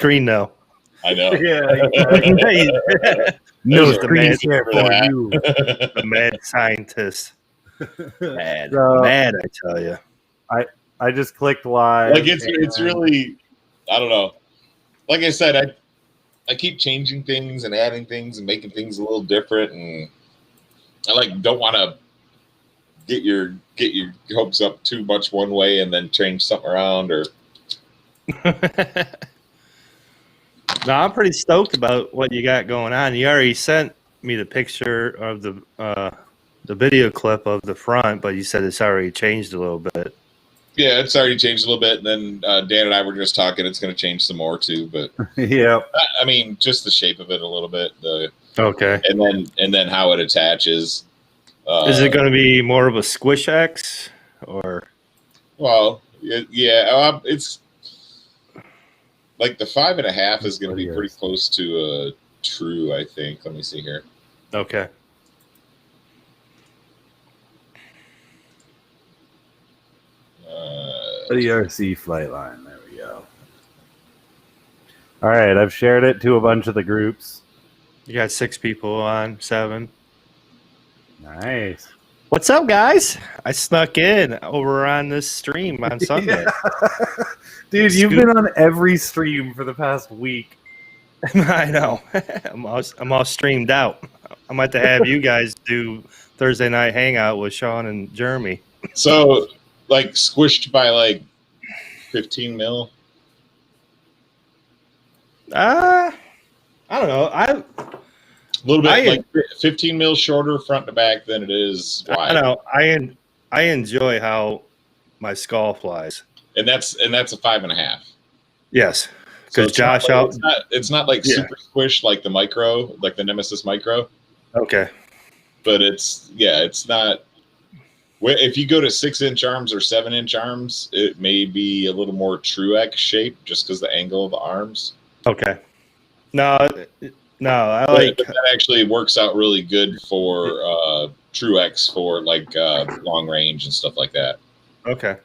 screen though. I know. Yeah, exactly. No screen the share for you. the mad scientist. Mad, So, mad, I tell you. I just clicked live. Like it's really, I don't know. Like I said, I keep changing things and adding things and making things a little different, and I don't want to get your hopes up too much one way and then change something around or. No, I'm pretty stoked about what you got going on. You already sent me the picture of the video clip of the front, but you said it's already changed a little bit. Yeah, it's already changed a little bit. And then Dan and I were just talking. It's going to change some more too, but yeah, I mean, just the shape of it a little bit. Okay, and then how it attaches. Is it going to be more of a Squish X or? Well, yeah, it's like the 5.5 is going to be pretty close to a true, I think. Let me see here. Okay. ERC flight line. There we go. All right, I've shared it to a bunch of the groups. You got 6 people on, 7. Nice. What's up, guys? I snuck in over on this stream on Sunday. Dude, you've been on every stream for the past week. I know. I'm all streamed out. I might have to have you guys do Thursday night hangout with Sean and Jeremy. So, squished by 15 mil. I don't know. A little bit 15 mil shorter front to back than it is wide. I know. I enjoy how my skull flies, and that's a 5.5. Yes, because so Josh out. It's not super squish like the micro, like the Nemesis Micro. Okay, but it's not. If you go to 6-inch arms or 7-inch arms, it may be a little more Truex shape just because the angle of the arms. Okay. No, I but that actually works out really good for Truex for long range and stuff like that. Okay.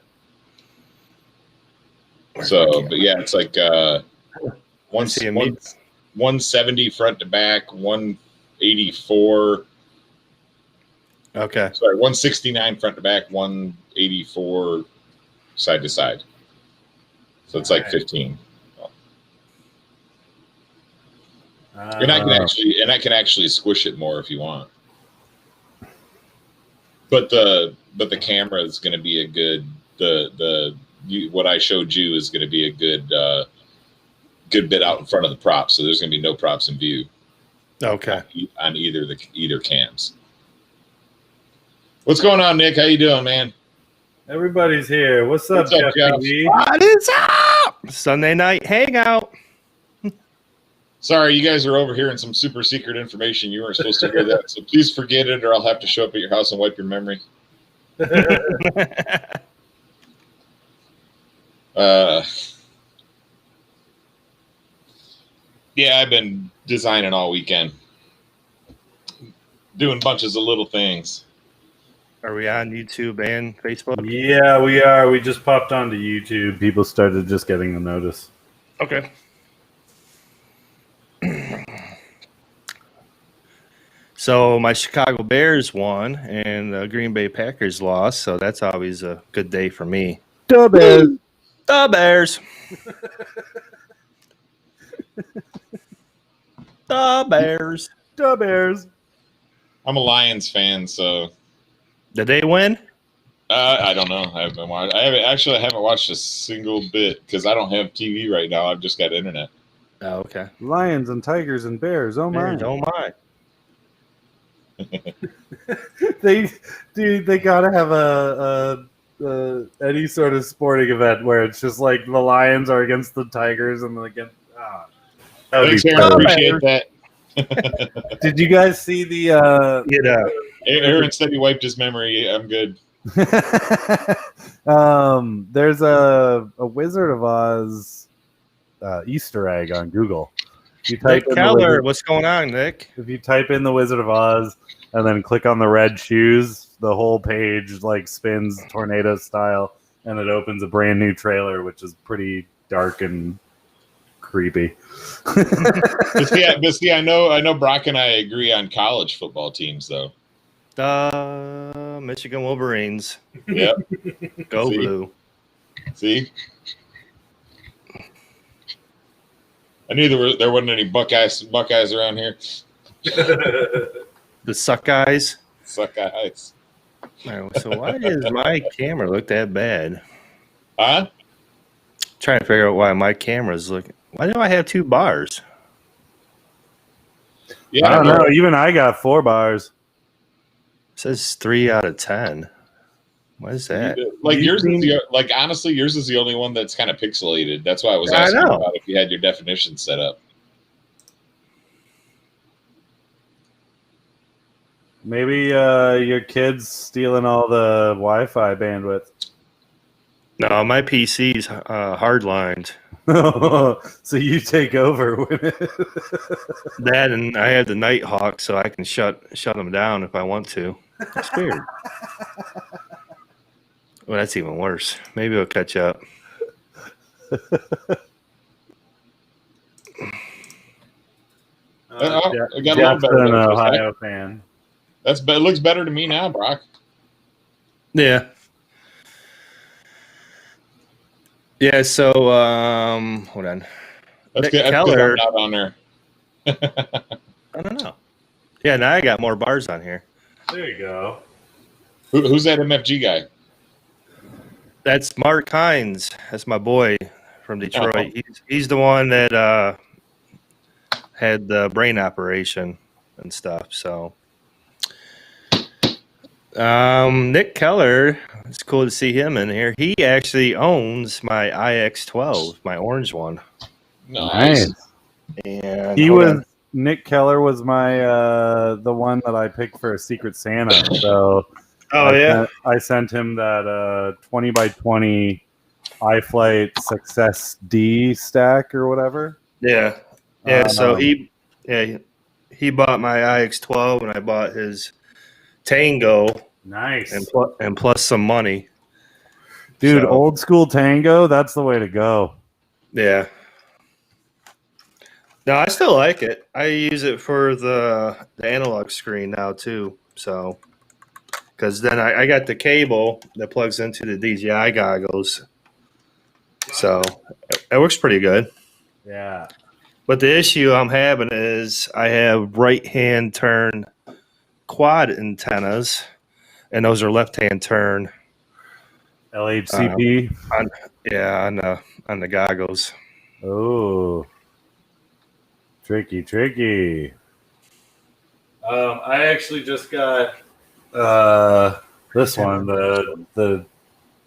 So, but yeah, it's 170 front to back, 184. Okay. Sorry, 169 front to back, 184 side to side. So it's 15. And I can actually squish it more if you want. But the camera is going to be a good what I showed you is going to be a good bit out in front of the props. So there's going to be no props in view. Okay. On either cams. What's going on, Nick? How you doing, man? Everybody's here. What's up, Jeff? What is up? Sunday night hangout. Sorry, you guys are overhearing some super secret information. You weren't supposed to hear that, so please forget it, or I'll have to show up at your house and wipe your memory. Yeah, I've been designing all weekend, doing bunches of little things. Are we on YouTube and Facebook? Yeah, we are. We just popped onto YouTube. People started just getting the notice. Okay. So my Chicago Bears won and the Green Bay Packers lost, so that's always a good day for me. The Bears. The Bears. The Bears. The Bears. I'm a Lions fan, so. Did they win? I don't know. I haven't watched a single bit because I don't have TV right now. I've just got internet. Oh, okay. Lions and Tigers and Bears. Oh my! Oh my! They gotta have a any sort of sporting event where it's just like the Lions are against the Tigers and against. Thanks, Aaron. Appreciate that. Did you guys see the? Aaron said he wiped his memory. I'm good. There's a Wizard of Oz Easter egg on Google. You type Nick Keller, what's going on, Nick? If you type in the Wizard of Oz and then click on the red shoes, the whole page spins tornado style, and it opens a brand new trailer, which is pretty dark and creepy. But see, I know Brock and I agree on college football teams, though. Michigan Wolverines. Yep. Go See? blue. See? I knew there wasn't any Buckeyes around here. The suck guys. Buckeyes. Oh, so why does my camera look that bad? Huh? Trying to figure out why my camera's looking. Why do I have 2 bars? Yeah, I don't know. Even I got 4 bars. It says 3 out of 10. What is that? Like yours is honestly, yours is the only one that's kind of pixelated. That's why I was I asking know. about if you had your definition set up. Maybe your kid's stealing all the Wi-Fi bandwidth. No, my PC's hardlined. So you take over with it. That, and I have the Nighthawk, so I can shut them down if I want to. It's weird. Well, that's even worse. Maybe it'll catch up. I got a little Jeff's better an there, Ohio fan. It looks better to me now, Brock. Yeah. Yeah, so hold on. That's Nick good. Keller, I'm not on there. I don't know. Yeah, now I got more bars on here. There you go. Who's that MFG guy? That's Mark Hines. That's my boy from Detroit. Oh. He's the one that had the brain operation and stuff. So Nick Keller, it's cool to see him in here. He actually owns my iX12, my orange one. Nice. And Nick Keller was my the one that I picked for a Secret Santa. So I sent him that 20 by 20 iFlight Success D stack or whatever. Yeah. So he bought my iX12 and I bought his Tango. Nice. And plus some money. Dude, So, old school Tango, that's the way to go. Yeah. No, I still like it. I use it for the analog screen now too. So, because then I got the cable that plugs into the DJI goggles. So it works pretty good. Yeah. But the issue I'm having is I have right-hand turn quad antennas, and those are left-hand turn. LHCP. On the goggles. Oh. Tricky. I actually just got this one, the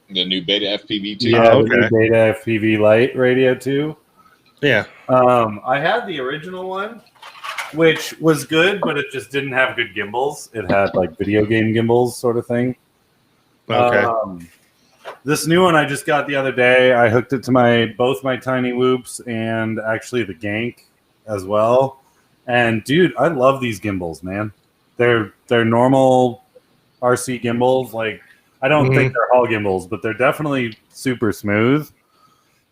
new Beta FPV 2. Yeah, the Beta FPV Lite Radio 2. Yeah. I had the original one, which was good, but it just didn't have good gimbals. It had like video game gimbals sort of thing. Okay. This new one I just got the other day. I hooked it to both my Tiny Whoops and actually the Gank as well. And dude, I love these gimbals, man. They're normal RC gimbals. Like, I don't think they're Hall gimbals, but they're definitely super smooth.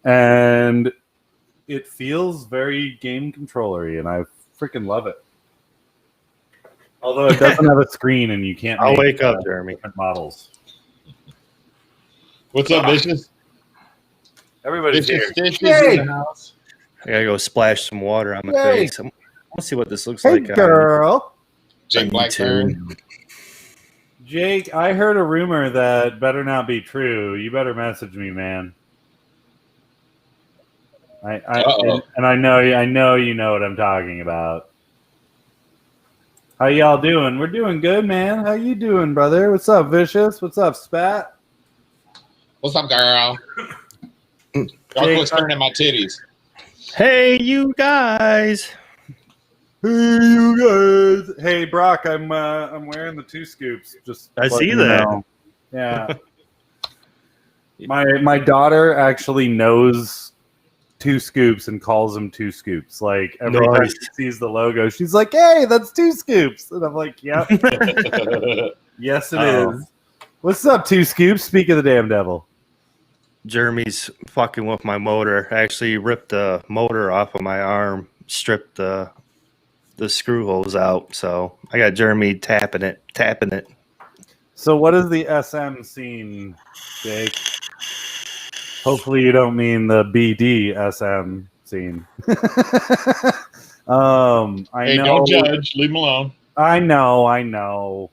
And it feels very game controller-y, and I freaking love it. Although it doesn't have a screen, and you can't. I'll wake up, Jeremy. Different models. What's up, Vicious? Everybody's here. Vicious in the house. I gotta go splash some water on my face. I want to see what this looks hey, like. Girl. Jake Blackburn. Jake, I heard a rumor that better not be true. You better message me, man. And I know you know what I'm talking about. How y'all doing? We're doing good, man. How you doing, brother? What's up, Vicious? What's up, Spat? What's up, girl? Y'all quit staring at my titties. Hey, you guys. Hey, Brock, I'm wearing the 2 scoops. Just I see that. Know. Yeah. My daughter actually knows 2 scoops and calls them 2 scoops. Like every time she sees the logo, she's like, "Hey, that's 2 scoops," and I'm like, "Yep, yes, it is." What's up, 2 scoops? Speak of the damn devil. Jeremy's fucking with my motor. I actually ripped the motor off of my arm, stripped the screw holes out. So I got Jeremy tapping it. So what is the SM scene, Jake? Hopefully you don't mean the BDSM scene. Hey, don't judge. Leave him alone. I know.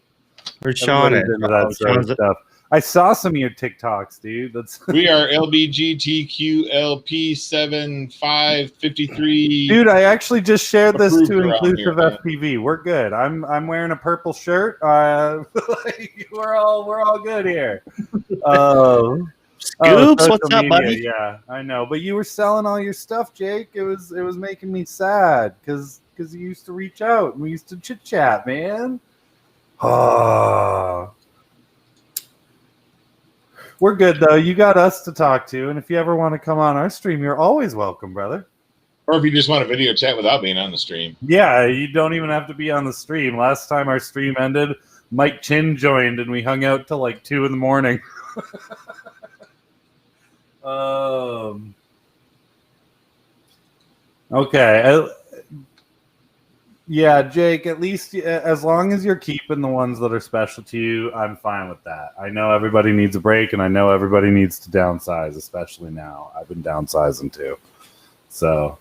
Where's Sean at? Everybody's into that sort of stuff. I saw some of your TikToks, dude. We are LBGTQLP7553. Dude, I actually just shared this Approved to around Inclusive here, man. FPV. We're good. I'm wearing a purple shirt. We're all good here. Scoops, what's social up, media, buddy? Yeah, I know. But you were selling all your stuff, Jake. It was making me sad because you used to reach out and we used to chit chat, man. Oh. We're good though. You got us to talk to, and if you ever want to come on our stream, you're always welcome, brother. Or if you just want a video chat without being on the stream. Yeah, you don't even have to be on the stream. Last time our stream ended, Mike Chin joined, and we hung out till like 2 a.m. Okay. Yeah, Jake, at least as long as you're keeping the ones that are special to you, I'm fine with that. I know everybody needs a break, and I know everybody needs to downsize, especially now. I've been downsizing too. So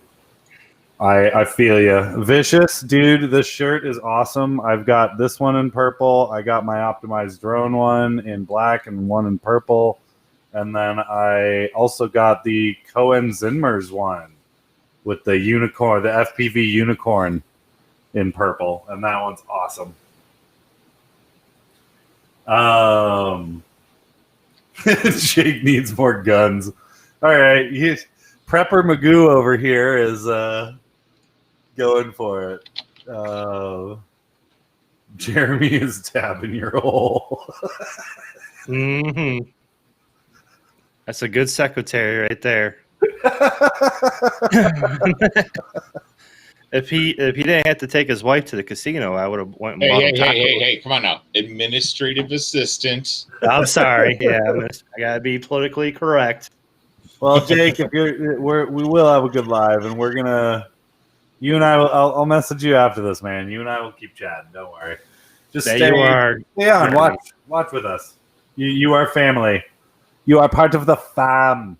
I feel you. Vicious, dude, this shirt is awesome. I've got this one in purple. I got my optimized drone one in black and one in purple. And then I also got the Cohen Zinmers one with the unicorn, the FPV unicorn in purple, and that one's awesome. Jake needs more guns. All right, Prepper Magoo over here is going for it. Jeremy is tapping your hole. Mm-hmm. That's a good secretary right there. If he didn't have to take his wife to the casino, I would have went and bought him tacos. Hey, come on now. Administrative assistant. I'm sorry. Yeah, I gotta be politically correct. Well, Jake, if we will have a good live, and we're gonna. You and I'll message you after this, man. You and I will keep chatting. Don't worry. Just There stay on. Watch with us. You are family. You are part of the fam.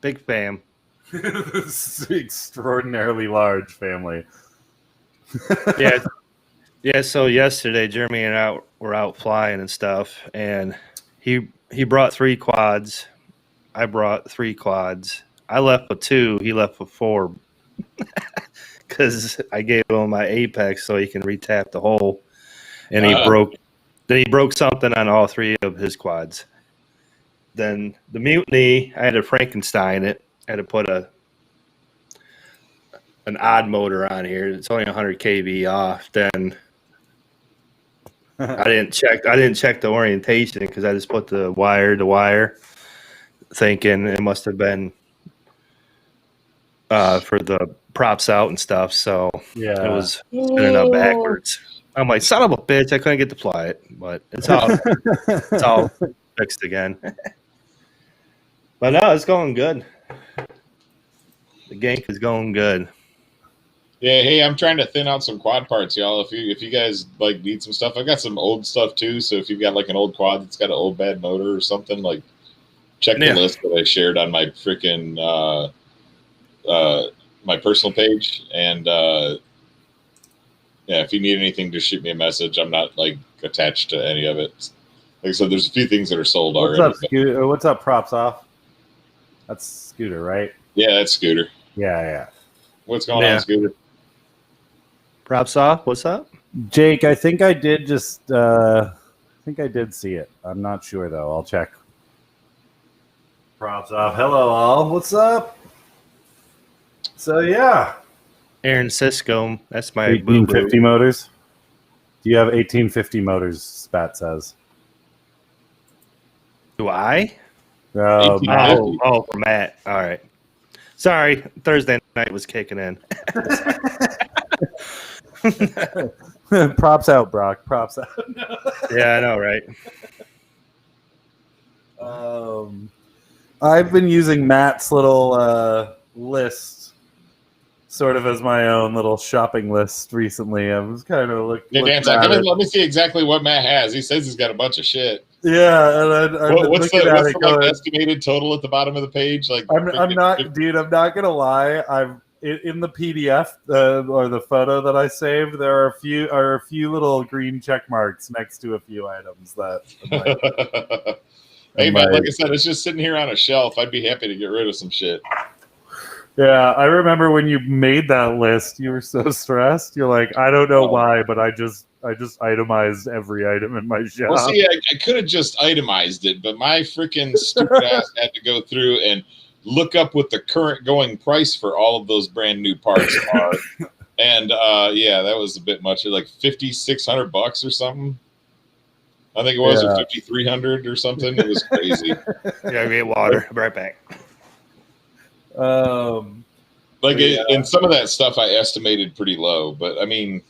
Big fam. This extraordinarily large family. Yeah. So yesterday, Jeremy and I were out flying and stuff, and he brought 3 quads. I brought 3 quads. I left with 2. He left with 4 because I gave him my Apex so he can retap the hole, and he broke. Then he broke something on all 3 of his quads. Then the Mutiny, I had to Frankenstein it. I had to put an odd motor on here. It's only 100 kV off. Then I didn't check the orientation because I just put the wire to wire, thinking it must have been for the props out and stuff. So yeah, it was spinning up backwards. I'm like, son of a bitch! I couldn't get to fly it, but it's all fixed again. But no, it's going good. The Gank is going good. Yeah, hey, I'm trying to thin out some quad parts, y'all. If you guys like need some stuff, I've got some old stuff too. So if you've got like an old quad that's got an old bad motor or something, like check the list that I shared on my freaking my personal page. And yeah, if you need anything, just shoot me a message. I'm not like attached to any of it. Like I said, there's a few things that are sold already. What's up, Props Off? That's Scooter, right? Yeah, that's Scooter. Yeah. What's going on, Scooter? Props Off. What's up, Jake? I think I did see it. I'm not sure though. I'll check. Props Off. Hello, all. What's up? So yeah, Aaron Cisco. That's my 1850 motors. Do you have 1850 motors? Spat says. Do I? Oh, for Matt. All right. Sorry, Thursday night was kicking in. Props out, Brock. Props out. Yeah, I know, right? I've been using Matt's little list, sort of as my own little shopping list recently. I was kind of looking Dan's at like, it. let me see exactly what Matt has. He says he's got a bunch of shit. Yeah, and I've been What's looking at it the going, estimated total at the bottom of the page? Like, I'm not, dude. I'm not gonna lie. In the PDF or the photo that I saved. There are a few little green check marks next to a few items that. Hey man, like I said, it's just sitting here on a shelf. I'd be happy to get rid of some shit. Yeah, I remember when you made that list, you were so stressed. You're like, I don't know why, but I just itemized every item in my shop. Well, see, I could have just itemized it, but my freaking stupid ass had to go through and look up what the current going price for all of those brand new parts are. And yeah, that was a bit much. Like $5,600 or something. I think it was, or $5,300 or something. It was crazy. Yeah, get water. I'll be right back. And some of that stuff I estimated pretty low, but I mean,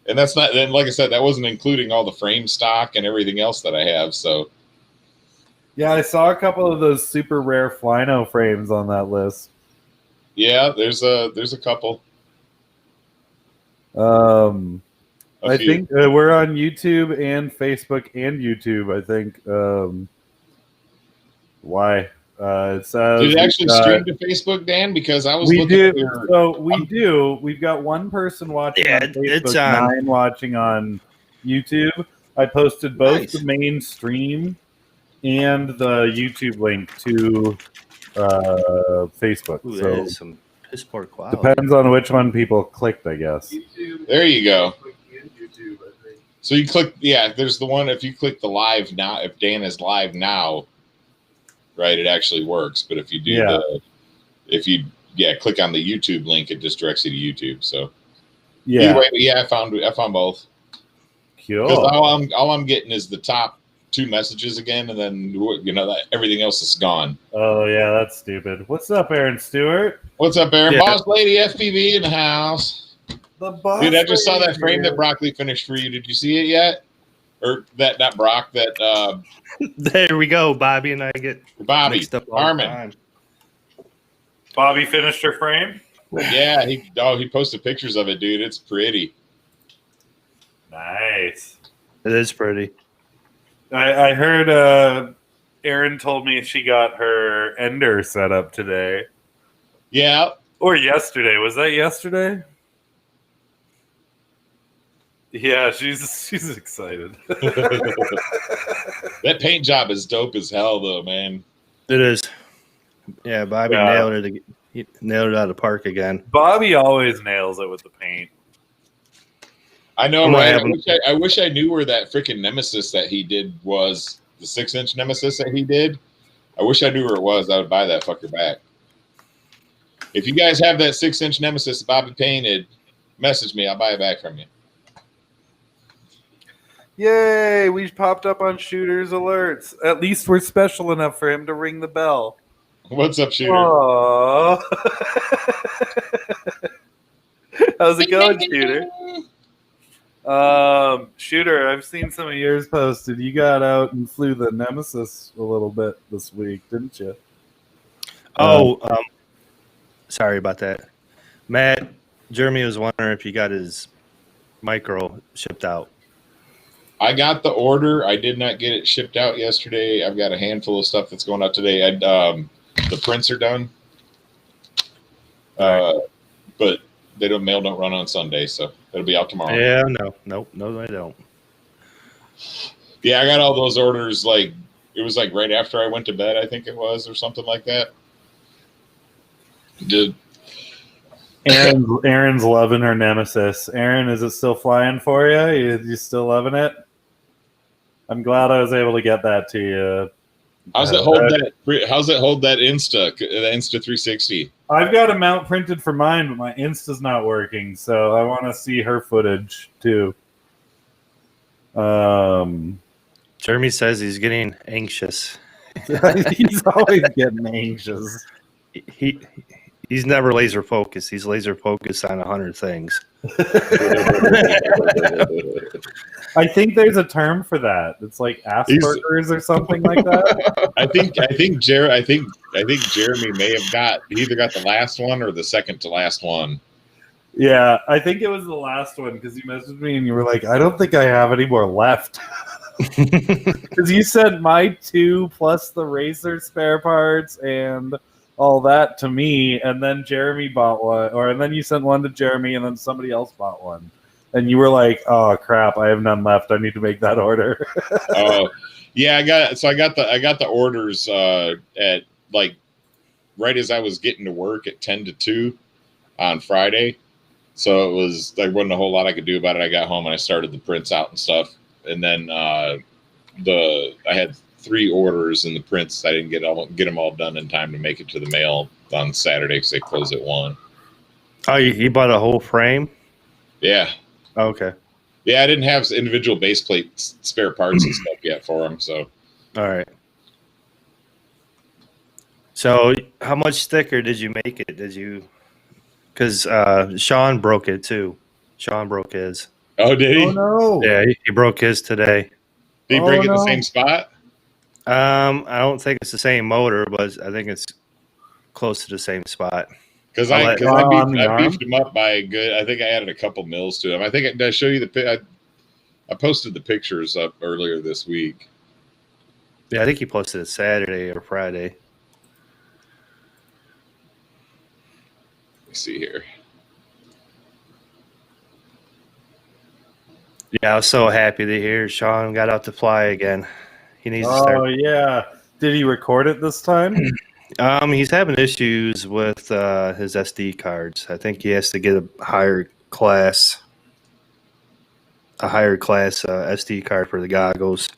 and that's not. Then, like I said, that wasn't including all the frame stock and everything else that I have. So, yeah, I saw a couple of those super rare Flino frames on that list. Yeah, there's a couple. I think we're on YouTube and Facebook and YouTube. I think. Why? It says. Did it actually stream to Facebook, Dan? Because I was. We do. So we do. We've got one person watching on Facebook, it's on. 9 watching on YouTube. I posted both the main stream and the YouTube link to Facebook. Ooh, so that is some piss poor quality. Depends on which one people clicked, I guess. There you go. So you click, there's the one, if you click the live now, if Dan is live now, right, it actually works. But if you do click on the YouTube link, it just directs you to YouTube. So either way, I found both. Cool. Because all I'm getting is the top 2 messages again, and then everything else is gone. Oh yeah, that's stupid. What's up, Aaron Stewart? What's up, Aaron? Yeah. Boss Lady FPV in the house. The boss. Dude, I just saw that frame that Broccoli finished for you. Did you see it yet? Or that not Brock, that there we go. Bobby and I get Bobby Harmon. Bobby finished her frame? Yeah, he posted pictures of it, dude. It's pretty. Nice. It is pretty. I heard Erin told me she got her Ender set up today. Yeah. Or yesterday. Was that yesterday? Yeah, she's excited. That paint job is dope as hell, though, man. It is. Yeah, Bobby nailed it. He nailed it out of the park again. Bobby always nails it with the paint. I know, right? I wish I knew where that freaking Nemesis that he did was. The 6-inch Nemesis that he did. I wish I knew where it was. I would buy that fucker back. If you guys have that 6-inch Nemesis Bobby painted, message me. I'll buy it back from you. Yay! We popped up on Shooter's alerts. At least we're special enough for him to ring the bell. What's up, Shooter? Aww. How's it going, Shooter? Shooter, I've seen some of yours posted. You got out and flew the Nemesis a little bit this week, didn't you? Sorry about that. Matt, Jeremy was wondering if you got his micro shipped out. I got the order. I did not get it shipped out yesterday. I've got a handful of stuff that's going out today. The prints are done. But mail don't run on Sunday, so it'll be out tomorrow. Yeah, no, they don't. Yeah, I got all those orders it was right after I went to bed, I think it was, or something like that. Aaron's loving her Nemesis. Aaron, is it still flying for you? You still loving it? I'm glad I was able to get that to you. How's it hold that Insta 360? I've got a mount printed for mine, but my Insta's not working, so I want to see her footage too. Jeremy says he's getting anxious. He's always getting anxious. He He's never laser focused. He's laser focused on 100 things. I think there's a term for that. It's like Asperger's or something like that. I think Jeremy may have he either got the last one or the second to last one. Yeah, I think it was the last one because you messaged me and you were like, I don't think I have any more left. Because you sent my 2 plus the racer spare parts and all that to me, and then Jeremy bought one, and then you sent one to Jeremy, and then somebody else bought one, and you were like, "Oh crap, I have none left. I need to make that order." Oh, yeah, I got the orders at like right as I was getting to work at 10 to 2 on Friday. So it was there wasn't a whole lot I could do about it. I got home and I started the prints out and stuff, and then I had 3 orders and the prints. I didn't get them all done in time to make it to the mail on Saturday because they close at 1. Oh, you bought a whole frame? Yeah. Oh, okay. Yeah, I didn't have individual base plate spare parts and stuff yet for them. So. All right. So how much thicker did you make it? Did you? Because Sean broke it too. Sean broke his. Oh, did he? Oh no! Yeah, he broke his today. Did he break it in the same spot? I don't think it's the same motor, but I think it's close to the same spot. Because I beefed him up by a good. I think I added a couple mils to him. I think did I show you I posted the pictures up earlier this week. Yeah, I think he posted it Saturday or Friday. Let me see here. Yeah, I was so happy to hear Sean got out to fly again. He needs to start. Oh yeah! Did he record it this time? He's having issues with his SD cards. I think he has to get a higher class SD card for the goggles.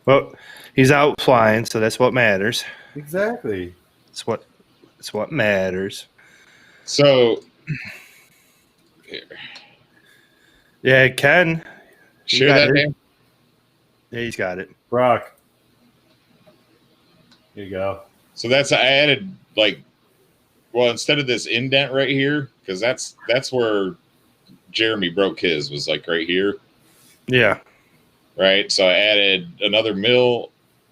Well, he's out flying, so that's what matters. Exactly. It's what matters. So, here. Yeah, Ken. Share that name. Yeah, he's got it. Brock. Here you go. So I added instead of this indent right here, because that's where Jeremy broke his, was like right here. Yeah. Right. So I added another mil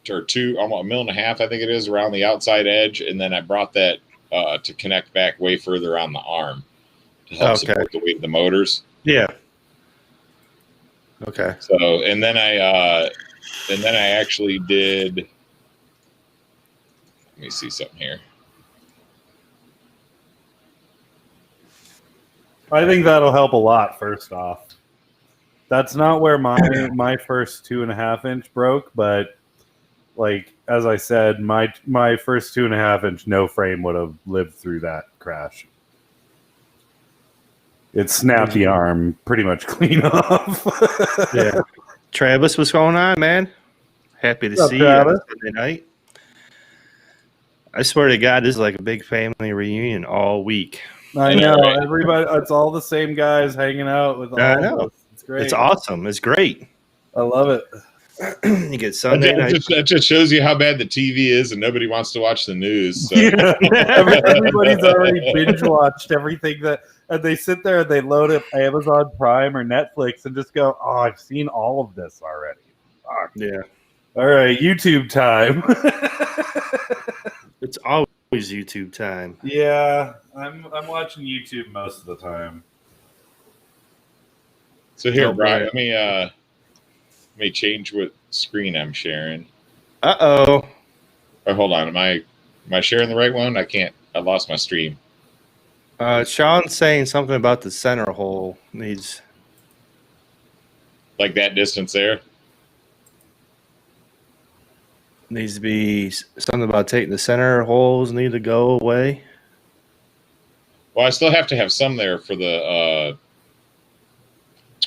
or 2, almost 1.5 mil, I think it is, around the outside edge, and then I brought that to connect back way further on the arm to help support the weight of the motors. Yeah. Okay. So and then I actually did. Let me see something here. I think that'll help a lot. First off, that's not where my first 2.5 inch broke, but like as I said, my first 2.5 inch no frame would have lived through that crash. It snapped the arm pretty much clean off. Yeah. Travis, what's going on, man? Happy to see Travis? You Sunday night. I swear to God, this is like a big family reunion all week. I know. Everybody, it's all the same guys hanging out with all of us. It's great. It's awesome. It's great. I love it. You get Sunday night. That just shows you how bad the TV is and nobody wants to watch the news. So. Yeah. Everybody's already binge watched everything and they sit there and they load up Amazon Prime or Netflix and just go, "Oh, I've seen all of this already." Fuck. Yeah. All right, YouTube time. It's always YouTube time. Yeah, I'm watching YouTube most of the time. So here, Brian, let me change what screen I'm sharing. Uh-oh. Oh, hold on. Am I sharing the right one? I lost my stream. Sean's saying something about the center hole needs. Like that distance there? Needs to be something about taking the center holes need to go away. Well, I still have to have some there for the.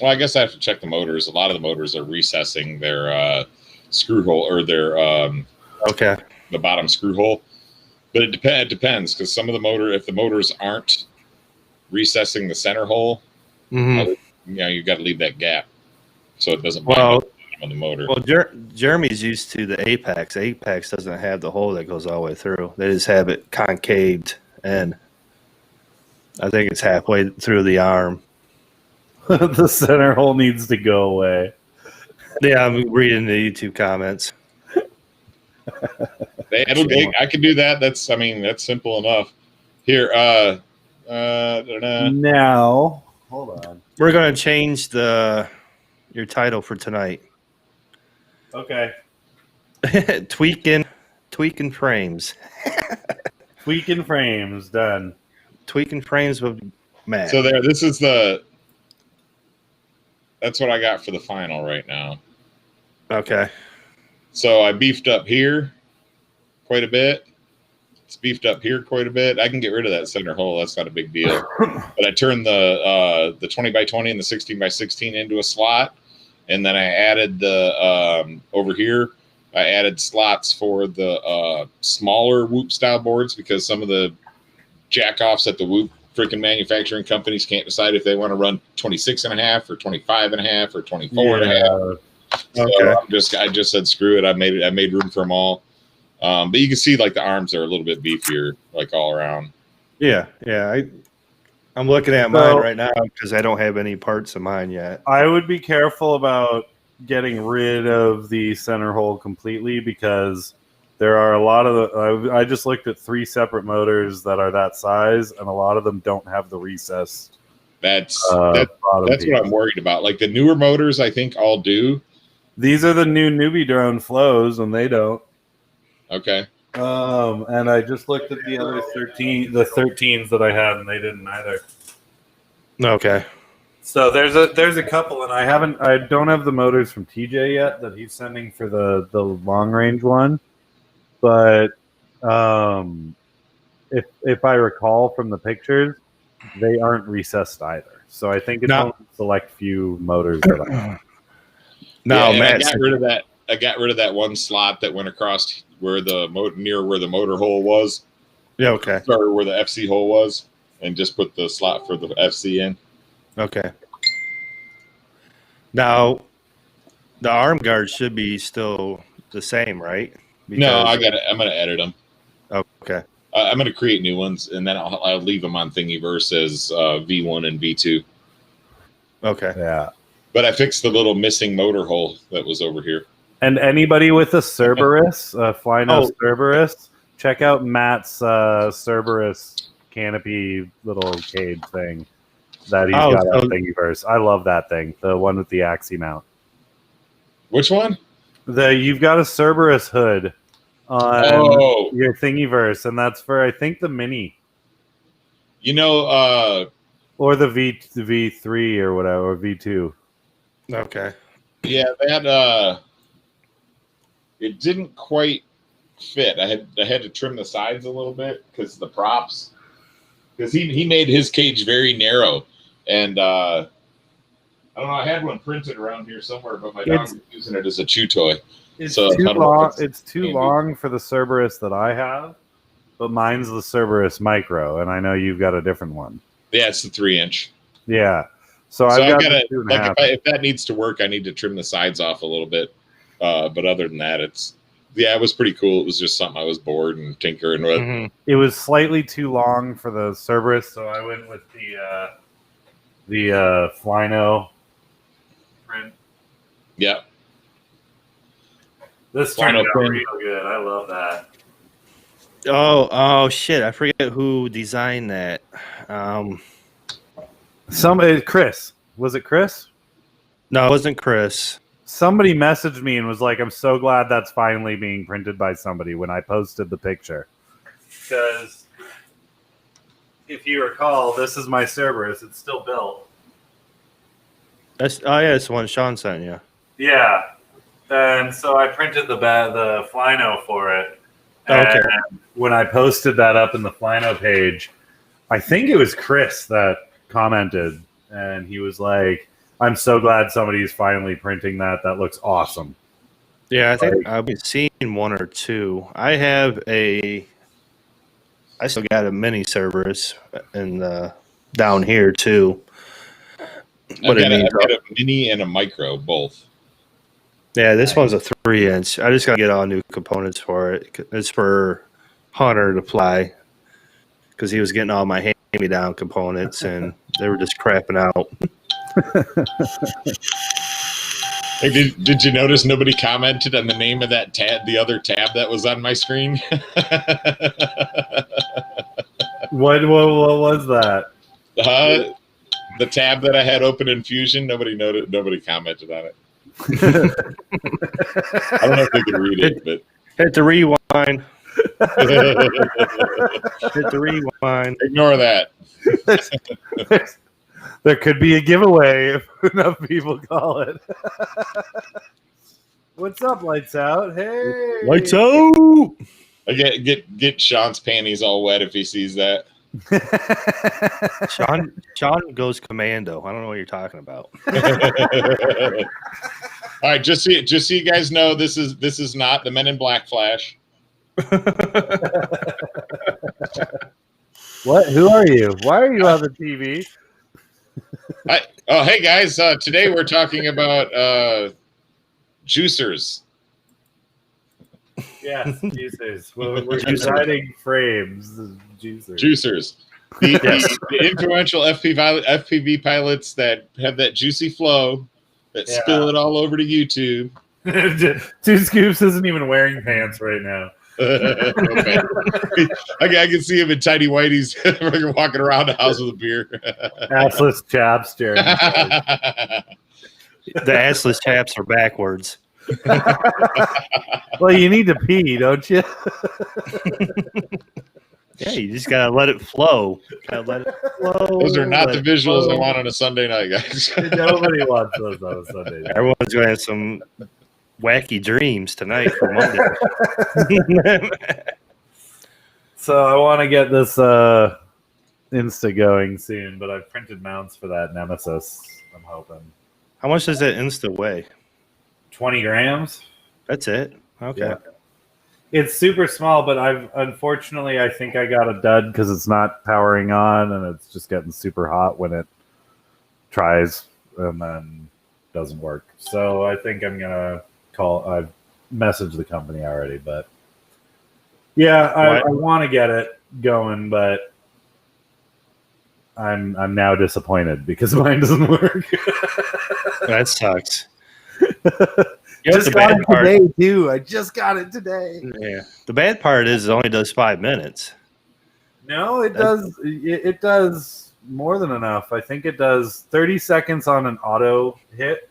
Well, I guess I have to check the motors. A lot of the motors are recessing their screw hole or their the bottom screw hole. But it depends because some of if the motors aren't recessing the center hole, you've got to leave that gap so it doesn't. Well, on the motor. Well, Jeremy's used to the Apex. Apex doesn't have the hole that goes all the way through. They just have it concaved, and I think it's halfway through the arm. The center hole needs to go away. Yeah, I'm reading the YouTube comments. I can do that. That's simple enough. Here, Now, hold on. We're going to change your title for tonight. Okay. Tweaking frames. Tweaking frames, done. Tweaking frames with Matt. So that's what I got for the final right now. Okay. So I beefed up here quite a bit. It's beefed up here quite a bit. I can get rid of that center hole. That's not a big deal. But I turned the 20x20 and the 16x16 into a slot, and then I added the over here. I added slots for the smaller Whoop style boards because some of the jackoffs at the Whoop freaking manufacturing companies can't decide if they want to run 26.5 or 25.5 or 24.5. Okay. So I just said screw it. I made room for them all. But you can see like the arms are a little bit beefier, like all around. Yeah. I'm looking at mine right now because I don't have any parts of mine yet. I would be careful about getting rid of the center hole completely because there are a lot of I just looked at 3 separate motors that are that size, and a lot of them don't have the recessed. That's what I'm worried about. Like the newer motors, I think all do. These are the new newbie drone flows, and they don't. Okay. And I just looked at the other 13s that I had, and they didn't either. Okay. So there's a couple, and I don't have the motors from TJ yet that he's sending for the long range one, but if I recall from the pictures, they aren't recessed either. So I think it's only a select few motors that I have. No, yeah, Matt, I got rid of that. I got rid of that one slot that went across where near where the motor hole was. Yeah, okay. Sorry, where the FC hole was, and just put the slot for the FC in. Okay. Now, the arm guards should be still the same, right? No, I'm gonna edit them. Okay. I'm gonna create new ones, and then I'll leave them on Thingiverse as V1 and V2. Okay. Yeah. But I fixed the little missing motor hole that was over here. And anybody with a Cerberus, Flyno Cerberus, check out Matt's Cerberus canopy little cage thing that he's got on Thingiverse. I love that thing, the one with the Axie mount. Which one? You've got a Cerberus hood on your Thingiverse, and that's for I think the Mini. You know, or the V3 or whatever, or V2. Okay. Yeah, that it didn't quite fit. I had to trim the sides a little bit because the props. Because he made his cage very narrow, and I don't know. I had one printed around here somewhere, but my dog was using it as a chew toy. It's too long. It's too long for the Cerberus that I have, but mine's the Cerberus Micro, and I know you've got a different one. Yeah, it's the 3-inch. Yeah, so I've got to like if that needs to work, I need to trim the sides off a little bit. But other than that, it was pretty cool. It was just something I was bored and tinkering with. Mm-hmm. It was slightly too long for the Cerberus, so I went with the Flyno print. Yeah. This turned out real good. I love that. Oh shit! I forget who designed that. Chris. Was it Chris? No, it wasn't Chris. Somebody messaged me and was like, "I'm so glad that's finally being printed by somebody." When I posted the picture, because if you recall, this is my Cerberus. It's still built. That's the one Sean sent you. Yeah, and so I printed the Flyno for it. And when I posted that up in the Flyno page, I think it was Chris that commented, and he was like, "I'm so glad somebody's finally printing that. That looks awesome." Yeah, I think I've been seeing one or two. I still got a mini Cerberus down here too. I've got a mini and a micro, both. Yeah, this one's a 3-inch. I just got to get all new components for it. It's for Hunter to fly because he was getting all my hand-me-down components, and they were just crapping out. Hey, did you notice nobody commented on the name of that tab, the other tab that was on my screen? What was that? The tab that I had open in Fusion. Nobody commented on it. I don't know if they could read it, but Hit the rewind. Hit the rewind. Ignore that. There could be a giveaway if enough people call it. What's up, Lights Out? Hey, Lights out. I get Sean's panties all wet if he sees that. Sean goes commando. I don't know what you're talking about. All right, just so you guys know, this is not the Men in Black Flash. What? Who are you? Why are you on the TV? Hey guys, today we're talking about juicers. Yes, juicers. We're designing frames. Juicers. The influential FPV pilots that have that juicy flow that spill it all over to YouTube. Two Scoops isn't even wearing pants right now. Okay. I can see him in tidy whities walking around the house with a beer. Assless chaps, Jared. The assless chaps are backwards. Well, you need to pee, don't you? Yeah, you just gotta let it flow. Those are not the visuals I want on a Sunday night, guys. Nobody wants those on a Sunday night. Everyone's gonna have some wacky dreams tonight for Monday. So I want to get this Insta going soon, but I've printed mounts for that Nemesis. I'm hoping. How much does that Insta weigh? 20 grams. That's it. Okay. Yeah. It's super small, but unfortunately I think I got a dud because it's not powering on and it's just getting super hot when it tries and then doesn't work. So I think I'm gonna I've messaged the company already, but yeah, I want to get it going, but I'm now disappointed because mine doesn't work. That sucks. Just got it today, too. I just got it today. Yeah. The bad part is it only does 5 minutes. No, it does. It does more than enough. I think it does 30 seconds on an auto hit,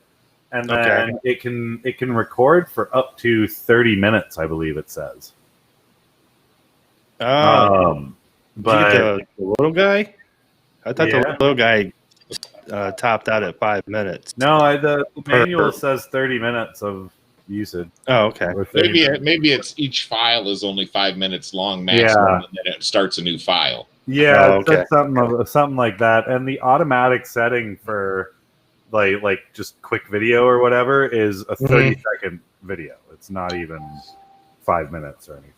and then it can record for up to 30 minutes. I believe it says. But the little guy. I thought Yeah. the little guy topped out at 5 minutes. No, the manual says 30 minutes of usage. Oh, okay. Maybe it's each file is only 5 minutes long maximum, and then it starts a new file. Yeah, Oh, okay. something like that. And the automatic setting for like just quick video or whatever is a 30-second video. It's not even 5 minutes or anything.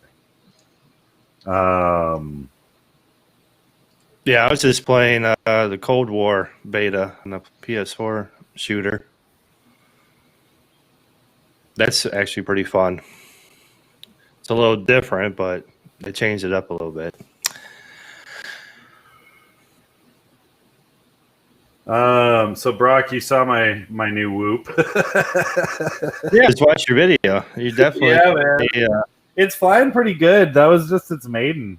Yeah, I was just playing the Cold War beta on the PS4 shooter. That's actually pretty fun. It's a little different, but they changed it up a little bit. So Brock, you saw my new whoop. Yeah, just watch your video. You definitely, man. Yeah. It's flying pretty good. That was just its maiden.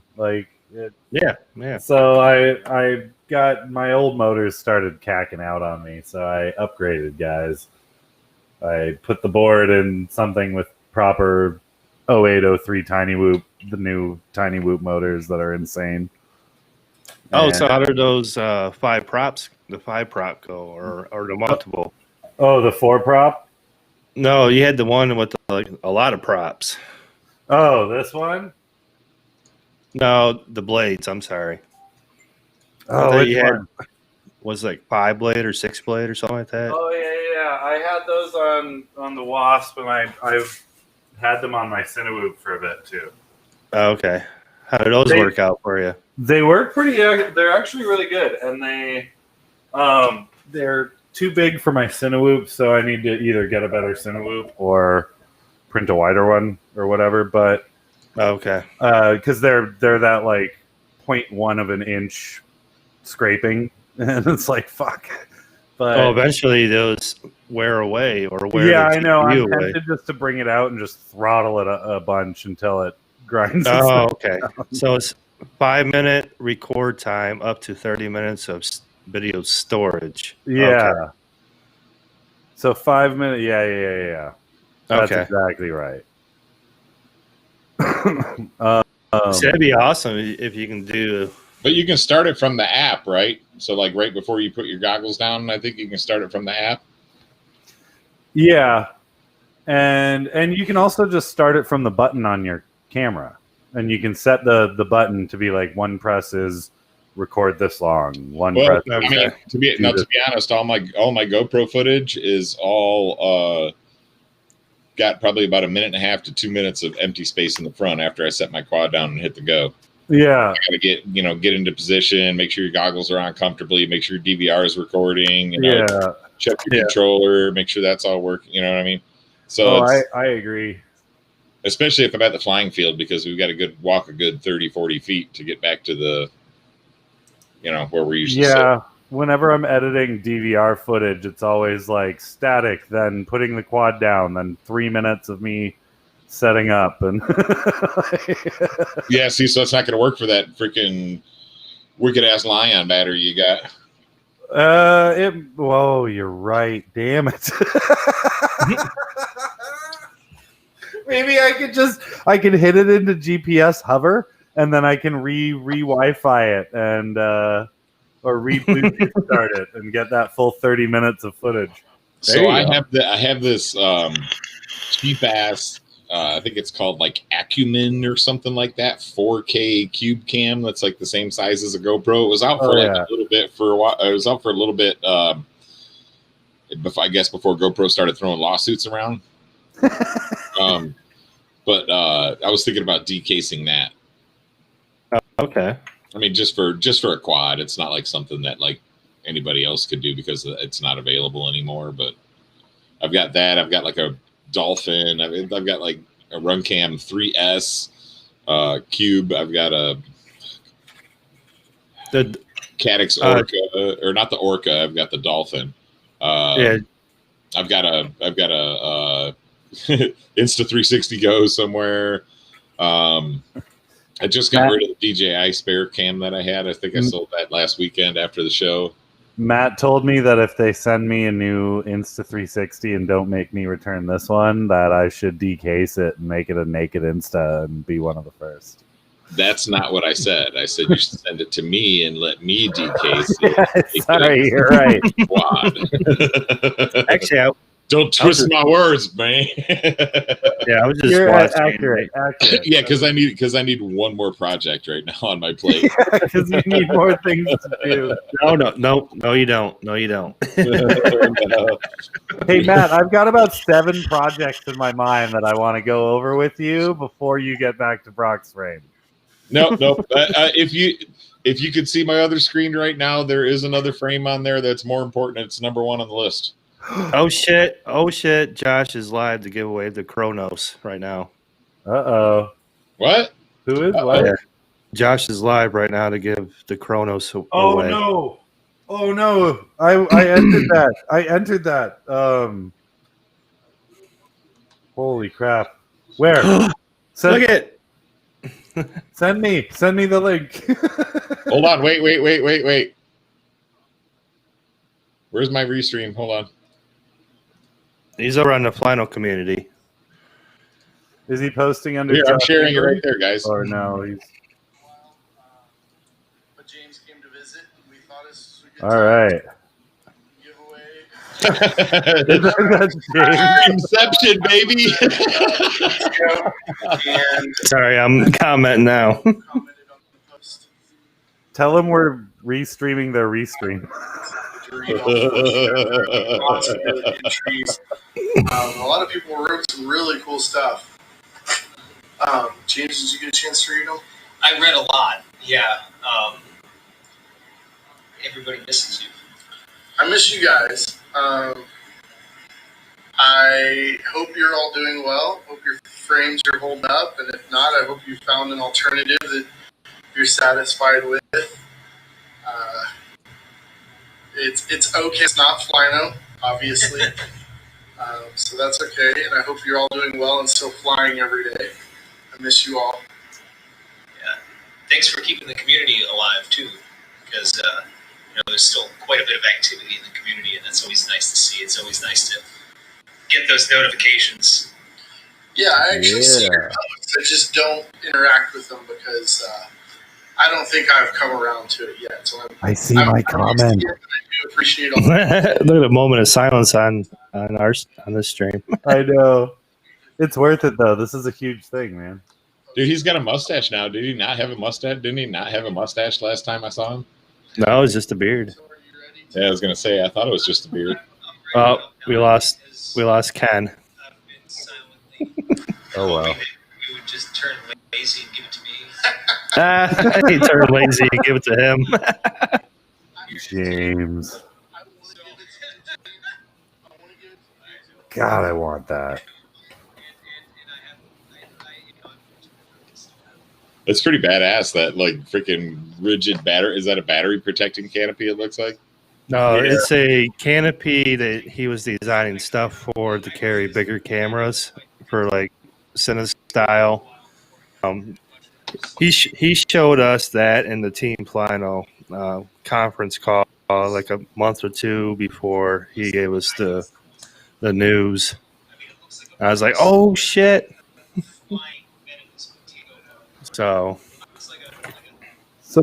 Yeah. So I got my old motors started cacking out on me, so I upgraded, guys. I put the board in something with proper 0803 Tiny Whoop, the new Tiny Whoop motors that are insane. So how do those 5 props, the 5 prop go, or the multiple? Oh, the 4 prop? No, you had the one with a lot of props. Oh, this one? No, the blades. I'm sorry. Oh, you had was like 5 blade or 6 blade or something like that. Oh yeah. I had those on the Wasp, and I've had them on my Cinewoop for a bit too. Okay, how did those work out for you? They work pretty. They're actually really good, and they're too big for my Cinewhoop, so I need to either get a better Cinewhoop or print a wider one or whatever. But Okay. because they're that like 0.1 of an inch scraping, and it's like fuck. But eventually those wear away or wear yeah, the I know. I'm GPU away. tempted just to bring it out and just throttle it a bunch until it grinds. Oh, itself okay. down. So it's 5-minute record time up to 30 minutes of video storage. Yeah. Okay. So 5 minutes. Yeah. That's Okay. exactly right. So that'd be awesome if you can do. But you can start it from the app, right? So like right before you put your goggles down, I think you can start it from the app. Yeah. And you can also just start it from the button on your camera. And you can set the button to be like one press is record this long. Press. I mean, to be honest, all my GoPro footage is all got probably about 1.5 to 2 minutes of empty space in the front after I set my quad down and hit the go. Yeah. I gotta get into position, make sure your goggles are on comfortably, make sure your DVR is recording, check your controller, make sure that's all working, you know what I mean? So I agree. Especially if I'm at the flying field, because we've got to walk a good 30, 40 feet to get back to the, where we usually sit. Whenever I'm editing DVR footage, it's always like static, then putting the quad down, then 3 minutes of me setting up. And yeah, see, so it's not going to work for that freaking wicked-ass Lion battery you got. Whoa, you're right. Damn it. Maybe I could hit it into GPS hover, and then I can re-Wi-Fi it and or Bluetooth start it and get that full 30 minutes of footage. So I have this cheap ass I think it's called like Acumen or something like that, 4K cube cam that's like the same size as a GoPro. It was out for a little bit for a while. It was out for a little bit before GoPro started throwing lawsuits around. But I was thinking about decasing that. Okay. I mean, just for a quad. It's not like something that like anybody else could do because it's not available anymore. But I've got that. I've got like a Dolphin. I've got like a Runcam 3S cube. I've got the Caddx Orca, or not the Orca. I've got the Dolphin. I've got a Insta360 Go somewhere. I just got rid of the DJI spare cam that I had. I think I sold that last weekend after the show. Matt told me that if they send me a new Insta360 and don't make me return this one, that I should decase it and make it a naked Insta and be one of the first. That's not what I said. I said you should send it to me and let me decase it. Sorry, you're right. Actually, don't twist my words, man. Yeah, I was just watching. Accurate. Yeah, because I need one more project right now on my plate. Because you need more things to do. No, you don't. No, you don't. Hey, Matt, I've got about 7 projects in my mind that I want to go over with you before you get back to Brock's frame. Nope. If you could see my other screen right now, there is another frame on there that's more important. It's number 1 on the list. Oh shit! Josh is live to give away the Chronos right now. What? Who is what? Yeah. Josh is live right now to give the Chronos away. Oh no! I entered that. Holy crap! Where? Look at. Send me the link. Hold on. Wait. Where's my restream? Hold on. He's over on the Flannel community. Is he posting under? Here, I'm sharing it right there, guys. Or no, he's. But James came to visit. We thought this was a good All right. giveaway. Inception, baby. And Sorry, I'm commenting now. commented on the post. Tell him we're restreaming their restream. Lots of really good trees. A lot of people wrote some really cool stuff. James, did you get a chance to read them? I read a lot. Yeah. Everybody misses you. I miss you guys. I hope you're all doing well. Hope your frames are holding up, and if not, I hope you found an alternative that you're satisfied with. Uh, it's okay. It's not Flino, obviously, so that's okay. And I hope you're all doing well and still flying every day. I miss you all. Yeah. Thanks for keeping the community alive too, because there's still quite a bit of activity in the community, and that's always nice to see. It's always nice to get those notifications. Yeah, I actually see your posts. I just don't interact with them because I don't think I've come around to it yet. So I see my comment. I do appreciate all. Look at a moment of silence on this stream. I know. It's worth it though. This is a huge thing, man. Dude, he's got a mustache now. Did he not have a mustache? Didn't he not have a mustache last time I saw him? No, it was just a beard. Yeah, I was gonna say I thought it was just a beard. Oh, we lost Ken. Oh wow. We would just turn lazy and give it to me. He turned lazy and give it to him. James. God, I want that. It's pretty badass. That like freaking rigid battery. Is that a battery protecting canopy? It looks like. No, it's a canopy that he was designing stuff for to carry bigger cameras for like Cine style. He showed us that in the Team Plano conference call like a month or two before he gave us the news. I was like, oh shit. So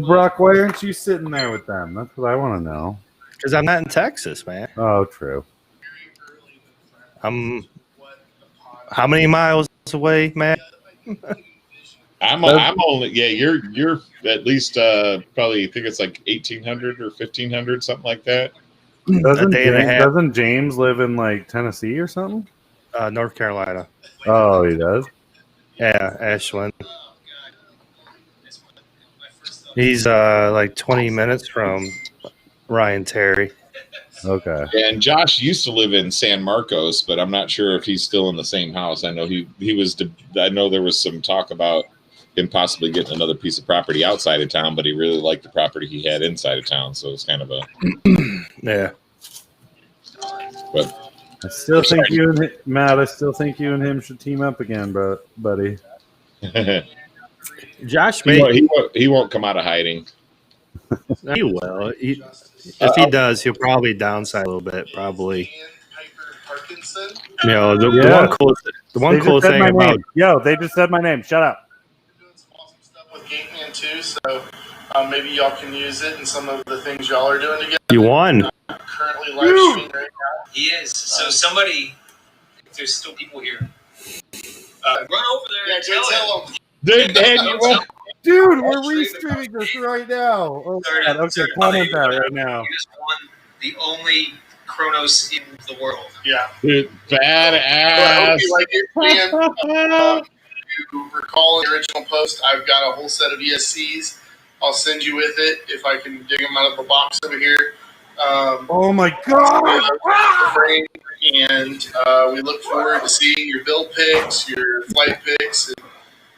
Brock, why aren't you sitting there with them? That's what I want to know. because I'm not in Texas, man. Oh, true. I'm how many miles away, Matt? I'm only you're at least probably think it's like 1,800 or 1,500 something like that. Doesn't James live in like Tennessee or something? North Carolina. Oh, he does. Yeah, Ashland. He's like 20 minutes from Ryan Terry. Okay. And Josh used to live in San Marcos, but I'm not sure if he's still in the same house. I know he was. I know there was some talk about him possibly getting another piece of property outside of town, but he really liked the property he had inside of town, so it's kind of a yeah. But I still think you and Matt. I still think you and him should team up again, buddy. Josh, he won't come out of hiding. He will. If he does, he'll probably downside a little bit. Probably. The one cool thing about they just said my name. Shut up. Doing some awesome stuff with Gankman too, so maybe y'all can use it in some of the things y'all are doing together. You won. Currently live streaming right now. He is. So somebody, if there's still people here, run over there and tell him. Dude, we're restreaming this right now. Oh, God. Okay, comment that right now. You just won the only Chronos in the world. Yeah. Dude, Well, I badass. hope you like it, man. You recall the original post, I've got a whole set of ESCs. I'll send you with it if I can dig them out of the box over here. Oh my God! And we look forward to seeing your build picks, your flight picks,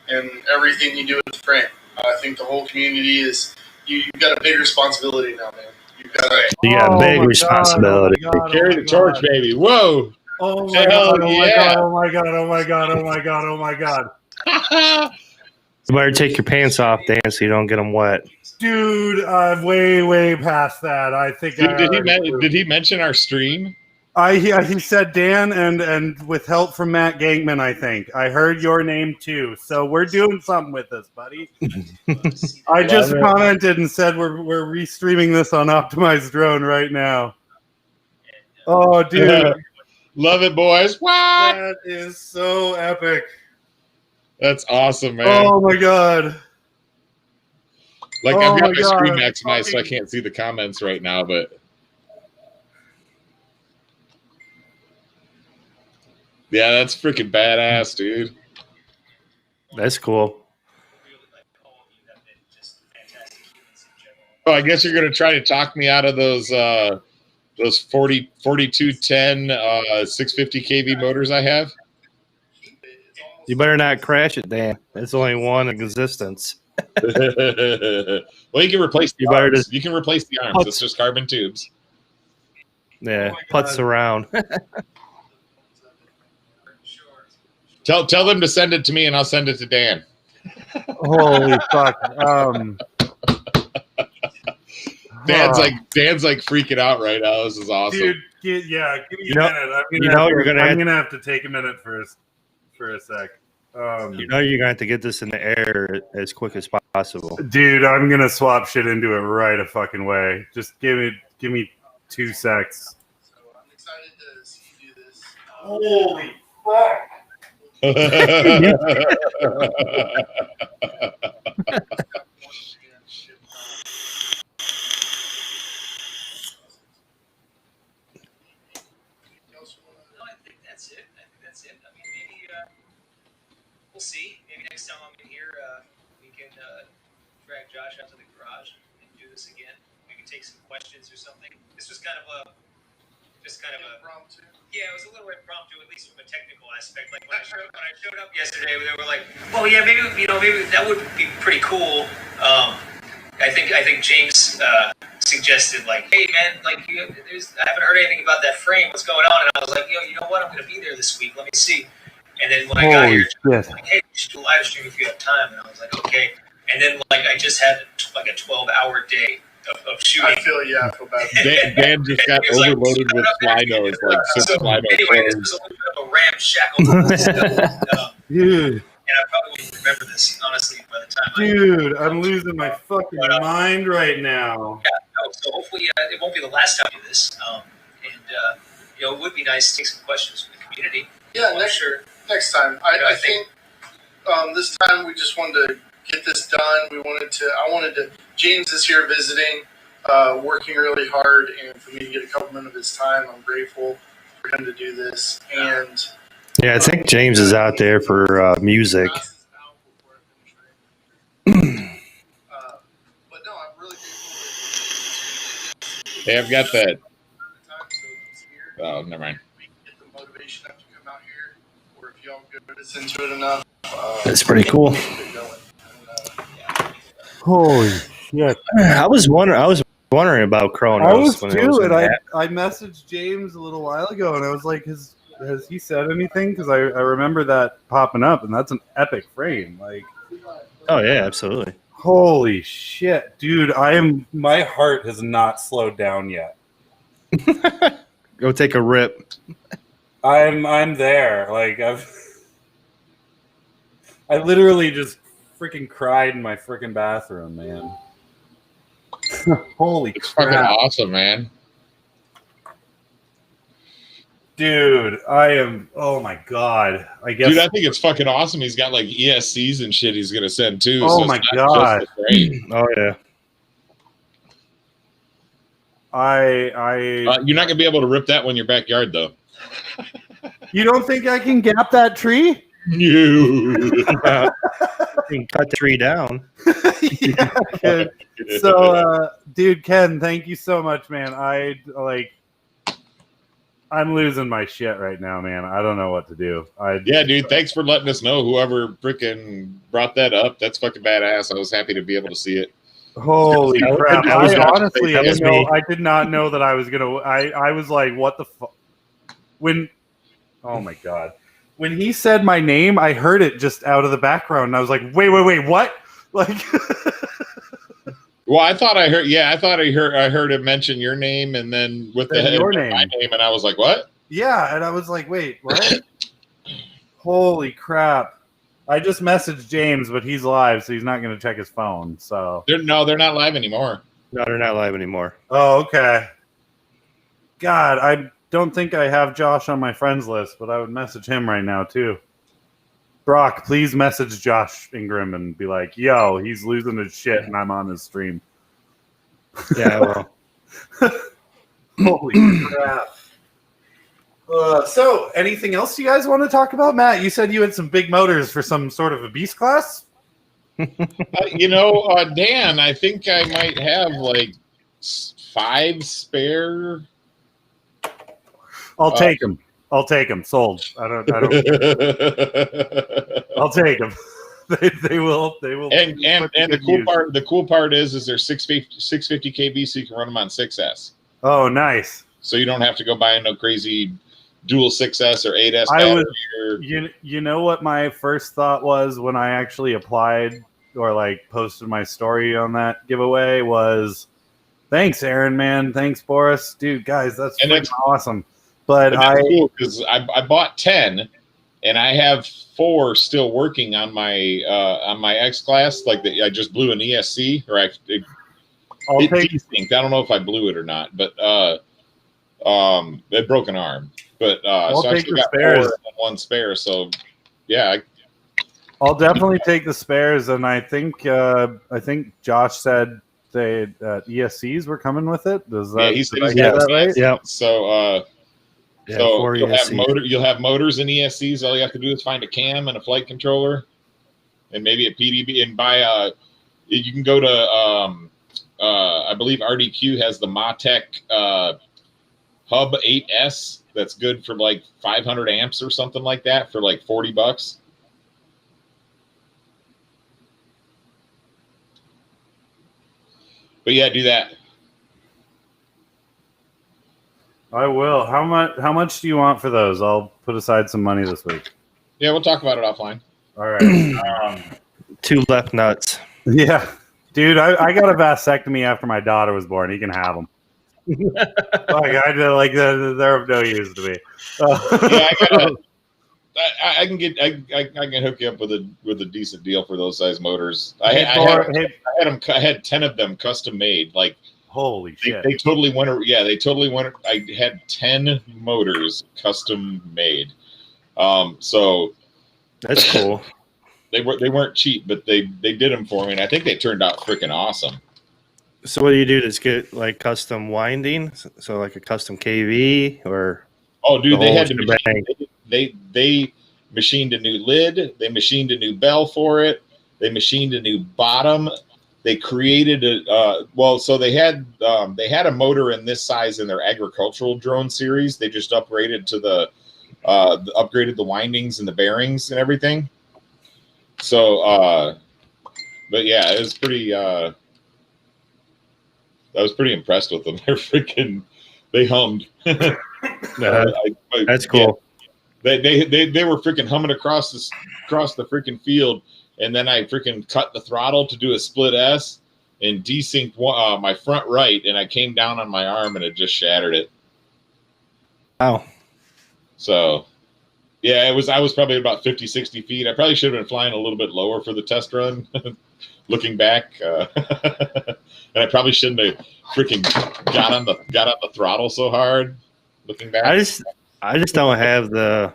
and everything you do with the frame. I think the whole community is you've got a big responsibility now, man. You got a big responsibility. Carry the torch, baby. Whoa. Oh my God! Oh my God! Oh my God! Oh my God! Oh my God! You better take your pants off, Dan, so you don't get them wet. Dude, I'm way past that. I think. Did he mention our stream? He said Dan and with help from Matt Gankman, I think. I heard your name too. So we're doing something with this, buddy. I just commented and said we're restreaming this on Optimized Drone right now. Oh, dude. Love it, boys. What? That is so epic. That's awesome, man. Oh my God. Like I've got my screen maximized so I can't see the comments right now, but yeah, that's freaking badass, dude. That's cool. Oh, I guess you're gonna try to talk me out of those those 4210 650 kV motors I have. You better not crash it, Dan. It's only one in existence. Well, you can replace the You better arms. just You can replace the arms. It's just carbon tubes. Yeah, Oh my putts God. around. Tell them to send it to me, and I'll send it to Dan. Holy fuck. Dan's like freaking out right now. This is awesome. Dude, give me You a know- minute. you're gonna have to take a minute for a sec. You know you're going to have to get this in the air as quick as possible. Dude, I'm gonna swap shit into it right a fucking way. Just give me 2 secs. So I'm excited to see you do this. Holy fuck! No, I think that's it. I mean, maybe we'll see. Maybe next time I'm in here, we can drag Josh out to the garage and do this again. We can take some questions or something. This was kind of a Impromptu. yeah, it was a little impromptu, at least from a technical aspect. Like when I showed up yesterday, they were like, "Well, yeah, maybe that would be pretty cool." I think James suggested like, "Hey man, like I haven't heard anything about that frame. What's going on?" And I was like, you know what? I'm going to be there this week. Let me see. And then when I got here, Holy I was like, "Hey, we should do a live stream if you have time." And I was like, "Okay." And then like I just had like a 12-hour day of shooting. I feel bad. Dan just got He was like, overloaded with fly nose, like 6 So fly nose anyway, this clones. was a little bit of a ramshackle stuff. Dude, And I probably won't remember this, honestly, by the time dude, I'm losing my fucking mind right now. So hopefully it won't be the last time we do this. It would be nice to take some questions from the community. Yeah, I'm sure. next time. I think this time we just wanted to get this done. I wanted to. James is here visiting, working really hard, and for me to get a couple minutes of his time, I'm grateful for him to do this. And Yeah, I think James is out there for music. But no, I'm really grateful. Hey, I've got that. So he's here. Oh, never mind. We can get the motivation up to come out here, or if y'all get us into it enough. That's pretty cool. keep it going. Holy shit. I was wondering about Kronos. I was when it was too, in and that. I messaged James a little while ago, and I was like, has he said anything? Because I remember that popping up, and that's an epic frame. Like, Oh yeah, absolutely. holy shit, dude! My heart has not slowed down yet. Go take a rip. I'm there. Like I literally just freaking cried in my freaking bathroom, man. Holy It's fucking crap. awesome, man. Dude, oh my god. I guess Dude, I think it's fucking awesome. He's got like ESCs and shit he's gonna send too. Oh so my it's not just God. the frame. Oh yeah. You're not gonna be able to rip that one in your backyard though. You don't think I can gap that tree? No. You can cut the tree down. Yeah, Ken. So, dude, Ken, thank you so much, man. I'm losing my shit right now, man. I don't know what to do. Yeah, dude, thanks for letting us know. Whoever freaking brought that up, that's fucking badass. I was happy to be able to see it. Holy crap! that was- I honestly, that was me. I did not know that I was gonna. I was like, what the fuck? Oh my god! When he said my name, I heard it just out of the background, and I was like, wait, what? Like, Well, I thought I heard. Yeah, I thought I heard him mention your name, and then with Then the your my name. name, and I was like, what? yeah, and I was like, wait, what? Holy crap! I just messaged James, but he's live, so he's not going to check his phone. So, They're not live anymore. No, they're not live anymore. oh, okay. God, I don't think I have Josh on my friends list, but I would message him right now too. Brock, please message Josh Ingram and be like, "Yo, he's losing his shit, and I'm on his stream." Yeah, well. Holy crap! So, anything else you guys want to talk about, Matt? You said you had some big motors for some sort of a beast class. Dan, I think I might have like 5 spare I'll take them. I'll take them. Sold. I don't. I'll take them. They will. And the cool part is they're 650 kb, so you can run them on 6S. Oh, nice. So you don't have to go buy no crazy dual 6S or 8S. You know what my first thought was when I actually applied or like posted my story on that giveaway was, thanks, Aaron, man. Thanks, Boris. Dude, guys, that's awesome. But that's cool because I bought 10 and I have 4 still working on my X class. Like I just blew an ESC or it desynced. I don't know if I blew it or not, but it broke an arm. But so I still got spares. 4 and 1 spare. So yeah, I'll definitely take the spares. And I think Josh said ESCs were coming with it. He said that right? Yeah. So you'll have motors and ESCs. All you have to do is find a cam and a flight controller, and maybe a PDB, and buy you can go to I believe RDQ has the Motec Hub 8S. That's good for like 500 amps or something like that for like $40. But yeah, do that. I will. How much do you want for those? I'll put aside some money this week. Yeah, we'll talk about it offline. All right. 2 left nuts. Yeah, dude, I got a vasectomy after my daughter was born. He can have them. They're of no use to me. I can hook you up with a decent deal for those size motors. I had 10 of them custom made. Like, holy shit! They totally went. Yeah, they totally went. I had 10 motors custom made. So that's cool. They weren't cheap, but they did them for me, and I think they turned out freaking awesome. So what do you do? Just get like custom winding, so like a custom KV or? Oh, dude, they had to they machined a new lid. They machined a new bell for it. They machined a new bottom. They created so they had a motor in this size in their agricultural drone series. They just upgraded to upgraded the windings and the bearings and everything. So, but yeah, it was pretty. I was pretty impressed with them. They hummed. That's cool. Yeah, they were freaking humming across the freaking field, and then I freaking cut the throttle to do a split S and desynced my front right, and I came down on my arm and it just shattered it. Wow. So, yeah, I was probably about 50, 60 feet. I probably should have been flying a little bit lower for the test run. Looking back, and I probably shouldn't have freaking got on the throttle so hard. Looking back, I just don't have the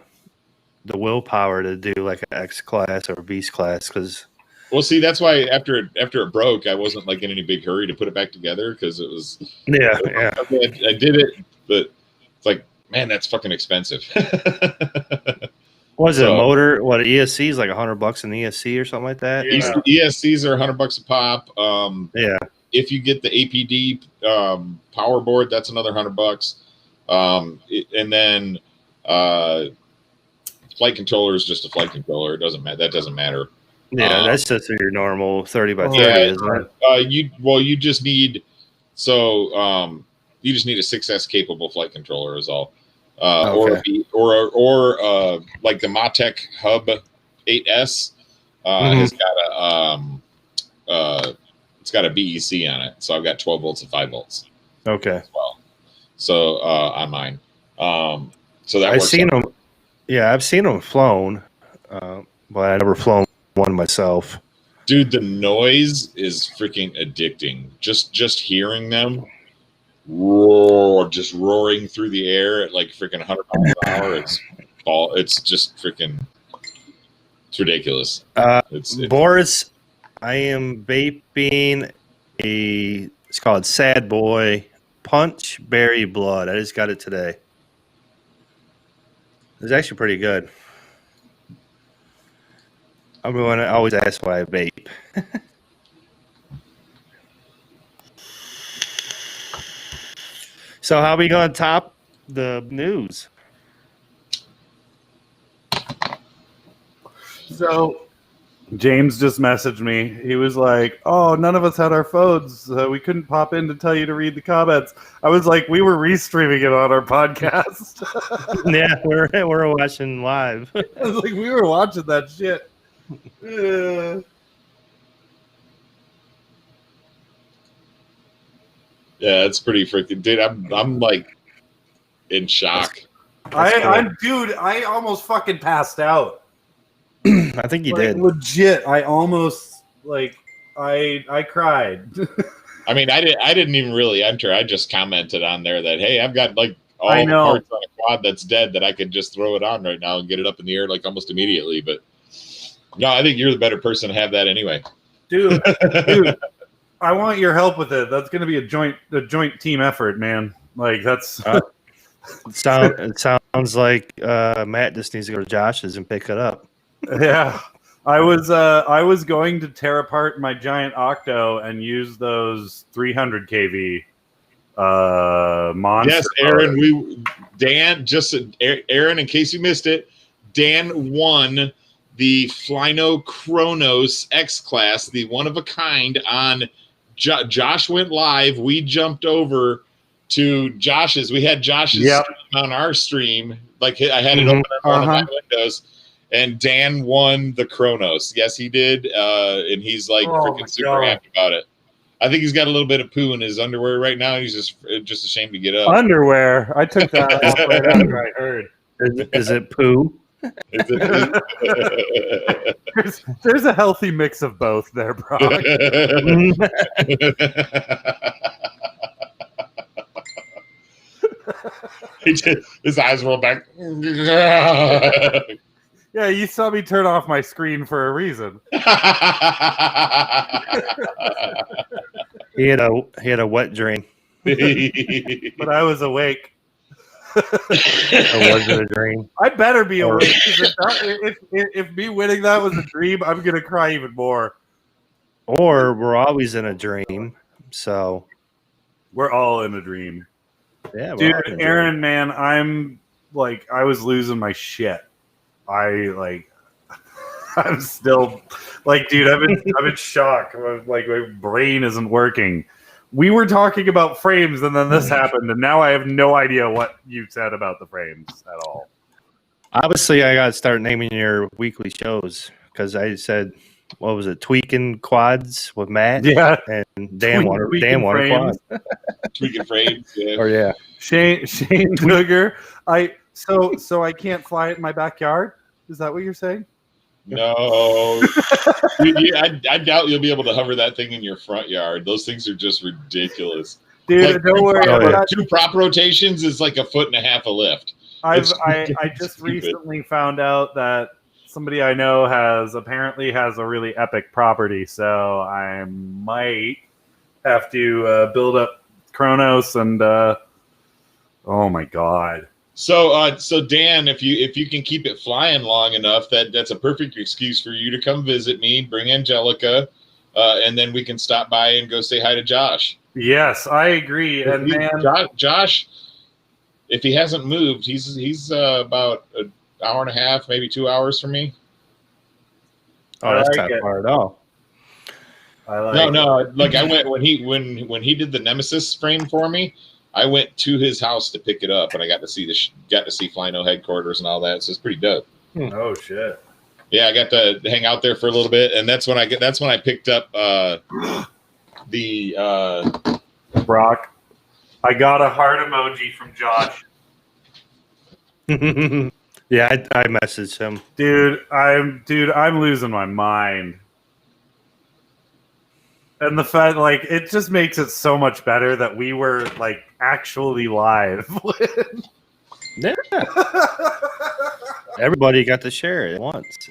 willpower to do like an X class or a Beast class because. Well, see, that's why after it broke, I wasn't like in any big hurry to put it back together because it was. Yeah. I did it, but it's like, man, that's fucking expensive. Was it a motor? What ESC is like $100 an ESC or something like that? Yeah. ESCs are $100 a pop. Yeah. If you get the APD power board, that's another $100. And then flight controller is just a flight controller. It doesn't matter. That doesn't matter. Yeah, that's just your normal 30 by 30, isn't it? You just need a 6S capable flight controller is all. Okay. Or like the Motec Hub 8S has got it's got a BEC on it, so I've got 12 volts and 5 volts. Okay. As well. So on mine, so that I've seen them. Yeah, I've seen them flown, but I never flown one myself. Dude, the noise is freaking addicting. Just hearing them. Just roaring through the air at like freaking 100 miles an hour. It's just freaking. It's ridiculous. It's Boris, I am vaping it's called Sad Boy Punch Berry Blood. I just got it today. It's actually pretty good. Everyone always asks why I vape. So how are we going to top the news? So James just messaged me. He was like, "Oh, none of us had our phones, so we couldn't pop in to tell you to read the comments." I was like, "We were restreaming it on our podcast." Yeah, we're watching live. I was like, "We were watching that shit." Yeah, it's pretty freaking, dude. I'm like in shock. I almost fucking passed out. I think you did. Legit, I almost I cried. I mean, I didn't even really enter. I just commented on there that, hey, I've got like all I the know. parts on a quad that's dead that I could just throw it on right now and get it up in the air like almost immediately. But no, I think you're the better person to have that anyway. Dude, I want your help with it. That's going to be a joint team effort, man. Like that's It sounds like Matt just needs to go to Josh's and pick it up. yeah. I was going to tear apart my giant Octo and use those 300 kV monster. Yes, Aaron. Aaron, in case you missed it, Dan won the Flyno Chronos X Class, the one of a kind. On Josh went live. We jumped over to Josh's. We had Josh's on our stream. Like I had it open on one of my windows. And Dan won the Chronos. Yes, he did. And he's like freaking super happy about it. I think he's got a little bit of poo in his underwear right now. He's just ashamed to get up. Underwear? I took that off right after I heard. Is it poo? There's a healthy mix of both there, Brock. His eyes rolled back. Yeah, you saw me turn off my screen for a reason. He had a wet dream. But I was awake. Or was it a dream? I better be awake. If me winning that was a dream, I'm gonna cry even more. Or we're always in a dream. So we're all in a dream. Yeah, dude, Aaron, man, I was losing my shit. I'm still dude, I'm in shock. Like my brain isn't working. We were talking about frames and then this happened, and now I have no idea what you said about the frames at all. Obviously, I got to start naming your weekly shows because I said, what was it, Tweaking Quads with Matt? Yeah. And Dan wanted quads. Tweaking frames, yeah. Or yeah. Shane Duggar. So I can't fly it in my backyard? Is that what you're saying? No. I doubt you'll be able to hover that thing in your front yard. Those things are just ridiculous. Dude, don't worry about that. 2 prop rotations is like 1.5 feet a lift. I just recently found out that somebody I know apparently has a really epic property, so I might have to build up Chronos and oh my god. So Dan, if you can keep it flying long enough, that's a perfect excuse for you to come visit me, bring Angelica, and then we can stop by and go say hi to Josh. Yes, I agree. And Josh, if he hasn't moved, he's about an hour and a half, maybe 2 hours from me. Oh, that's not far at all. No. Like I went when he did the Nemesis frame for me. I went to his house to pick it up, and I got to see Flyno headquarters and all that. So it's pretty dope. Oh shit! Yeah, I got to hang out there for a little bit, and that's when I picked up the Brock. I got a heart emoji from Josh. Yeah, I messaged him. Dude, I'm losing my mind. And the fact, it just makes it so much better that we were, actually live. Yeah. Everybody got to share it at once.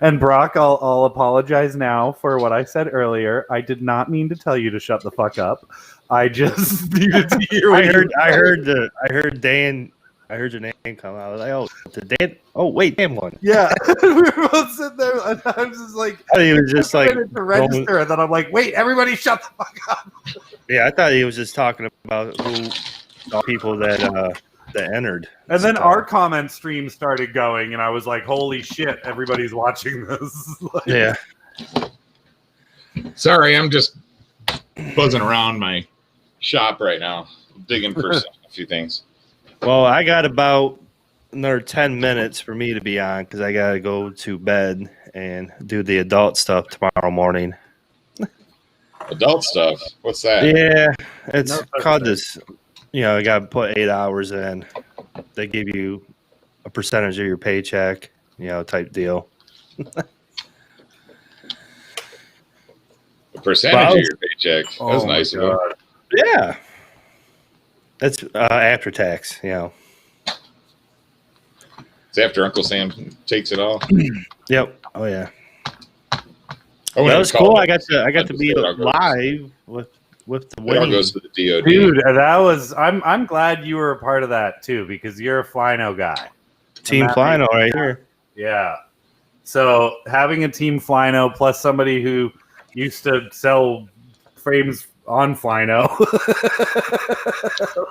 And Brock, I'll apologize now for what I said earlier. I did not mean to tell you to shut the fuck up. I just needed to hear. I heard Dan. I heard your name come out. I was like, "Oh, the Dan! Oh, wait, Dan won." Yeah, we were both sitting there, and I was just like, I thought he was just like to register, and then I'm like, "Wait, everybody, shut the fuck up!" Yeah, I thought he was just talking about all people that that entered. And then our comment stream started going, and I was like, "Holy shit! Everybody's watching this." Like, Yeah. Sorry, I'm just buzzing around my shop right now, digging for a few things. Well, I got about another 10 minutes for me to be on because I got to go to bed and do the adult stuff tomorrow morning. Adult stuff? What's that? Yeah, it's No, called this. You know, you got to put 8 hours in. They give you a percentage of your paycheck, you know, type deal. A percentage of your paycheck. That's oh nice my of them. God. Yeah. That's after tax, you know. It's after Uncle Sam takes it all. Yep. Oh, yeah. I That was cool. I got I'd to just be say it all goes- live with the It all winning. goes to the DOD. Dude, that was. I'm glad you were a part of that too, because you're a Flino guy. Team And that Flino makes- right here. Yeah. So having a team Flino plus somebody who used to sell frames on Flino.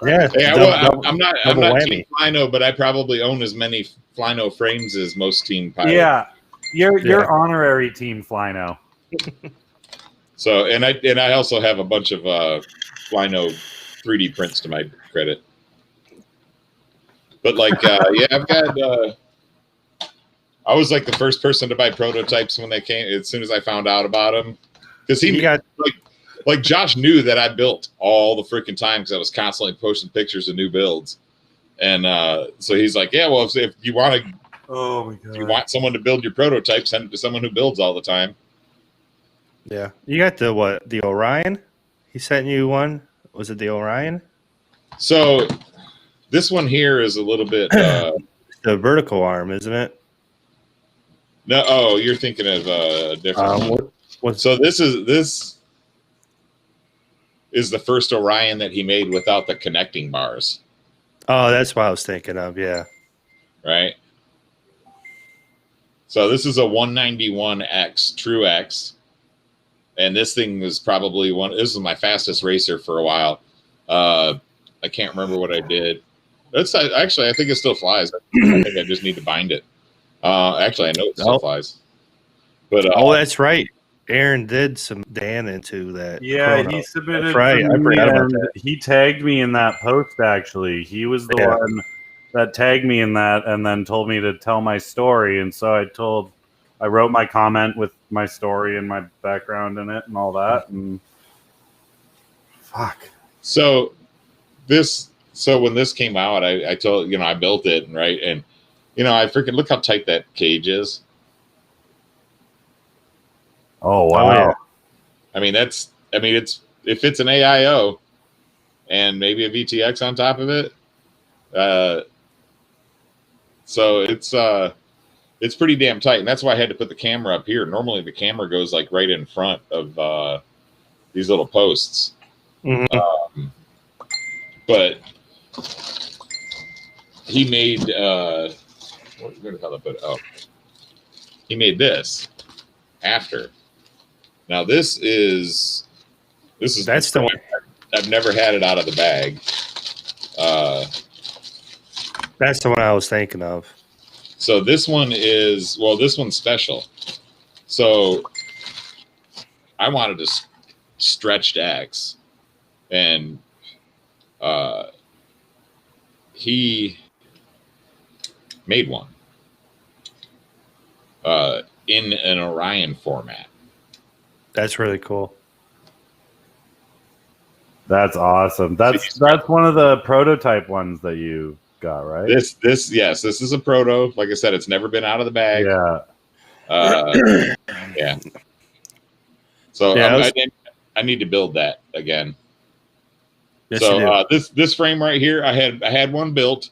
Yeah. Hey, I'm not double Team Flino, but I probably own as many Flino frames as most Team Pilot. Yeah. You're Yeah. honorary team Flino. So and I also have a bunch of Flino 3D prints to my credit. But like yeah, I've got I was like the first person to buy prototypes when they came as soon as I found out about them. Because he got like Josh knew that I built all the freaking time because I was constantly posting pictures of new builds. And so he's like, yeah, well, if you want to, Oh my god. if you want someone to build your prototype, send it to someone who builds all the time. Yeah. You got the Orion? He sent you one? Was it the Orion? So this one here is a little bit The vertical arm, isn't it? no. Oh, you're thinking of a different one. What's So this is the first Orion that he made without the connecting bars, Oh, that's what I was thinking of. Yeah. right? So this is a 191X True X, and this thing was probably this is my fastest racer for a while. I can't remember what I did. It's actually I think it still flies. I think I just need to bind it. Actually, I know it still flies. But Oh, that's right. Aaron did some Dan into that. Yeah, chrono. he submitted. That's right. to I me, forgot about and that. He tagged me in that post. Actually, he was the Yeah. one that tagged me in that, and then told me to tell my story. And so I wrote my comment with my story and my background in it and all that. And fuck. So when this came out, I told I built it, right? And I freaking look how tight that cage is. Oh wow. Oh, yeah. I mean it's if it's an AIO and maybe a VTX on top of it. So it's pretty damn tight, and that's why I had to put the camera up here. Normally the camera goes like right in front of these little posts. Mhm. But he made where the hell I put it? Oh, he made this after. Now this is That's the one. I've never had it out of the bag. That's the one I was thinking of. So this one this one's special. So I wanted a stretched X, and he made one in an Orion format. That's really cool. That's awesome. That's one of the prototype ones that you got, right? This is a proto. Like I said, it's never been out of the bag. Yeah. Yeah. So Yeah, I need to build that again. Yes, you do. So this frame right here, I had one built.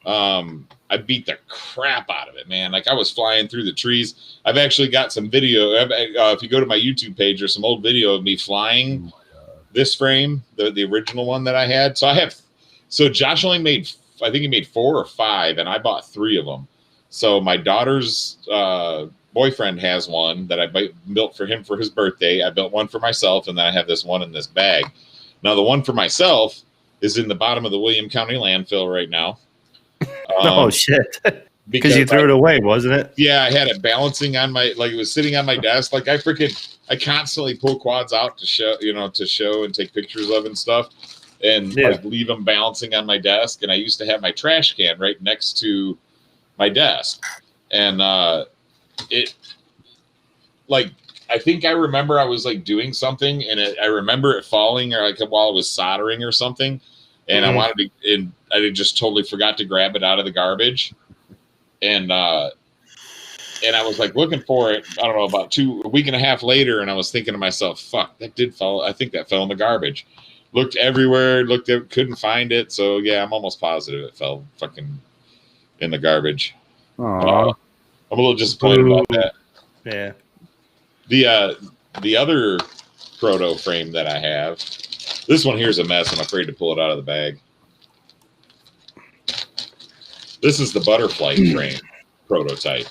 I beat the crap out of it, man. Like I was flying through the trees. I've actually got some video. If you go to my YouTube page, there's some old video of me flying this frame, the original one that I had. So Josh only made, I think he made 4 or 5, and I bought 3 of them. So my daughter's boyfriend has one that I built for him for his birthday. I built one for myself, and then I have this one in this bag. Now the one for myself is in the bottom of the William County landfill right now. Oh shit! Because you threw it away, wasn't it? Yeah, I had it balancing on my, like it was sitting on my desk. Like I constantly pull quads out to show and take pictures of and stuff, and like leave them balancing on my desk. And I used to have my trash can right next to my desk, and it, like, I think I remember I was like doing something, and I remember it falling, or like while I was soldering or something, and I wanted to, and I just totally forgot to grab it out of the garbage. And I was like looking for it, I don't know, about a week and a half later, and I was thinking to myself, fuck, that did fall. I think that fell in the garbage. Looked everywhere, couldn't find it. So yeah, I'm almost positive it fell fucking in the garbage. I'm a little disappointed about that. Yeah. The other proto frame that I have, this one here is a mess. I'm afraid to pull it out of the bag. This is the butterfly frame prototype.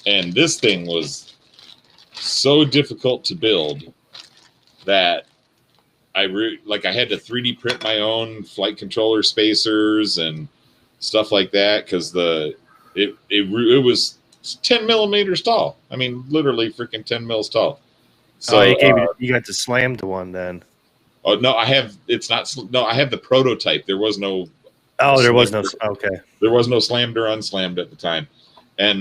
And this thing was so difficult to build that I had to 3D print my own flight controller spacers and stuff like that, because it was 10 millimeters tall. I mean, literally freaking 10 mils tall. So you got the slammed one then. Oh no, I have the prototype. There was no. Oh, there was no. Okay. There was no slammed or unslammed at the time, and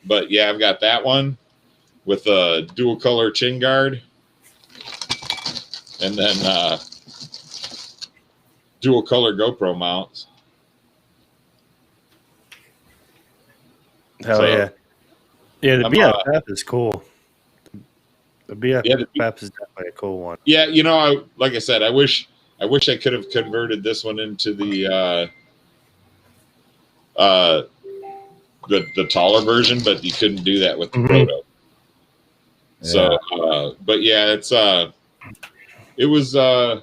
but yeah, I've got that one with a dual color chin guard, and then dual color GoPro mounts. Hell yeah! Yeah, the BFF is cool. The BFF is definitely a cool one. Yeah, like I said, I wish I could have converted this one into the taller version, but you couldn't do that with the Proto. Yeah. So, but yeah, it was. I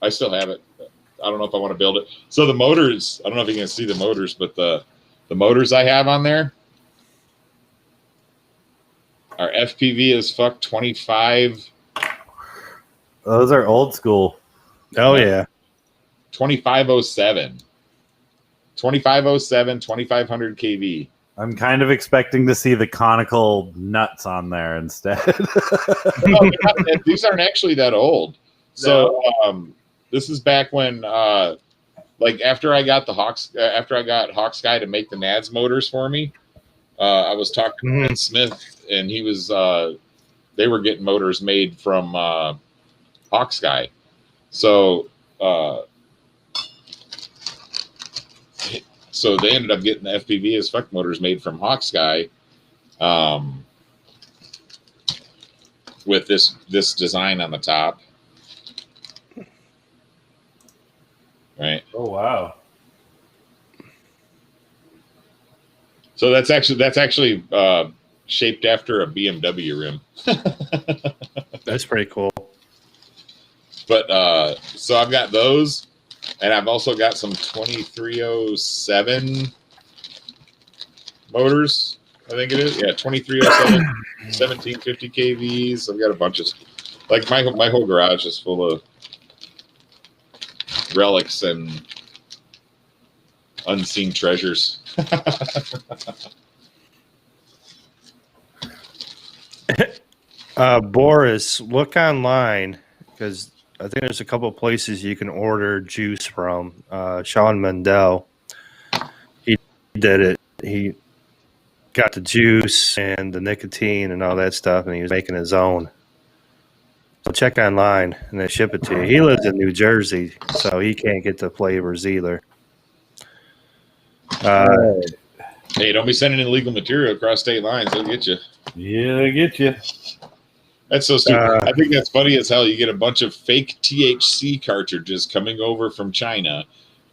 still have it. I don't know if I want to build it. So the motors, I don't know if you can see the motors, but the motors I have on there are FPV as fuck 25. Those are old school. Oh yeah. 2507. 2507, 2500 kV. I'm kind of expecting to see the conical nuts on there instead. No, these aren't actually that old. So this is back when like after I got Hawksky to make the NADS motors for me, I was talking to Ben Smith, and he was they were getting motors made from Hawksky. So so they ended up getting the FPV as fuck motors made from Hawksky, with this design on the top. Right. Oh wow. So that's actually shaped after a BMW rim. That's pretty cool. But so I've got those, and I've also got some 2307 motors. I think it is. Yeah, 2307, 1750 kVs. I've got a bunch of, like, my whole garage is full of relics and unseen treasures. Boris, look online, because I think there's a couple of places you can order juice from. Sean Mendel, he did it. He got the juice and the nicotine and all that stuff, and he was making his own. So check online, and they ship it to you. He lives in New Jersey, so he can't get the flavors either. Hey, don't be sending illegal material across state lines. They'll get you. Yeah, they get you. That's so stupid. I think that's funny as hell. You get a bunch of fake THC cartridges coming over from China.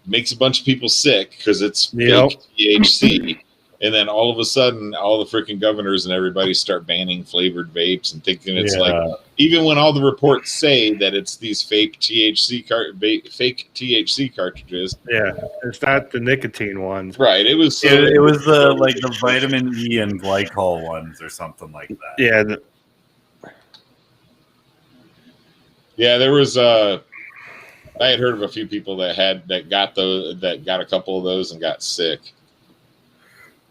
Makes a bunch of people sick because it's fake THC. And then all of a sudden, all the freaking governors and everybody start banning flavored vapes and thinking it's like, even when all the reports say that it's these fake THC cartridges. Yeah, it's not the nicotine ones. Right. It was it was the vitamin E and glycol ones or something like that. Yeah. Yeah, there was I had heard of a few people that got a couple of those and got sick.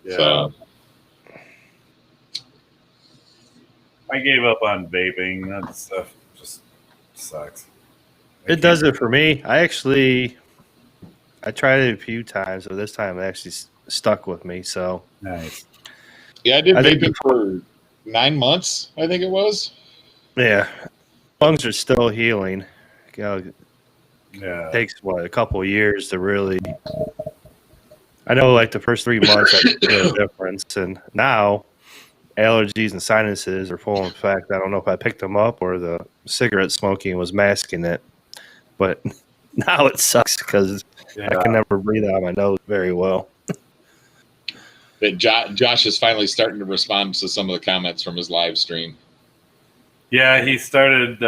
Yeah. So I gave up on vaping. That stuff just sucks. It does it for me. I tried it a few times, but this time it actually stuck with me. So Nice. yeah, I did I think vaping for 9 months. I think it was. Yeah, lungs are still healing. You know, Yeah. it takes a couple of years to really. I know, like the first 3 months, I feel a difference, and now allergies and sinuses are full effect. I don't know if I picked them up or the cigarette smoking was masking it, but now it sucks because I can never breathe out my nose very well. That Josh is finally starting to respond to some of the comments from his live stream. Yeah, he started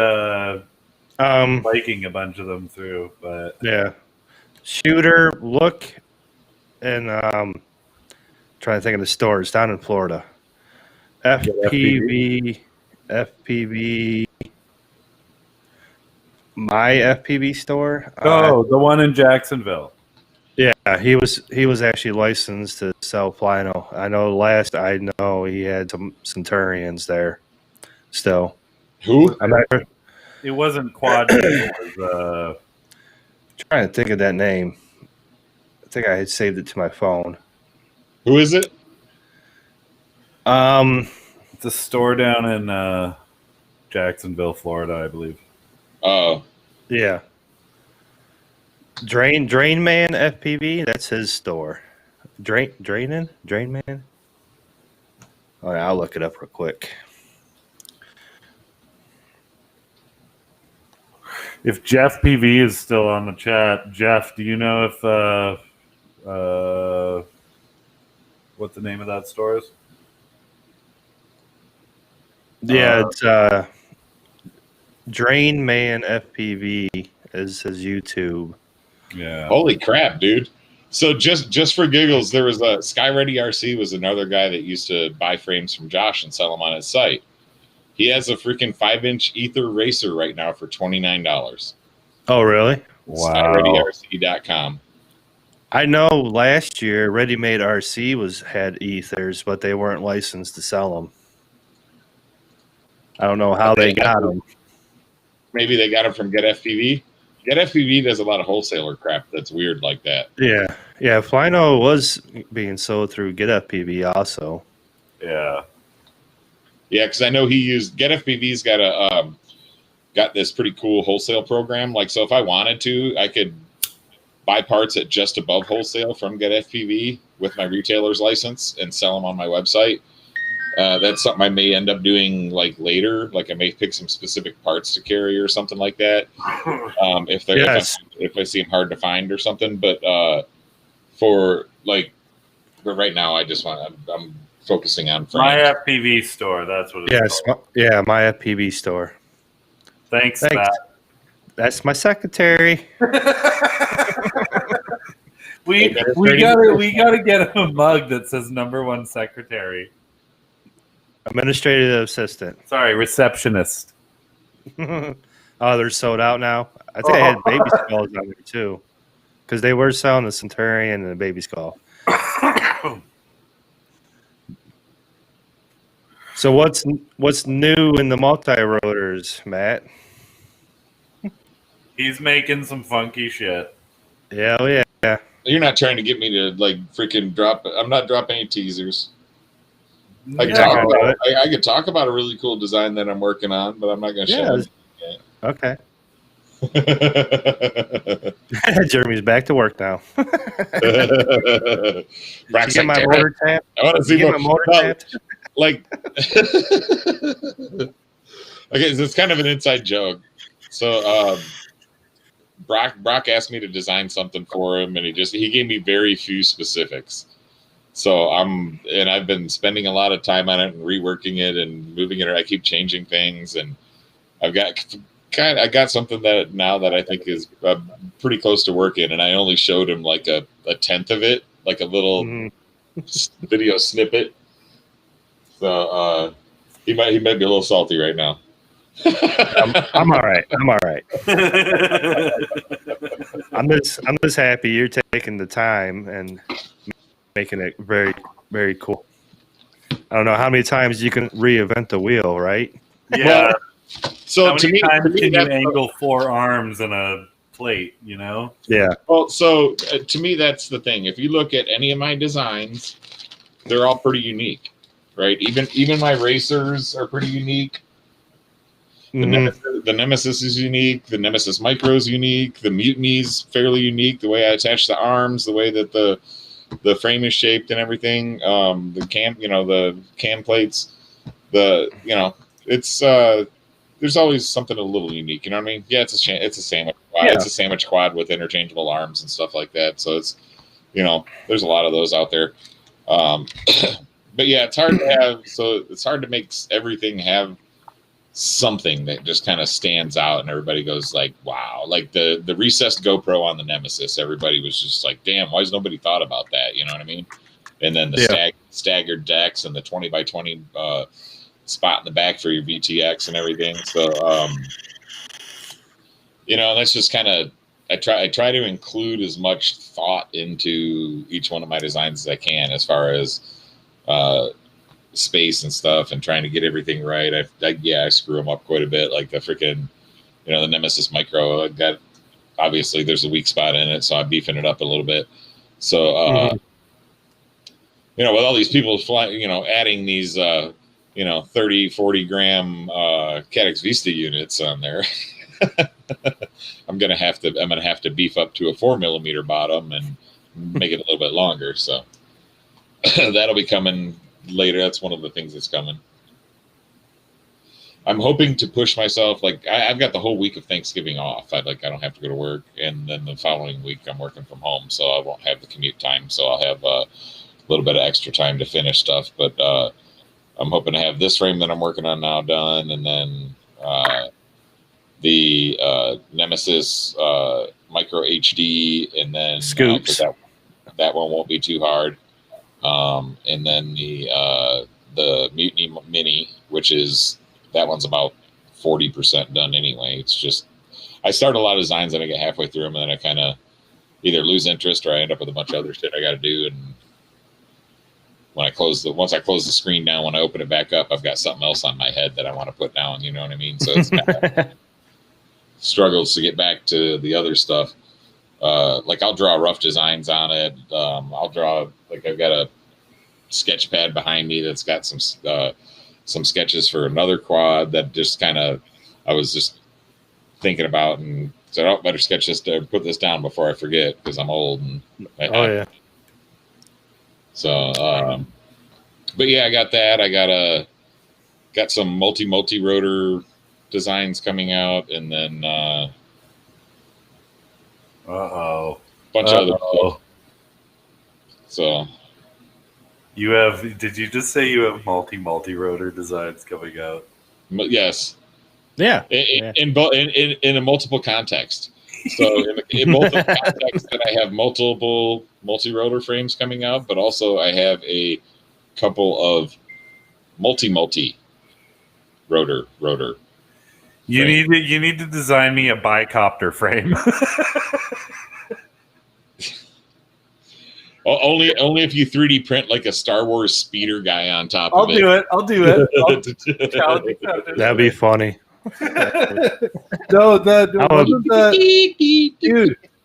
Um, liking a bunch of them through, but yeah, Shooter, look, and trying to think of the stores down in Florida. FPV, my FPV store. the one in Jacksonville. Yeah, he was actually licensed to sell Plano. I know. Last I know, he had some Centurions there. Still, Who? I'm not It wasn't Quad. It was trying to think of that name. I think I had saved it to my phone. Who is it? it's a store down in Jacksonville, Florida, I believe. Oh, yeah, Drain Man FPV. That's his store. Drain Man. Oh, yeah, I'll look it up real quick. If Jeff PV is still on the chat, Jeff, do you know if what the name of that store is? Yeah, it's Drain Man FPV is his YouTube. Yeah. holy crap, dude! So just for giggles, there was a Skyready RC was another guy that used to buy frames from Josh and sell them on his site. He has a freaking 5-inch Ether Racer right now for $29. Oh, really? Wow. SkyReadyRC.com. I know last year Ready Made RC had ethers, but they weren't licensed to sell them. I don't know how they got them. Maybe they got them from Get FPV. Get FPV does a lot of wholesaler crap that's weird like that. Yeah. Flino was being sold through Get FPV also. Yeah. Yeah, because I know he used Get FPV's got this pretty cool wholesale program. Like, so if I wanted to, I could buy parts at just above wholesale from Get FPV with my retailer's license and sell them on my website. That's something I may end up doing like later. Like I may pick some specific parts to carry or something like that. If I see them hard to find or something. But but right now I'm focusing on frames. My FPV store. That's what it's called. Yeah, my FPV store. Thanks. Matt. That's my secretary. we gotta get a mug that says #1 secretary. Administrative assistant. Sorry, receptionist. Oh, they're sold out now. I think I had baby skulls on there too, because they were selling the Centurion and the baby skull. So what's new in the multi-rotors, Matt? He's making some funky shit. Yeah. You're not trying to get me to like freaking drop. I'm not dropping any teasers. I could talk about a really cool design that I'm working on, but I'm not going to share it. Okay. Jeremy's back to work now. Brock's get like, my motor tap. I want to see my motor tapped. Like, okay, so it's kind of an inside joke. So, Brock asked me to design something for him, and he gave me very few specifics. So I've been spending a lot of time on it and reworking it and moving it. I keep changing things, and I got something that I think is pretty close to working. And I only showed him like a tenth of it, like a little video snippet. So he might be a little salty right now. I'm all right. I'm all right. I'm just happy you're taking the time and making it very, very cool. I don't know how many times you can reinvent the wheel, right? Yeah. So How to many me, times can you that's angle 4 arms in a plate? You know. Yeah. well. So to me, that's the thing. If you look at any of my designs, they're all pretty unique, right? Even my racers are pretty unique. The Nemesis is unique. The Nemesis Micro is unique. The Mutiny's fairly unique. The way I attach the arms, the way that the frame is shaped and everything. The cam plates. It's there's always something a little unique. You know what I mean? Yeah, it's a sandwich. Yeah. It's a sandwich quad with interchangeable arms and stuff like that. So it's there's a lot of those out there. But yeah, it's hard to have. So it's hard to make everything have something that just kind of stands out and everybody goes like, wow. Like the recessed GoPro on the Nemesis, everybody was just like, damn, why has nobody thought about that? You know what I mean? And then the staggered decks and the 20x20 spot in the back for your VTX and everything. So that's just kind of I try to include as much thought into each one of my designs as I can, as far as space and stuff, and trying to get everything right. I screw them up quite a bit. Like the freaking, the Nemesis Micro. I got, obviously there's a weak spot in it, so I'm beefing it up a little bit. So with all these people flying, adding these 30, 40 gram Cadex Vista units on there. I'm gonna have to beef up to a 4mm bottom and make it a little bit longer. So that'll be coming later. That's one of the things that's coming. I'm hoping to push myself. Like I've got the whole week of Thanksgiving off. I don't have to go to work, and then the following week I'm working from home, so I won't have the commute time. So I'll have a little bit of extra time to finish stuff. But I'm hoping to have this frame that I'm working on now done, and then the Nemesis Micro HD, and then Scoops. That one won't be too hard. And then the Mutiny Mini, which is, that one's about 40% done anyway. It's just, I start a lot of designs and I get halfway through them, and then I kind of either lose interest or I end up with a bunch of other shit I got to do. And once I close the screen down, when I open it back up, I've got something else on my head that I want to put down. You know what I mean? So it's kind of struggles to get back to the other stuff. Like I'll draw rough designs on it. I'll draw, like I've got a sketch pad behind me that's got some sketches for another quad that just kind of, I was just thinking about and said, oh, better sketch this, to put this down before I forget, because I'm old. And yeah. So, but yeah, I got that. I got some multi rotor designs coming out, and then bunch of other stuff. So did you just say you have multi rotor designs coming out? Yes. Yeah. In a multiple context. So in both the context that I have multiple multi-rotor frames coming out, but also I have a couple of multi rotor. You need to design me a bicopter frame. Only if you 3D print like a Star Wars speeder guy on top I'll of it. I'll do it. That'd be funny. No,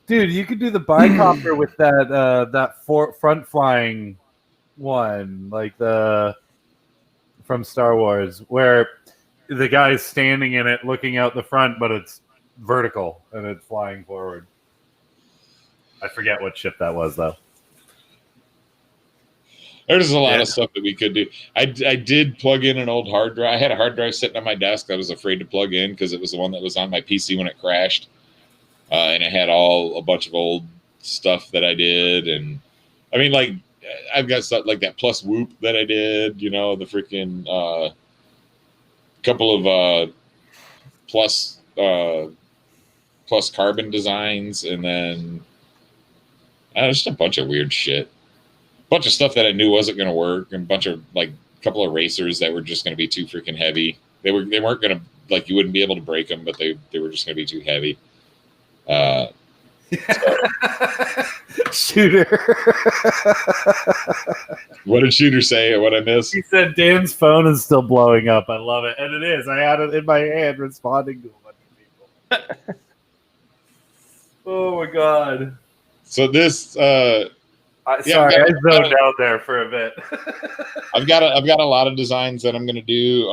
dude, you could do the bicopter with that front flying one, like the from Star Wars, where the guy's standing in it looking out the front, but it's vertical and it's flying forward. I forget what ship that was, though. There's a lot of stuff that we could do. I did plug in an old hard drive. I had a hard drive sitting on my desk I was afraid to plug in because it was the one that was on my PC when it crashed. And it had a bunch of old stuff that I did. And I mean, like, I've got stuff like that plus whoop that I did, the freaking couple of plus carbon designs, and then just a bunch of weird shit. Bunch of stuff that I knew wasn't going to work, and a bunch of, like, couple of racers that were just going to be too freaking heavy. They weren't going to like you wouldn't be able to break them, but they were just going to be too heavy. Shooter. What did Shooter say? What I missed? He said Dan's phone is still blowing up. I love it, and it is. I had it in my hand responding to a bunch of people. Oh my god! So this. Sorry, I zoned out there for a bit. I've got a lot of designs that I'm going to do.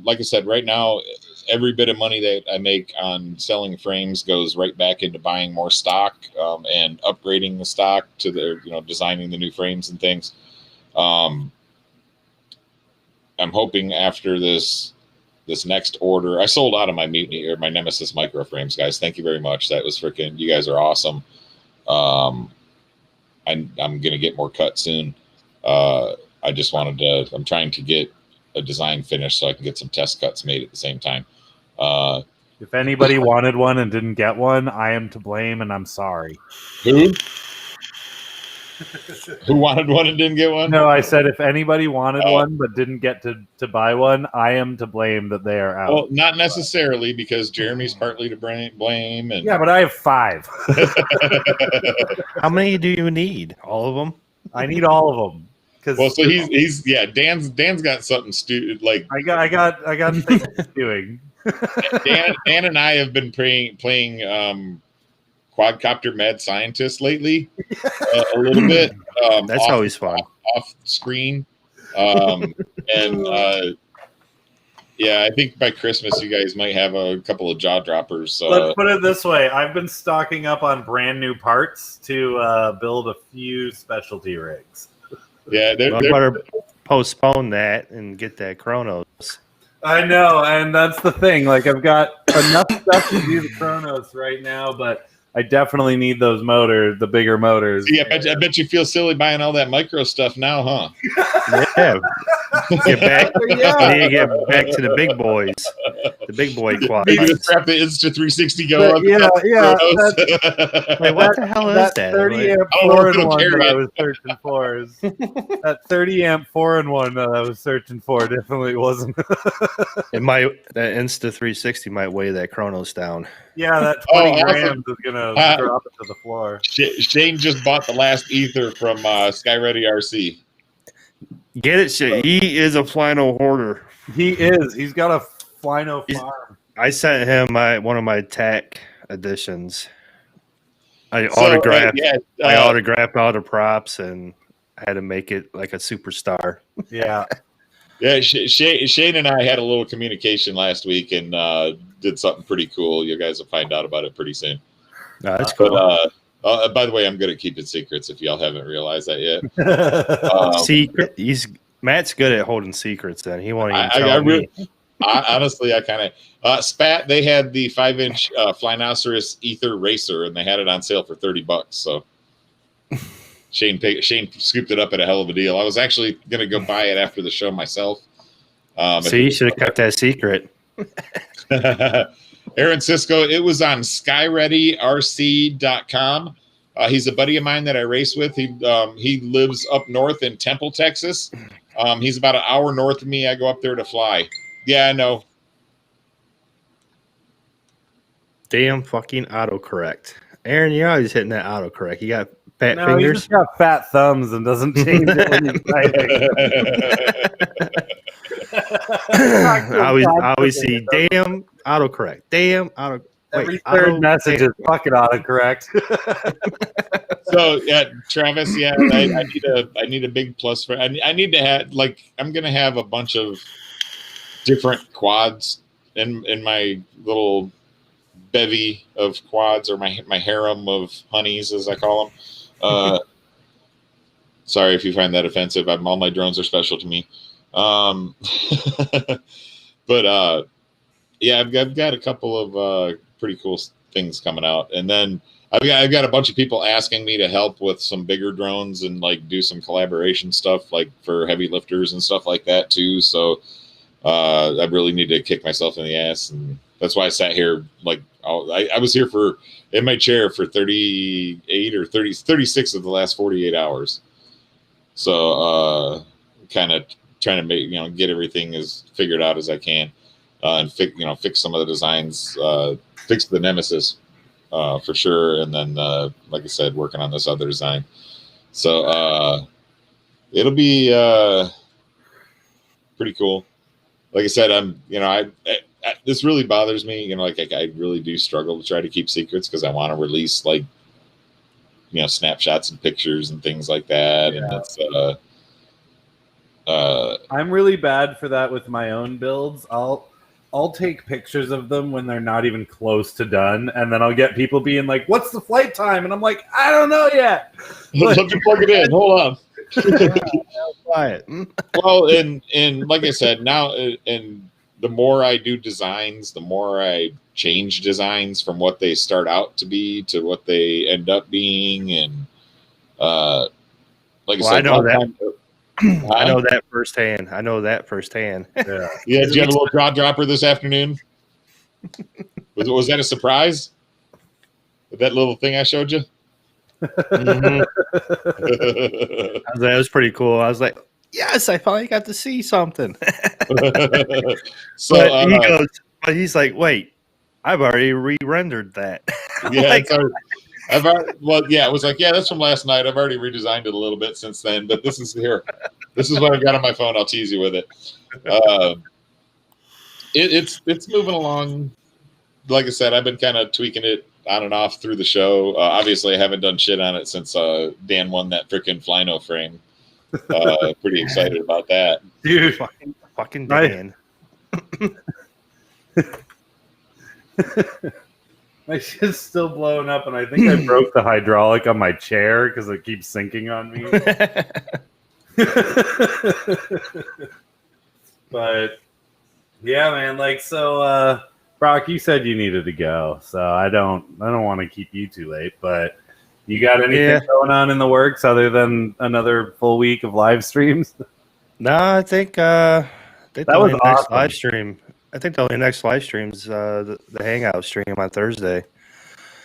Like I said, right now, every bit of money that I make on selling frames goes right back into buying more stock and upgrading the stock to their, designing the new frames and things. I'm hoping after this next order, I sold out of my Mutiny or my Nemesis micro frames, guys. Thank you very much. That was freaking. You guys are awesome. I'm going to get more cut soon. I just wanted to. I'm trying to get a design finished so I can get some test cuts made at the same time. If anybody wanted one and didn't get one, I am to blame, and I'm sorry. Who wanted one and didn't get one? No, I said if anybody wanted one but didn't get to buy one, I am to blame that they are out. Well, not necessarily, because Jeremy's partly to blame. And yeah, but I have 5. How many do you need? All of them? I need all of them. Well, so he's Dan's got something stupid. Like I got things doing. Dan and I have been playing quadcopter mad scientist lately a little bit. That's always fun. Off screen, and I think by Christmas you guys might have a couple of jaw droppers. Let's put it this way: I've been stocking up on brand new parts to build a few specialty rigs. Yeah, they're better postpone that and get that Chronos. I know, and that's the thing. Like, I've got enough stuff to do the Chronos right now, but I definitely need those motors, the bigger motors. See, I bet you feel silly buying all that micro stuff now, huh? Yeah. Get back to the big boys. The big boy quad. Maybe just strap the Insta360 go on. Wait, what the hell is that? 30 amp 4-in-1 that I was searching for that 30 amp 4-in-1 that I was searching for definitely wasn't. That Insta360 might weigh that Chronos down. Yeah, that 20 grams is gonna drop it to the floor. Shane just bought the last ether from SkyReady RC. Get it, shit. He is a Flino hoarder. He is. He's got a Flino farm. I sent him one of my TAC editions. I autographed all the props and I had to make it like a superstar. Yeah. Yeah, Shane and I had a little communication last week and did something pretty cool. You guys will find out about it pretty soon. No, that's cool. But, by the way, I'm good at keeping secrets if y'all haven't realized that yet. Secret. Matt's good at holding secrets. Then he won't even tell me. Honestly, I kind of Spat. They had the 5-inch Flynoceros Ether Racer, and they had it on sale for $30. So Shane scooped it up at a hell of a deal. I was actually going to go buy it after the show myself. So you should have kept that secret. Aaron Cisco, it was on SkyReadyRC.com. He's a buddy of mine that I race with. He lives up north in Temple, Texas. He's about an hour north of me. I go up there to fly. Yeah, I know. Damn fucking autocorrect. Aaron, you're always hitting that autocorrect. You got fat fingers? He just got fat thumbs and doesn't change it when he's typing. I always see damn autocorrect. Damn autocorrect. Every third message is fucking autocorrect. So yeah, Travis, yeah, I need a big plus for. I need to have I'm gonna have a bunch of different quads in my little bevy of quads, or my harem of honeys, as I call them. Sorry if you find that offensive. All my drones are special to me. But yeah, I've got a couple of pretty cool things coming out, and then I've got a bunch of people asking me to help with some bigger drones and do some collaboration stuff, for heavy lifters and stuff like that too. So I really need to kick myself in the ass, and that's why I sat here. I was here in my chair for 38 or 36 of the last 48 hours. So kind of trying to make get everything as figured out as I can. and fix some of the designs, fix the Nemesis for sure, and then like I said, working on this other design. So it'll be pretty cool. Like I said, this really bothers me. Like I really do struggle to try to keep secrets because I want to release like snapshots and pictures and things like that, and it's I'm really bad for that with my own builds. I'll take pictures of them when they're not even close to done, and then I'll get people being like, "What's the flight time?" And I'm like, "I don't know yet." Let me plug it in. Hold on. Quiet. Well, and like I said, now and the more I do designs, the more I change designs from what they start out to be to what they end up being, and like I said, I know that. I know that firsthand. Yeah. Did you have a little jaw dropper this afternoon? Was that a surprise? That little thing I showed you? Mm-hmm. That was pretty cool. I was like, yes, I finally got to see something. So but he's like, wait, I've already re-rendered that. Yeah, like, I've already, I was like, yeah, that's from last night. I've already redesigned it a little bit since then, but this is here. This is what I've got on my phone. I'll tease you with it. It's moving along. Like I said, I've been kind of tweaking it on and off through the show. Obviously, I haven't done shit on it since Dan won that freaking Flyno frame. Pretty excited about that, dude. Fucking Dan. My shit's still blowing up, and I think I broke the hydraulic on my chair because it keeps sinking on me. But yeah, man. Brock, you said you needed to go, so I don't want to keep you too late. But you got anything going on in the works other than another full week of live streams? No, I think that was awesome. Live stream. I think the only next live stream is the Hangout stream on Thursday.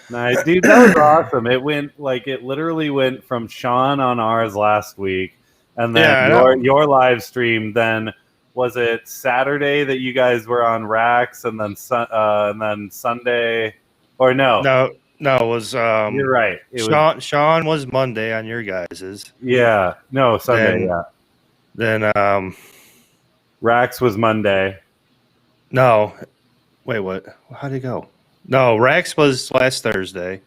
Nice, dude. That was awesome. It literally went from Sean on ours last week, and then your live stream. Then was it Saturday that you guys were on Rax, and then Sunday, or no? No, it was. You're right. Sean was Monday on your guys's. Yeah. No, Sunday. Then Rax was Monday. No, wait, what? How'd it go? No, Rax was last Thursday.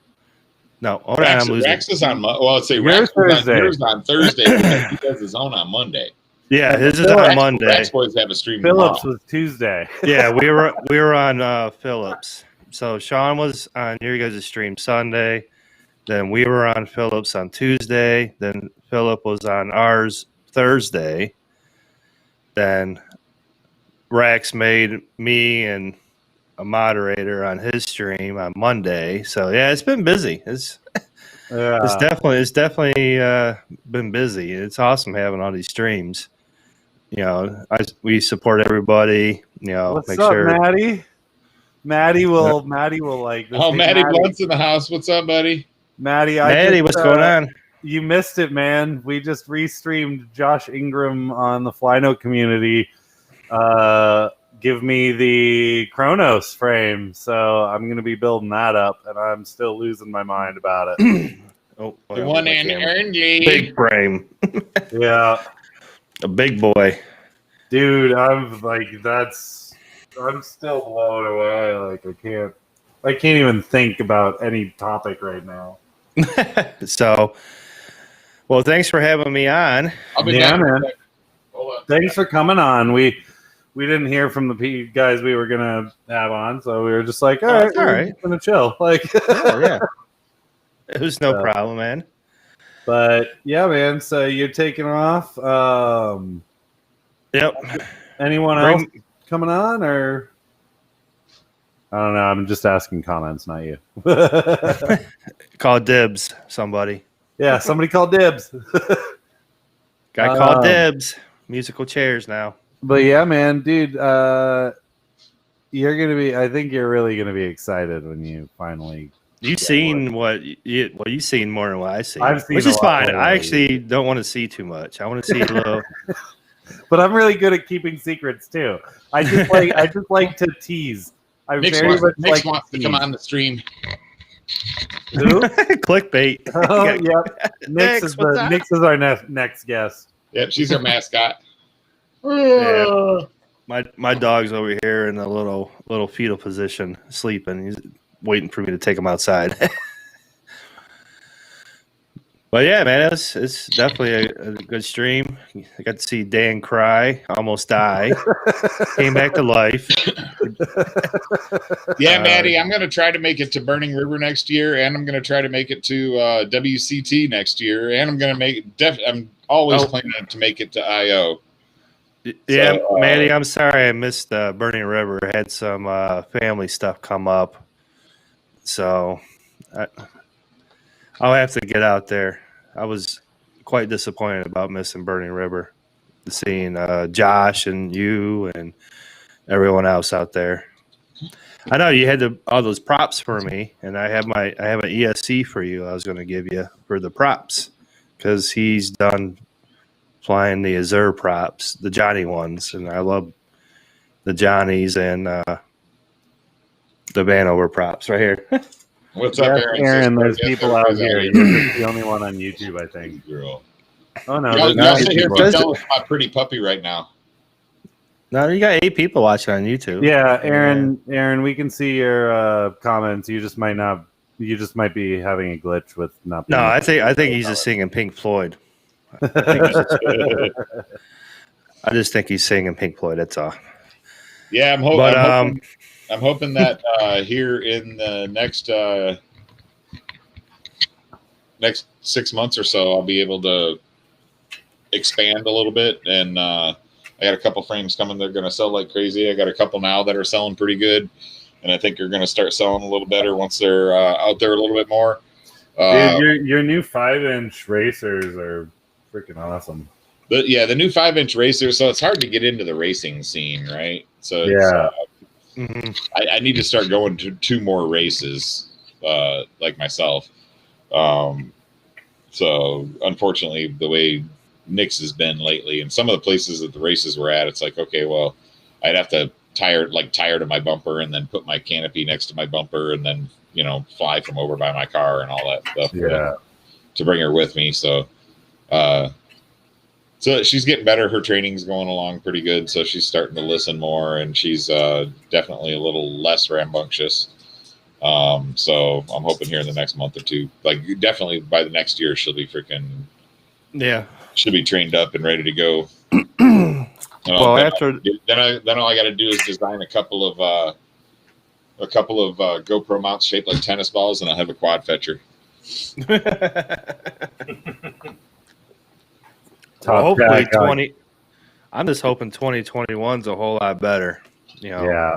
No, Rax is on. Well, let's say Rax is on Thursday. He does his own on Monday. Yeah, his is on Monday. Rax boys have a stream. Phillips was Tuesday. Yeah, we were on Phillips. So Sean was on your guys' stream Sunday. Then we were on Phillips on Tuesday. Then Philip was on ours Thursday. Then Rax made me and a moderator on his stream on Monday. So yeah, it's been busy. It's definitely been busy. It's awesome having all these streams. We support everybody. What's make up, sure Maddie? Maddie will like this. Oh, Maddie Blunt's in the house. What's up, buddy? Maddie, what's going on? You missed it, man. We just restreamed Josh Ingram on the Flynote community. Give me the Kronos frame, so I'm going to be building that up, and I'm still losing my mind about it. The one in Earnley. Big frame. Yeah. A big boy. Dude, I'm still blown away. I can't even think about any topic right now. So, well, thanks for having me on. Man. Thanks for coming on. We didn't hear from the guys we were gonna have on, so we were just like, all right, we're gonna chill. Yeah. It was no problem, man. But yeah, man. So you're taking off. Yep. Anyone else coming on, or I don't know. I'm just asking comments, not you. Call dibs, somebody. Yeah, somebody called dibs. Got called dibs. Musical chairs now. But yeah, man, dude, you're gonna be. I think you're really gonna be excited when you finally. You've seen you've seen more than what I see. I've seen, which is fine. I actually don't want to see too much. I want to see a little. But I'm really good at keeping secrets too. I just like to tease. I Nick very much like wants to come on the stream. Who? Clickbait. Oh, yep. Nix is our next guest. Yep, she's our mascot. Yeah. My dog's over here in a little fetal position, sleeping. He's waiting for me to take him outside. But yeah, man, it's definitely a good stream. I got to see Dan cry, almost die, came back to life. Yeah, Maddie, I'm going to try to make it to Burning River next year, and I'm going to try to make it to WCT next year, and I'm going to make I'm always planning to make it to IO. Yeah, so, Maddie, I'm sorry I missed Burning River. I had some family stuff come up, so I'll have to get out there. I was quite disappointed about missing Burning River, seeing Josh and you and everyone else out there. I know you had all those props for me, and I have an ESC for you. I was going to give you for the props because he's done flying the Azure props, the Johnny ones, and I love the Johnnies and the Vanover props right here. What's up, Aaron? There's people out here. You're just the only one on YouTube, I think. Girl. Oh no, y'all sit here and tell with my pretty puppy right now. No, you got 8 people watching on YouTube. Yeah, Aaron, we can see your comments. You just might be having a glitch with not. No, I think he's just singing Pink Floyd. I just think he's singing Pink Floyd. That's all. Yeah, I'm hoping that here in the next 6 months or so, I'll be able to expand a little bit. And I got a couple frames coming. They're going to sell like crazy. I got a couple now that are selling pretty good, and I think they're going to start selling a little better once they're out there a little bit more. Dude, your new 5-inch racers are freaking awesome. The new 5-inch racers. So it's hard to get into the racing scene, right? So yeah. I need to start going to 2 more races, like myself. So unfortunately, the way Nick's has been lately, and some of the places that the races were at, it's like, okay, well, I'd have to tire to my bumper and then put my canopy next to my bumper and then, fly from over by my car and all that stuff. Yeah. To bring her with me. So, so she's getting better. Her training's going along pretty good. So she's starting to listen more, and she's definitely a little less rambunctious. So I'm hoping here in the next month or 2, like definitely by the next year, she'll be she'll be trained up and ready to go. Well, then all I got to do is design a couple of GoPro mounts shaped like tennis balls, and I'll have a quad fetcher. Well, hopefully 20. I'm just hoping 2021's a whole lot better. Yeah.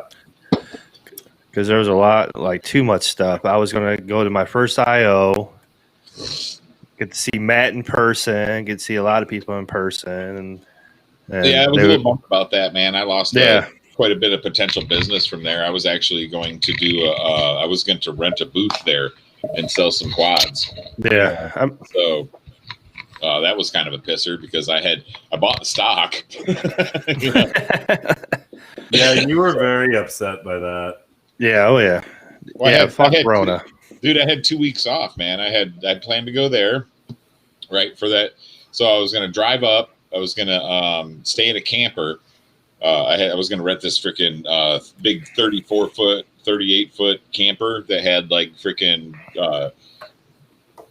Because there was a lot, like too much stuff. I was going to go to my first IO, get to see Matt in person, get to see a lot of people in person. And yeah, I was a little bummed about that, man. I lost quite a bit of potential business from there. I was actually going to do I was going to rent a booth there and sell some quads. Yeah. So that was kind of a pisser because I bought the stock. Yeah, you were very upset by that. Yeah, oh yeah. Well, fuck Rona. Dude, I had 2 weeks off, man. I planned to go there, right, for that. So I was going to drive up. I was going to stay at a camper. I was going to rent this freaking big 34-foot, 38-foot camper that had like freaking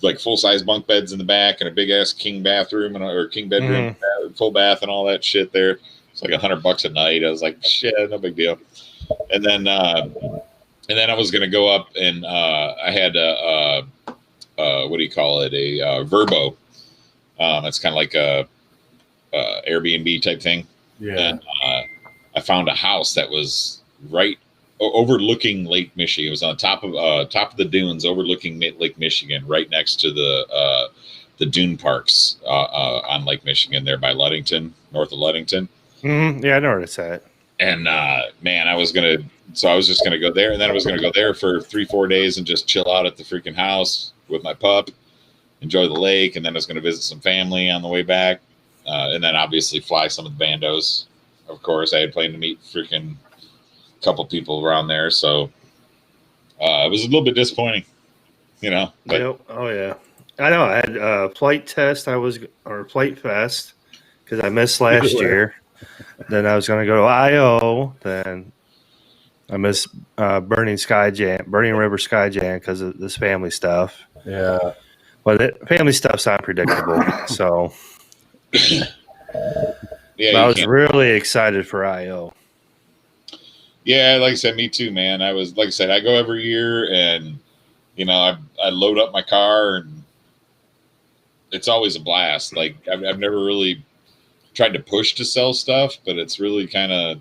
like full-size bunk beds in the back and a big-ass king bathroom or king bedroom, full bath and all that shit there. It's like $100 a night. I was like, shit, no big deal. And then I was going to go up and I had a what do you call it? A Verbo. It's kind of like a Airbnb type thing. Yeah. And I found a house that was right overlooking Lake Michigan. It was on top of the dunes, overlooking Lake Michigan, right next to the dune parks on Lake Michigan, there by Ludington, north of Ludington. Mm-hmm. Yeah, I know where it's at. And man, I was just gonna go there, and then I was gonna go there for 3-4 days and just chill out at the freaking house with my pup, enjoy the lake, and then I was gonna visit some family on the way back. and then obviously fly some of the bandos. Of course, I had planned to meet freaking couple people around there, so it was a little bit disappointing, But Yep. Oh yeah, I know. I had flight test. Or flight fest because I missed last year. Then I was going to go to IO. Then I missed Burning River Sky Jam because of this family stuff. Yeah. But family stuff's unpredictable. So yeah, I you was can't. really excited for IO. Yeah, like I said, me too, man. I was, like I said, I go every year, and I load up my car, and it's always a blast. Like I've never really tried to push to sell stuff, but it's really kind of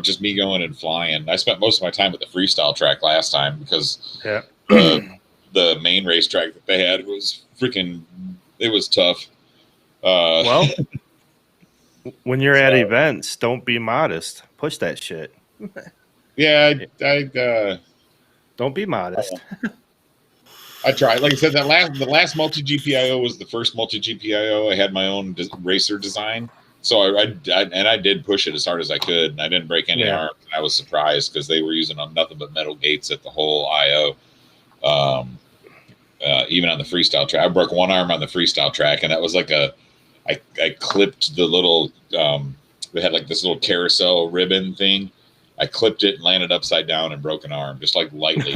just me going and flying. I spent most of my time at the freestyle track last time because Yeah. the main racetrack that they had was it was tough. Well, when you're at events, don't be modest. Push that shit. Yeah, I Don't be modest. I tried. Like I said, the last multi GPIO was the first multi GPIO. I had my own racer design, so I did push it as hard as I could, and I didn't break any arms. And I was surprised because they were using nothing but metal gates at the whole IO. Even on the freestyle track, I broke one arm on the freestyle track, and that was like I clipped the little. They had like this little carousel ribbon thing. I clipped it and landed upside down and broke an arm, just like lightly,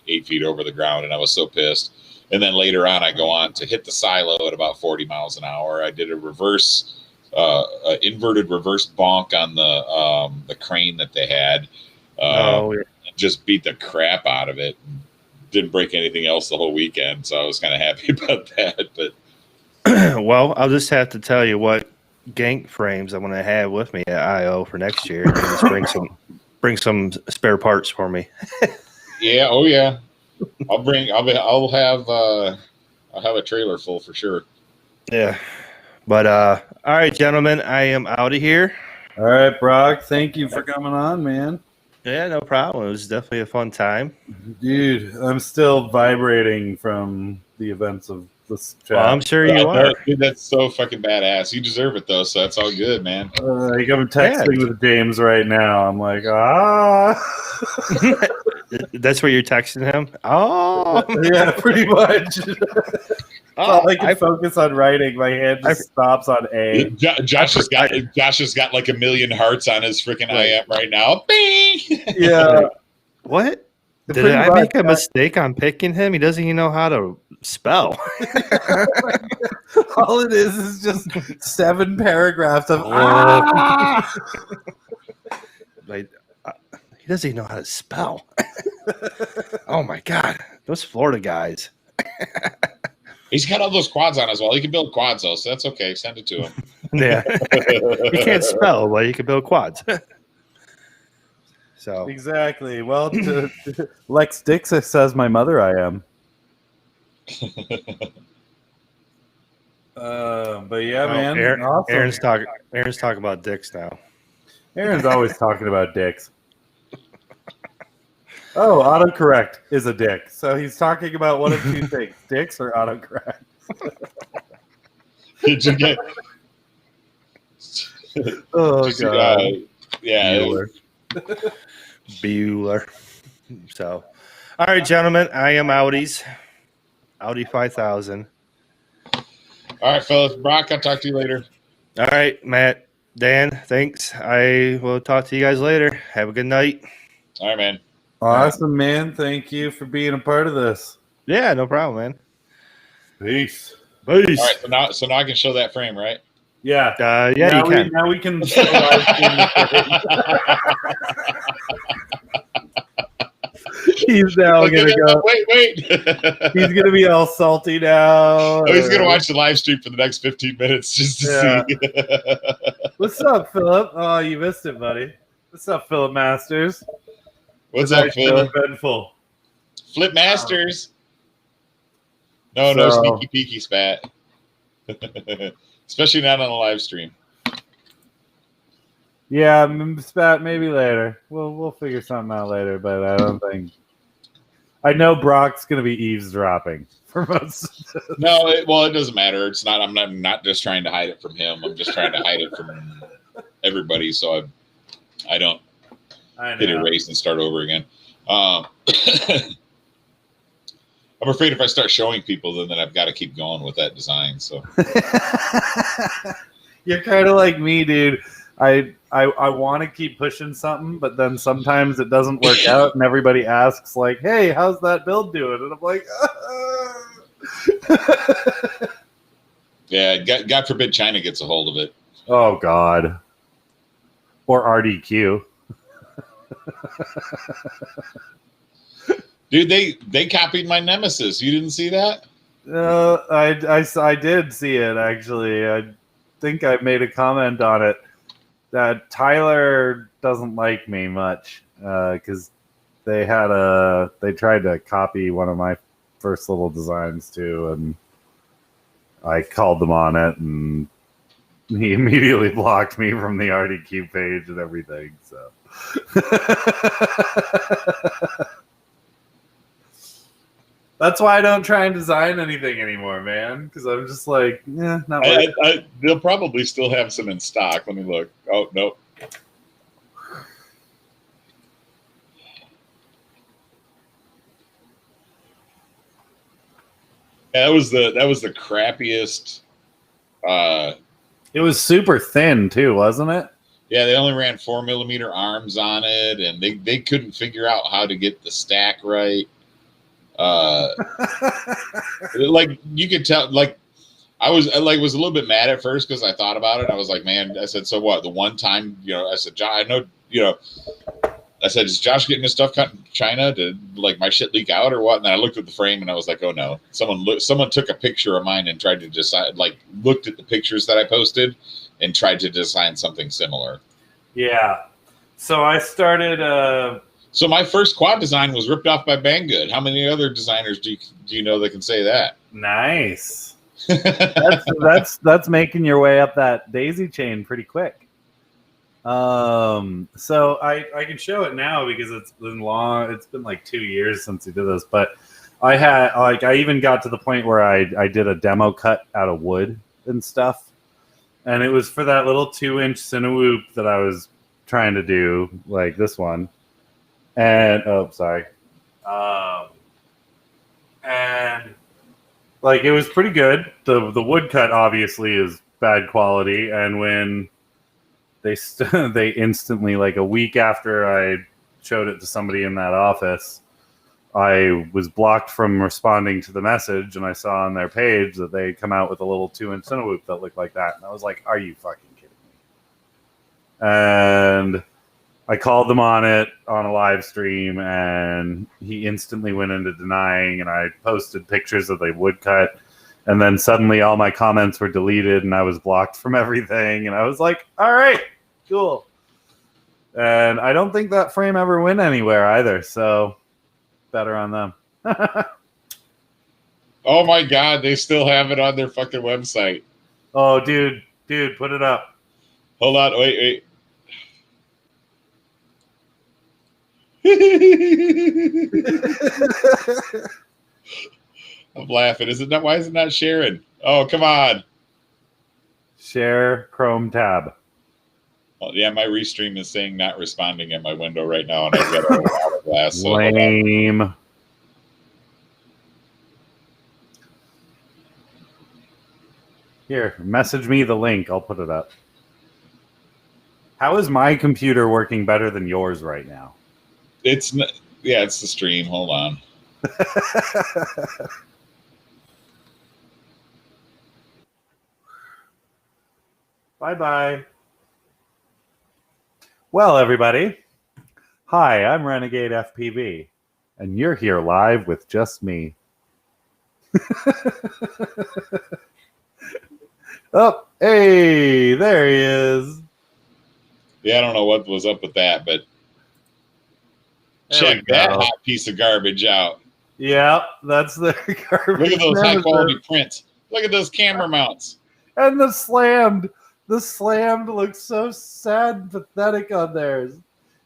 8 feet over the ground, and I was so pissed. And then later on, I go on to hit the silo at about 40 miles an hour. I did a inverted reverse bonk on the crane that they had. Just beat the crap out of it. Didn't break anything else the whole weekend, so I was kind of happy about that. But well, I'll just have to tell you what Gank frames I'm going to have with me at IO for next year. Just bring some spare parts for me. Yeah. Oh yeah. I'll have a trailer full for sure. Yeah. But all right, gentlemen, I am out of here. All right, Brock. Thank you for coming on, man. Yeah, no problem. It was definitely a fun time. Dude, I'm still vibrating from the events of this chat. Well, I'm sure you are. Dude, that's so fucking badass. You deserve it though, so that's all good, man. Like I'm texting with James right now. I'm like, That's what you're texting him? Oh, yeah, pretty much. All I can focus on writing. My hand just stops on A. Josh has got like 1 million hearts on his freaking IM right now. Bing! Yeah. What? Did I make a mistake on picking him? He doesn't even know how to spell. All it is just 7 paragraphs of like he doesn't even know how to spell. Oh my god, those Florida guys. He's got all those quads on as well. He can build quads though, so that's okay. Send it to him. Yeah, he can't spell, but he can build quads. So exactly. Well, Lex Dix says my mother I am. But yeah, man. Awesome. Aaron's talking about dicks now. Aaron's always talking about dicks. Oh, autocorrect is a dick. So he's talking about one of two things: dicks or autocorrect. Did you get? Oh god. Yeah. Bueller. So, all right, gentlemen, I am Audi 5000. All right, fellas. Brock, I'll talk to you later. All right, Matt, Dan, thanks. I will talk to you guys later. Have a good night. All right, man. Awesome, man. Thank you for being a part of this. Yeah, no problem, man. Peace. All right, so now I can show that frame, right? Yeah. Yeah, you can. Now we can. He's now gonna go. Wait. He's gonna be all salty now. Oh, he's gonna watch the live stream for the next 15 minutes just to see. What's up, Philip? Oh, you missed it, buddy. What's up, Philip Masters? What's up, Philip? Eventful. Flip Masters. No sneaky peeky spat. Especially not on a live stream. Yeah, spat maybe later. We'll figure something out later, but I don't think. I know Brock's going to be eavesdropping for most of this. No, it doesn't matter. It's not. I'm not just trying to hide it from him. I'm just trying to hide it from everybody, so I don't hit erase and start over again. I'm afraid if I start showing people, then I've got to keep going with that design. So you're kind of like me, dude. I want to keep pushing something, but then sometimes it doesn't work out, and everybody asks like, "Hey, how's that build doing?" And I'm like, yeah, God forbid China gets a hold of it. Oh God, or RDQ. Dude, they copied my Nemesis. You didn't see that? I did see it actually. I think I made a comment on it that Tyler doesn't like me much because they tried to copy one of my first little designs too, and I called them on it, and he immediately blocked me from the RDQ page and everything. So. That's why I don't try and design anything anymore, man. Because I'm just like, not worth they'll probably still have some in stock. Let me look. Oh, nope. Yeah, that was the crappiest. It was super thin too, wasn't it? Yeah, they only ran 4mm arms on it, and they couldn't figure out how to get the stack right. Like you could tell, like I was a little bit mad at first because I thought about it. I was like, man, I said, so what? The one time, I said, John, I know, I said, is Josh getting his stuff cut in China? Did like my shit leak out or what? And then I looked at the frame and I was like, oh no, someone took a picture of mine and tried to decide, like looked at the pictures that I posted and tried to design something similar. Yeah. So I started. So my first quad design was ripped off by Banggood. How many other designers do you know that can say that? Nice. that's making your way up that daisy chain pretty quick. So I can show it now because it's been long. It's been like 2 years since we did this, but I even got to the point where I did a demo cut out of wood and stuff, and it was for that little 2-inch Cinewoop that I was trying to do, like this one. And and like it was pretty good. The wood cut obviously is bad quality, and when they instantly, like a week after I showed it to somebody in that office, I was blocked from responding to the message, and I saw on their page that they'd come out with a little 2-inch Cinewoop that looked like that, and I was like, "Are you fucking kidding me?" And I called them on it on a live stream, and he instantly went into denying, and I posted pictures of the woodcut, and then suddenly all my comments were deleted, and I was blocked from everything, and I was like, all right, cool. And I don't think that frame ever went anywhere either, so better on them. Oh my God, they still have it on their fucking website. Oh, dude, put it up. Hold on, wait. I'm laughing. Why is it not sharing? Oh, come on. Share Chrome tab. Oh, yeah, my restream is saying not responding in my window right now, and I've got a hourglass. So lame. Here, message me the link. I'll put it up. How is my computer working better than yours right now? It's the stream. Hold on. Bye-bye. Well, everybody. Hi, I'm Renegade FPV, and you're here live with just me. Oh, hey, there he is. Yeah, I don't know what was up with that, but check that hot piece of garbage out. Yeah, that's the garbage. Look at those high quality prints. Look at those camera mounts. And the slammed looks so sad and pathetic on theirs.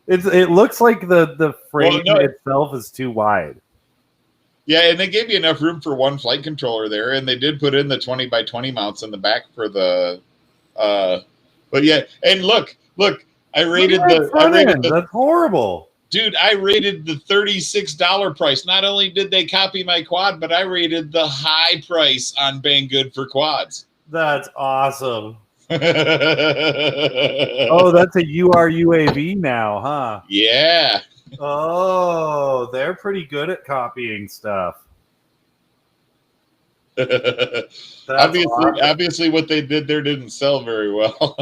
It looks like the frame itself is too wide. Yeah, and they gave you enough room for one flight controller there, and they did put in the 20x20 mounts in the back for the. But yeah, and look, I rated That's horrible. Dude, I rated the $36 price. Not only did they copy my quad, but I rated the high price on Banggood for quads. That's awesome. Oh, that's a UAV now, huh? Yeah. Oh, they're pretty good at copying stuff. Obviously, what they did there didn't sell very well.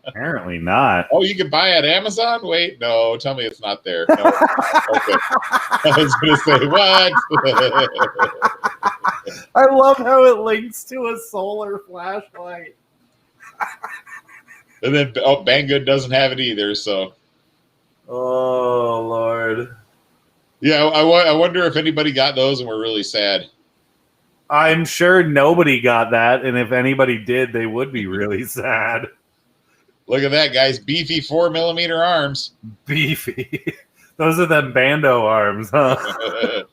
Apparently not. Oh, you can buy at Amazon? Wait, no, tell me it's not there. No. Okay. I was going to say, what? I love how it links to a solar flashlight. And then, Banggood doesn't have it either, so. Oh, Lord. Yeah, I wonder if anybody got those and were really sad. I'm sure nobody got that, and if anybody did, they would be really sad. Look at that, guys. Beefy 4mm arms. Beefy. Those are them bando arms, huh?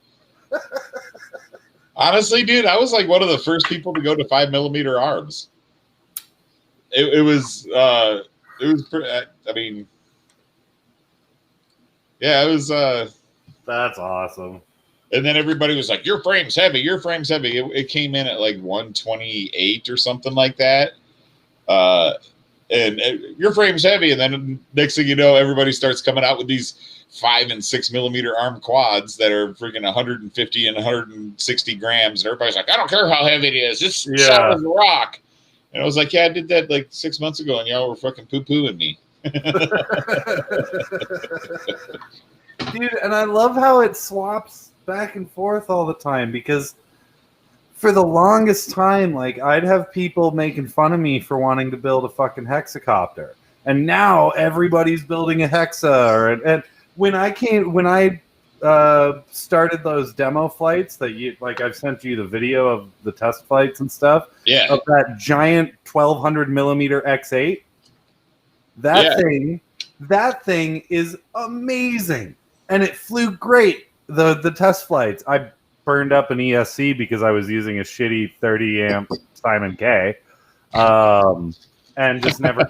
Honestly, dude, I was like one of the first people to go to 5mm arms. It was pretty, I mean, yeah, it was. That's awesome. And then everybody was like, your frame's heavy. It came in at like 128 or something like that. And your frame's heavy. And then next thing you know, everybody starts coming out with these 5 and 6mm arm quads that are freaking 150 and 160 grams. And everybody's like, I don't care how heavy it is. It's solid as a rock. And I was like, yeah, I did that like 6 months ago, and y'all were fucking poo-pooing me. Dude, and I love how it swaps back and forth all the time, because for the longest time, like, I'd have people making fun of me for wanting to build a fucking hexacopter, and now everybody's building a hexa. And when I started those demo flights that I've sent you the video of the test flights and stuff, of that giant 1200mm X8. That thing is amazing, and it flew great. The test flights, I burned up an ESC because I was using a shitty 30 amp Simon K, and just never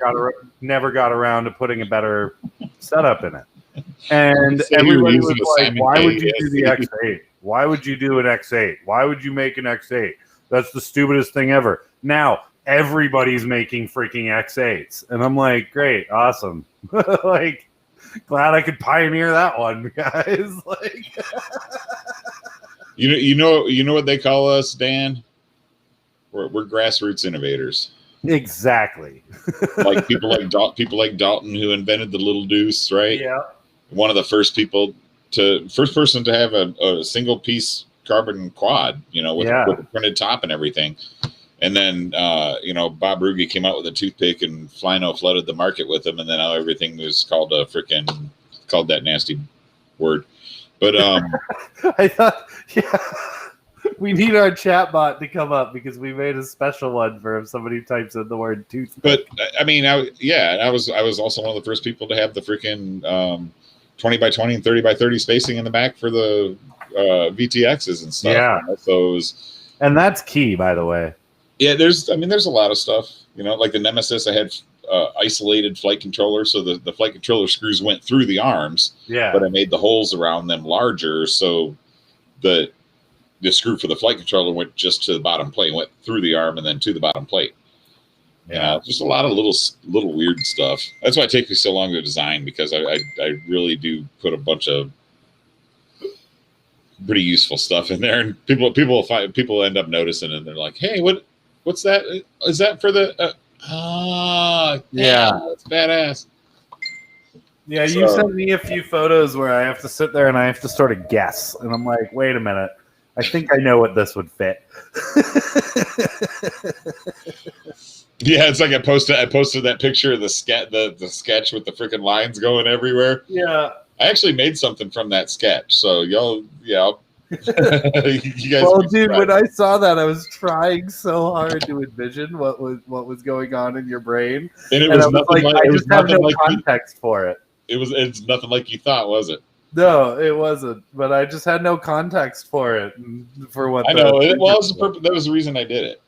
got around to putting a better setup in it. And everybody was like, "Why would you do the X8? Why would you do an X8? Why would you make an X8? That's the stupidest thing ever." Now everybody's making freaking X8s, and I'm like, "Great, awesome!" Like, glad I could pioneer that one, guys. Like, you know what they call us, Dan? We're grassroots innovators. Exactly. Like people like Dalton, who invented the little deuce, right? Yeah. One of the first person to have a single piece carbon quad, with a printed top and everything. And then, Bob Ruge came out with a toothpick, and Flino flooded the market with them. And then now everything was called called that nasty word. But I thought, we need our chat bot to come up, because we made a special one for if somebody types in the word toothpick. But I mean, I was also one of the first people to have the freaking 20x20 and 30x30 spacing in the back for the VTXs and stuff. Yeah. So it was, and that's key, by the way. Yeah, there's a lot of stuff, like the Nemesis. I had isolated flight controller, so the flight controller screws went through the arms. Yeah. But I made the holes around them larger, so the screw for the flight controller went just to the bottom plate, went through the arm and then to the bottom plate. Yeah, just a lot of little weird stuff. That's why it takes me so long to design, because I really do put a bunch of pretty useful stuff in there, and people end up noticing, and they're like, "Hey, what's that? Is that for the?" Yeah, that's badass. Yeah, you sent me a few photos where I have to sit there and I have to sort of guess, and I'm like, wait a minute, I think I know what this would fit. Yeah, it's like I posted that picture of the sketch with the freaking lines going everywhere. Yeah, I actually made something from that sketch, so y'all, yeah. You guys. Well, dude, when I saw that, I was trying so hard to envision what was going on in your brain, and I was like, I just have no context for it. It's nothing like you thought, was it? No, it wasn't. But I just had no context for it. For what I know it was that was the reason I did it.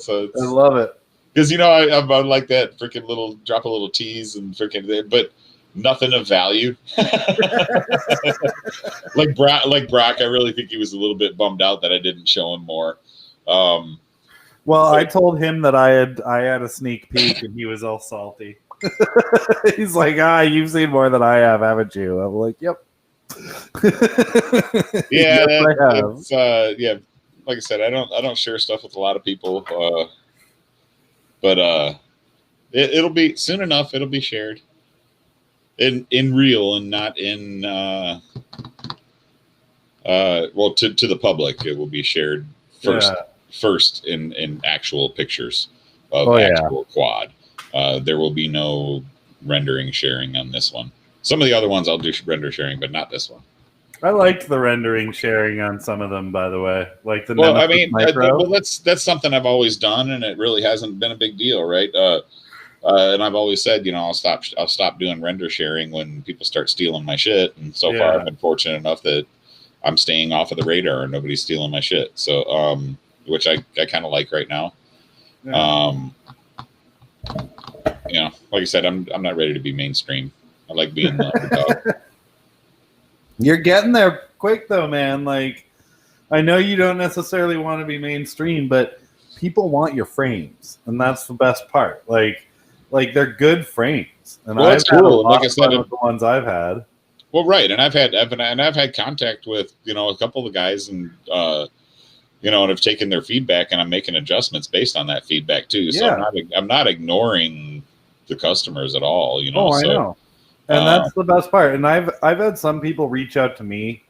So I love it. because I'm like that freaking little drop a little tease and freaking, but nothing of value. like Brock, I really think he was a little bit bummed out that I didn't show him more. Well, I told him that I had a sneak peek, and he was all salty. He's like, you've seen more than I have, haven't you? I'm like, yep. Yeah, yes, I have. Yeah. Like I said, I don't share stuff with a lot of people, but it'll be soon enough. It'll be shared in real and not in to the public. It will be shared first in actual pictures of actual quad. There will be no rendering sharing on this one. Some of the other ones I'll do render sharing, but not this one. I liked the rendering sharing on some of them, by the way. Like the that's something I've always done, and it really hasn't been a big deal, right? And I've always said, I'll stop doing render sharing when people start stealing my shit. And so far, I've been fortunate enough that I'm staying off of the radar and nobody's stealing my shit. So, which I kind of like right now. Yeah. Like I said, I'm not ready to be mainstream. I like being the dog. You're getting there quick, though, man. Like, I know you don't necessarily want to be mainstream, but people want your frames, and that's the best part. Like they're good frames, and I've had a lot of fun with the ones I've had. Well, right, and I've had contact with a couple of the guys, and and I've taken their feedback, and I'm making adjustments based on that feedback too. So I'm not ignoring the customers at all. I know. And that's the best part. And I've had some people reach out to me,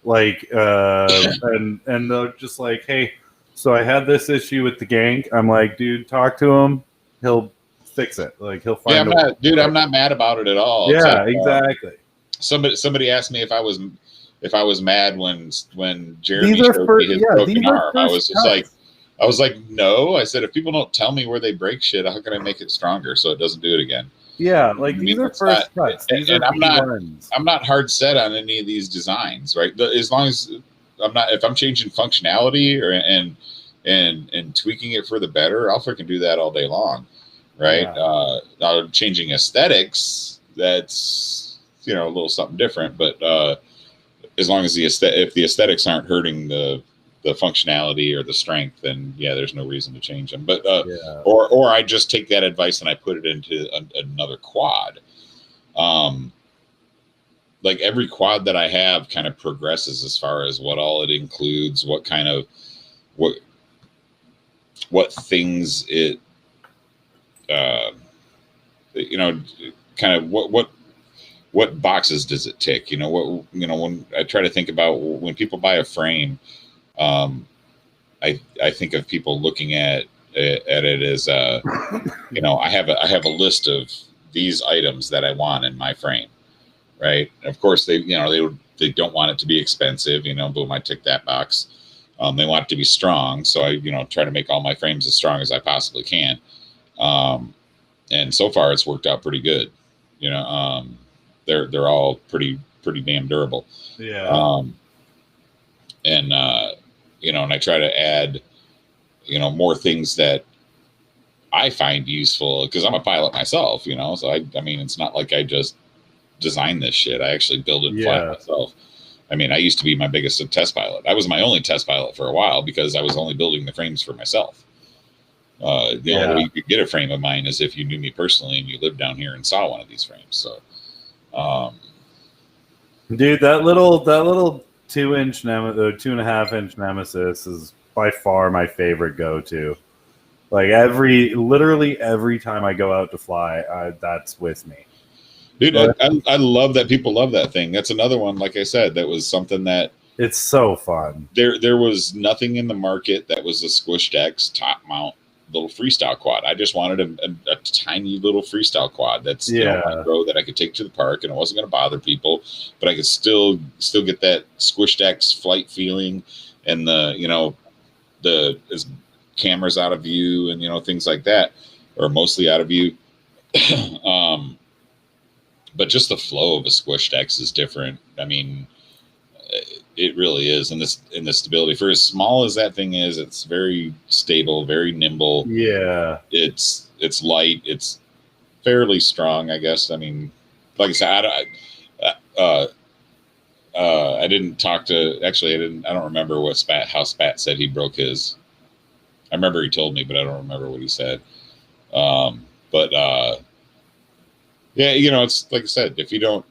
like, and they're just like, "Hey, so I had this issue with the Gank." I'm like, "Dude, talk to him. He'll fix it. Like, he'll find." Yeah, I'm not mad about it at all. Yeah, exactly. Somebody asked me if I was mad when Jeremy showed me his broken arm. I was like, no. I said, if people don't tell me where they break shit, how can I make it stronger so it doesn't do it again? Yeah, like these are first cuts. I'm not hard set on any of these designs, right? As long as if I'm changing functionality and tweaking it for the better, I'll freaking do that all day long, right? Yeah. Changing aesthetics, that's a little something different, but as long as if the aesthetics aren't hurting the functionality or the strength, then there's no reason to change them. But or I just take that advice and I put it into another quad. Like every quad that I have kind of progresses as far as what all it includes, what kind of what things it kind of what boxes does it tick? When I try to think about when people buy a frame, I think of people looking at it as I have a list of these items that I want in my frame, right? Of course, they don't want it to be expensive, boom, I tick that box. They want it to be strong, so I try to make all my frames as strong as I possibly can. And so far, it's worked out pretty good. They're all pretty damn durable. Yeah. And I try to add, more things that I find useful because I'm a pilot myself, so I mean, it's not like I just design this shit. I actually build it and fly it myself. I mean, I used to be my biggest test pilot. I was my only test pilot for a while because I was only building the frames for myself. The only way you could get a frame of mine is if you knew me personally and you lived down here and saw one of these frames. So, dude, that little 2-inch 2.5-inch Nemesis is by far my favorite go-to. Like literally every time I go out to fly, that's with me. Dude, I love that people love that thing. That's another one, like I said, that was something that it's so fun. There was nothing in the market that was a Squished X top mount little freestyle quad. I just wanted a tiny little freestyle quad that's micro that I could take to the park and it wasn't going to bother people, but I could still get that Squished X flight feeling and the cameras out of view and things like that, or mostly out of view. but just the flow of a squished X is different. I mean, it really is. And the stability, for as small as that thing is, it's very stable, very nimble. Yeah. It's light. It's fairly strong, I guess. I mean, like I said, I didn't talk to. Actually, I don't remember how Spat said he broke his. I remember he told me, but I don't remember what he said. But yeah, it's like I said, if you don't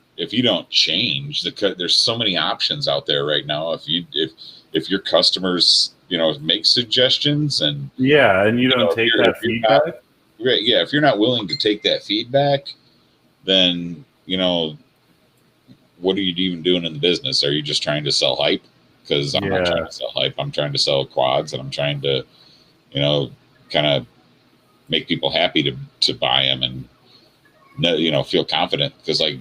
change there's so many options out there right now. If your customers, make suggestions and and you don't take that feedback. Right. Yeah. If you're not willing to take that feedback, then, what are you even doing in the business? Are you just trying to sell hype? Because I'm not trying to sell hype. I'm trying to sell quads, and I'm trying to, kind of make people happy to buy them and, feel confident. Because like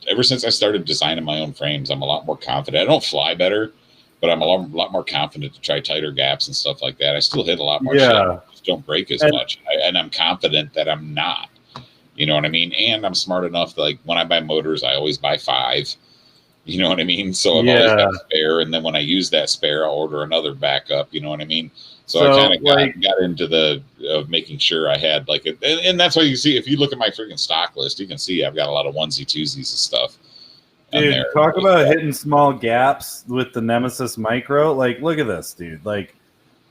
ever since I started designing my own frames, I'm a lot more confident. I don't fly better, but I'm a lot more confident to try tighter gaps and stuff like that. I still hit a lot more shit. I just don't break as much. And I'm confident that I'm not. You know what I mean? And I'm smart enough that, like, when I buy motors, I always buy 5. You know what I mean? So I've always got a spare, and then when I use that spare, I'll order another backup. You know what I mean? So I kind of got into of making sure I had like it, and that's why you see, if you look at my freaking stock list, you can see I've got a lot of onesie twosies and stuff. Dude, talk about hitting small gaps with the Nemesis Micro. Like, look at this, dude. Like,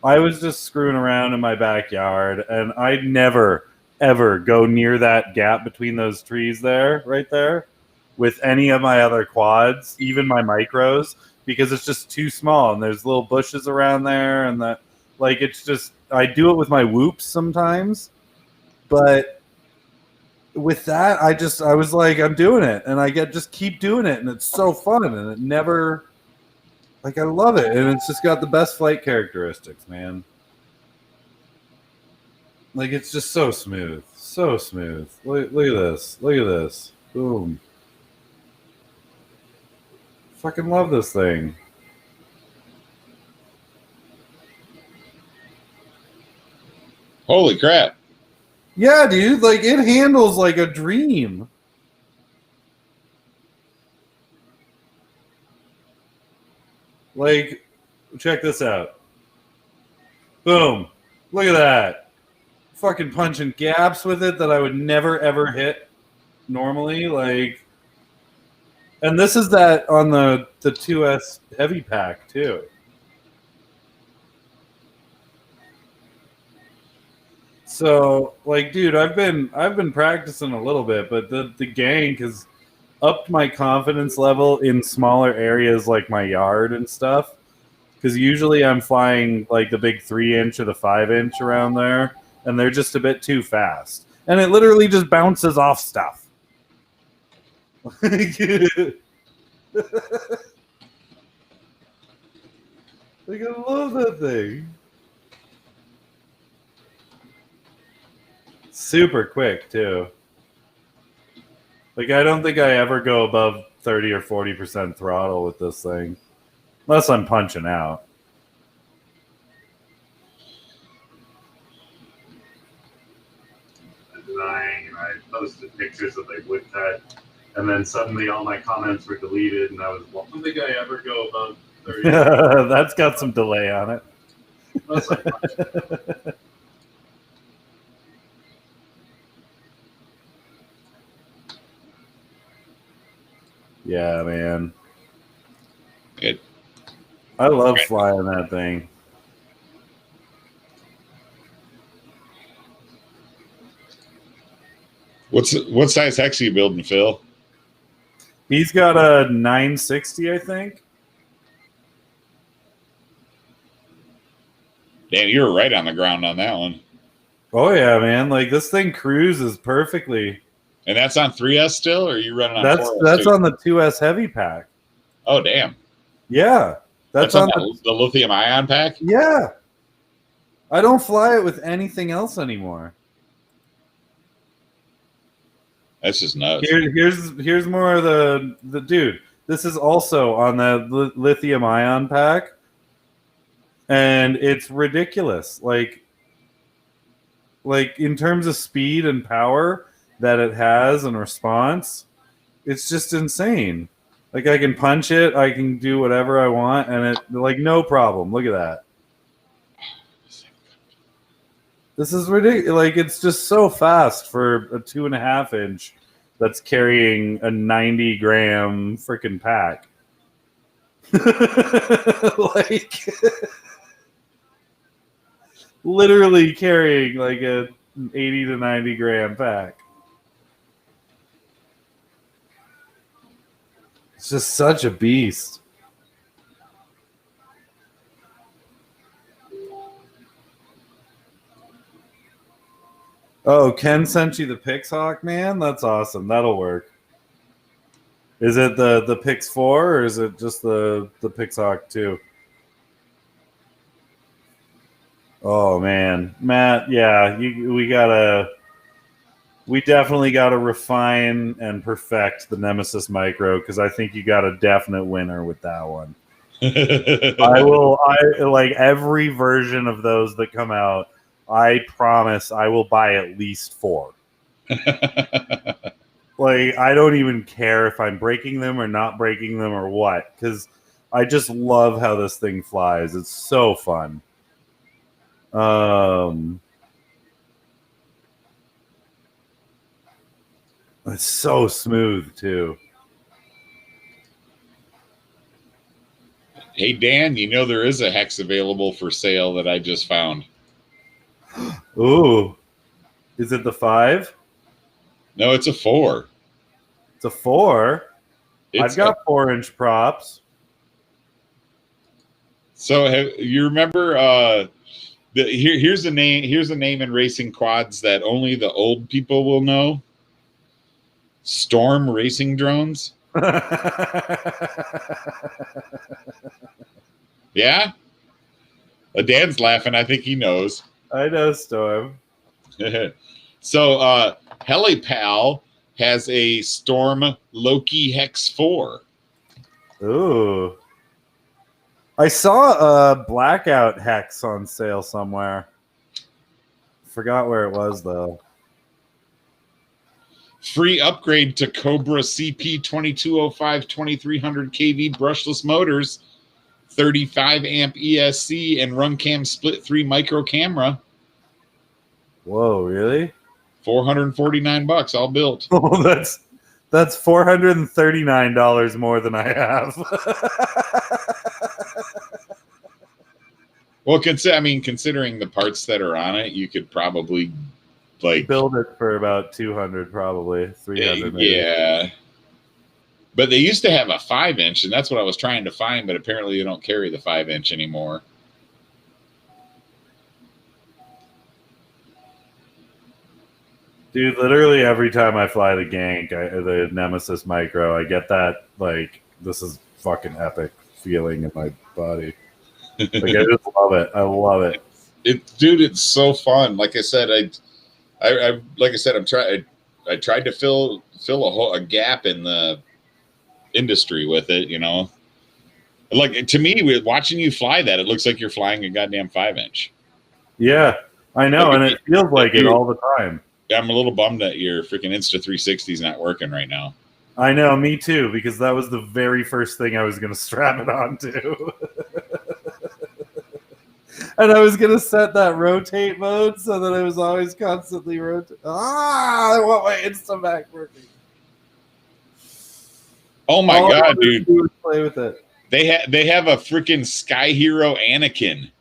I was just screwing around in my backyard, and I'd never, ever go near that gap between those trees there, right there, with any of my other quads, even my micros, because it's just too small, and there's little bushes around there, and that, like, it's just, I do it with my whoops sometimes, but with that, I was like, I'm doing it, and I just keep doing it, and it's so fun, and it never, like, I love it, and it's just got the best flight characteristics, man. Like, it's just so smooth, so smooth. Look at this, look at this, boom. Fucking love this thing. Holy crap. Yeah, dude, like, it handles like a dream. Like, check this out. Boom. Look at that. Fucking punching gaps with it that I would never, ever hit normally. Like, and this is that on the 2S heavy pack, too. So, like, dude, I've been practicing a little bit, but the Gank has upped my confidence level in smaller areas like my yard and stuff. Because usually I'm flying like the big 3-inch or the 5-inch around there, and they're just a bit too fast. And it literally just bounces off stuff. Like, I love that thing. Super quick, too. Like, I don't think I ever go above 30 or 40% throttle with this thing. Unless I'm punching out. Denying, and I posted pictures of like wood cut, and then suddenly all my comments were deleted, and I don't think I ever go above 30. That's got some delay on it. Unless I punch it. Yeah, man. I love flying that thing. What size hex are you building, Phil? He's got a 960, I think. Dan, you were right on the ground on that one. Oh yeah, man! Like, this thing cruises perfectly. And that's on 3S still, or are you running on 4S? That's on the 2S heavy pack. Oh damn! Yeah, that's on the lithium ion pack. Yeah, I don't fly it with anything else anymore. That's just nuts. Here's more of the dude. This is also on the lithium ion pack, and it's ridiculous. Like in terms of speed and power, that it has in response, it's just insane. Like I can punch it, I can do whatever I want, and it like no problem. Look at that. This is ridiculous. Like it's just so fast for a 2.5 inch that's carrying a 90 gram freaking pack. Like literally carrying like a 80 to 90 gram pack. It's just such a beast. Oh, Ken sent you the Pixhawk, man? That's awesome. That'll work. Is it the Pix 4 or is it just the Pixhawk 2? Oh man, Matt, yeah, we definitely gotta refine and perfect the Nemesis Micro because I think you got a definite winner with that one. I like every version of those that come out. I promise I will buy at least 4. Like I don't even care if I'm breaking them or not breaking them or what, because I just love how this thing flies. It's so fun. It's so smooth too. Hey Dan, you know there is a hex available for sale that I just found. Ooh, is it the 5? No, it's a 4. It's a 4. I've got 4-inch props. So you remember? Here's a name. Here's a name in racing quads that only the old people will know. Storm Racing Drones. Yeah. Dan's laughing. I think he knows. I know Storm. So HeliPal has a Storm Loki Hex 4. Ooh. I saw a Blackout Hex on sale somewhere. Forgot where it was, though. Free upgrade to Cobra CP 2205 2300 kV brushless motors, 35 amp ESC, and Runcam Split 3 micro camera. Whoa, really? $449, all built. Oh, that's $439 more than I have. Well, considering the parts that are on it, you could probably build it for about 200, probably 300. Maybe. Yeah, but they used to have a 5-inch, and that's what I was trying to find. But apparently, they don't carry the 5-inch anymore. Dude, literally every time I fly the Gank, the Nemesis Micro, I get that like this is fucking epic feeling in my body. Like I just love it. I love it. Dude, it's so fun. Like I said, I tried to fill a gap in the industry with it. You know, like to me, with watching you fly that, it looks like you're flying a goddamn 5-inch. Yeah, I know, and it feels like it all the time. I'm a little bummed that your freaking Insta360 is not working right now. I know, me too, because that was the very first thing I was going to strap it onto. And I was going to set that rotate mode so that I was always constantly rotating. I want my Instamac working. Oh my God, dude. Play with it. They have a freaking Sky Hero Anakin.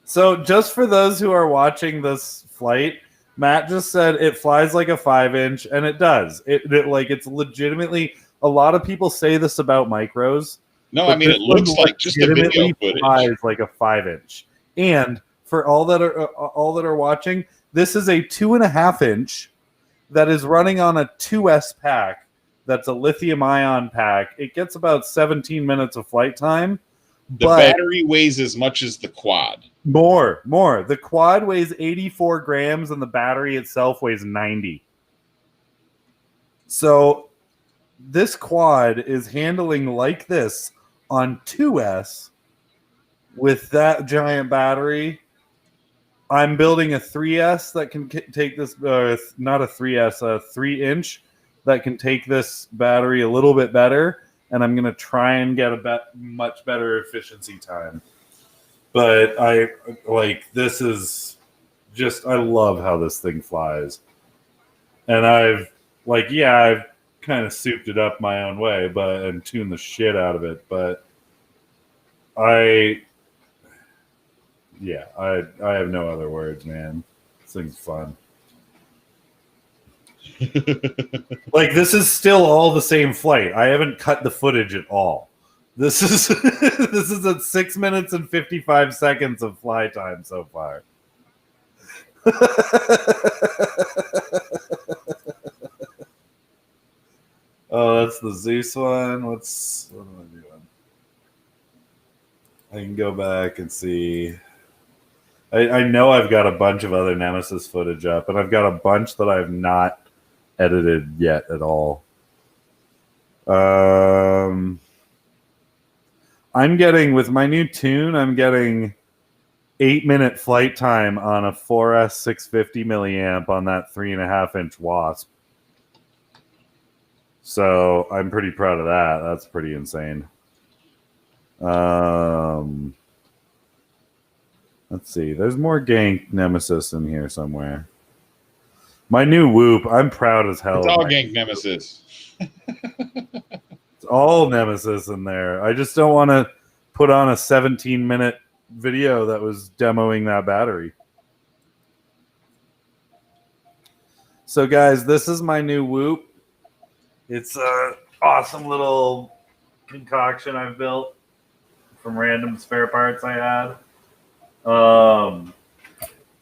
So just for those who are watching this flight, Matt just said it flies like a 5-inch, and it does. It's legitimately. A lot of people say this about micros. No, I mean it looks like just a video footage. Flies like a 5-inch, and for all that are watching, this is a 2.5-inch that is running on a 2S pack. That's a lithium-ion pack. It gets about 17 minutes of flight time. The battery weighs as much as the quad. More. The quad weighs 84 grams and the battery itself weighs 90. So this quad is handling like this on 2S with that giant battery. I'm building a 3S that can take this, not a 3S, a 3-inch that can take this battery a little bit better, and I'm going to try and get a much better efficiency time. But this is just, I love how this thing flies. And I've kind of souped it up my own way, and tuned the shit out of it. But I have no other words, man. This thing's fun. This is still all the same flight. I haven't cut the footage at all. This is this is at 6 minutes and 55 seconds of fly time so far. Oh, that's the Zeus one. What am I doing? I can go back and see. I know I've got a bunch of other Nemesis footage up, and I've got a bunch that I've not edited yet at all. I'm getting, with my new tune, I'm getting 8-minute flight time on a 4S 650 milliamp on that 3.5-inch Wasp. So I'm pretty proud of that. That's pretty insane. Let's see. There's more Gank Nemesis in here somewhere. My new Whoop. I'm proud as hell. It's all Gank Nemesis. It's all Nemesis in there. I just don't want to put on a 17-minute video that was demoing that battery. So, guys, this is my new Whoop. It's an awesome little concoction I've built from random spare parts I had.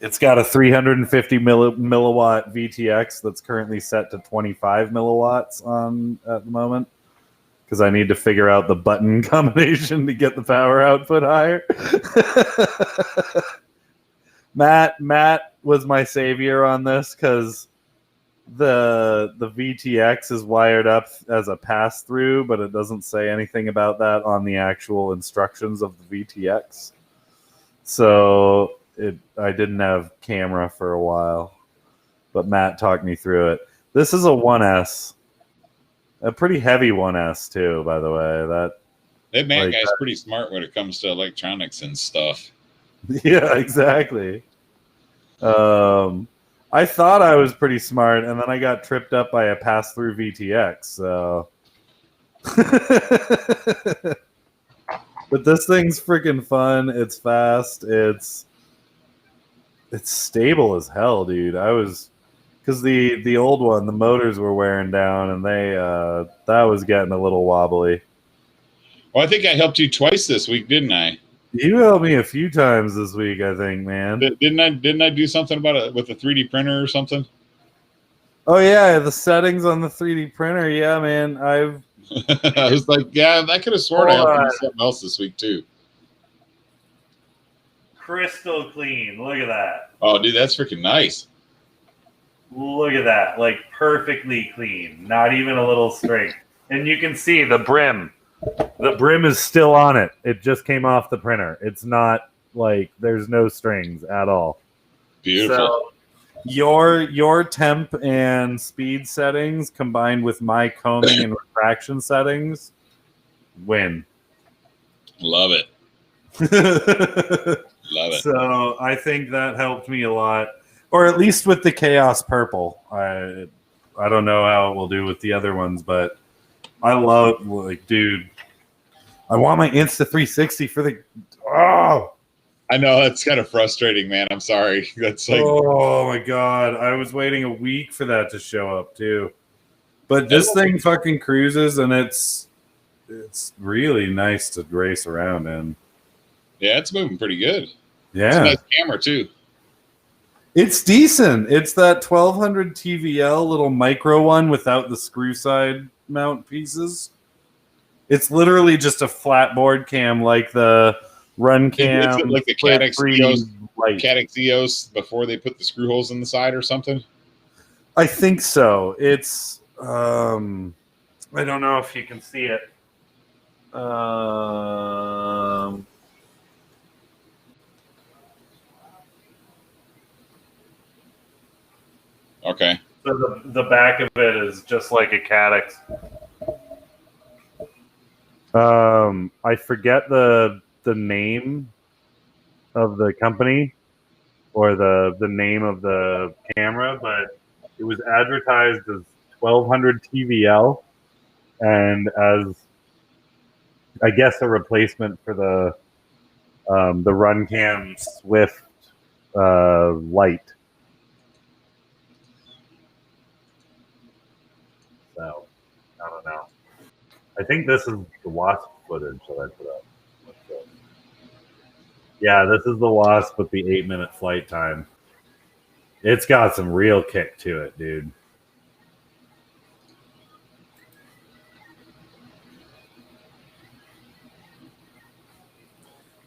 It's got a 350 milliwatt VTX that's currently set to 25 milliwatts on at the moment, because I need to figure out the button combination to get the power output higher. Matt was my savior on this, because the VTX is wired up as a pass-through, but it doesn't say anything about that on the actual instructions of the VTX. So I didn't have camera for a while, but Matt talked me through it. This is a 1S, a pretty heavy 1S too, by the way. That Matt guy's pretty smart when it comes to electronics and stuff. Yeah, exactly. I thought I was pretty smart, and then I got tripped up by a pass-through VTX. So, but this thing's freaking fun. It's fast. It's stable as hell, dude. Because the old one, the motors were wearing down, and that was getting a little wobbly. Well, I think I helped you twice this week, didn't I? You helped me a few times this week, I think, man. Didn't I do something about it with a 3D printer or something? Oh yeah, the settings on the 3D printer. Yeah, man. I was like, yeah, I could have sworn I helped you do something else this week too. Crystal clean. Look at that. Oh, dude, that's freaking nice. Look at that. Like, perfectly clean. Not even a little string. And you can see the brim. The brim is still on it. It just came off the printer. It's not like there's no strings at all. Beautiful. So your temp and speed settings combined with my combing and refraction settings win. Love it. Love it. So I think that helped me a lot, or at least with the Chaos Purple. I don't know how it will do with the other ones, but I love, dude, I want my Insta360 for the. Oh, I know it's kind of frustrating, man. I'm sorry. That's like, oh my god, I was waiting a week for that to show up too. But this thing fucking cruises, and it's really nice to race around in. Yeah, it's moving pretty good. Yeah, it's a nice camera too. It's decent. It's that 1200 TVL little micro one without the screw side mount pieces. It's literally just a flat board cam, like the Run Cam, like the Cadex EOS before they put the screw holes in the side or something. I think so. It's I don't know if you can see it. Okay. So the back of it is just like a Caddx. I forget the name of the company or the name of the camera, but it was advertised as 1200 TVL and as I guess a replacement for the Runcam Swift light. So I don't know. I think this is the Wasp footage that I put up. Yeah, this is the Wasp with the 8-minute flight time. It's got some real kick to it, dude.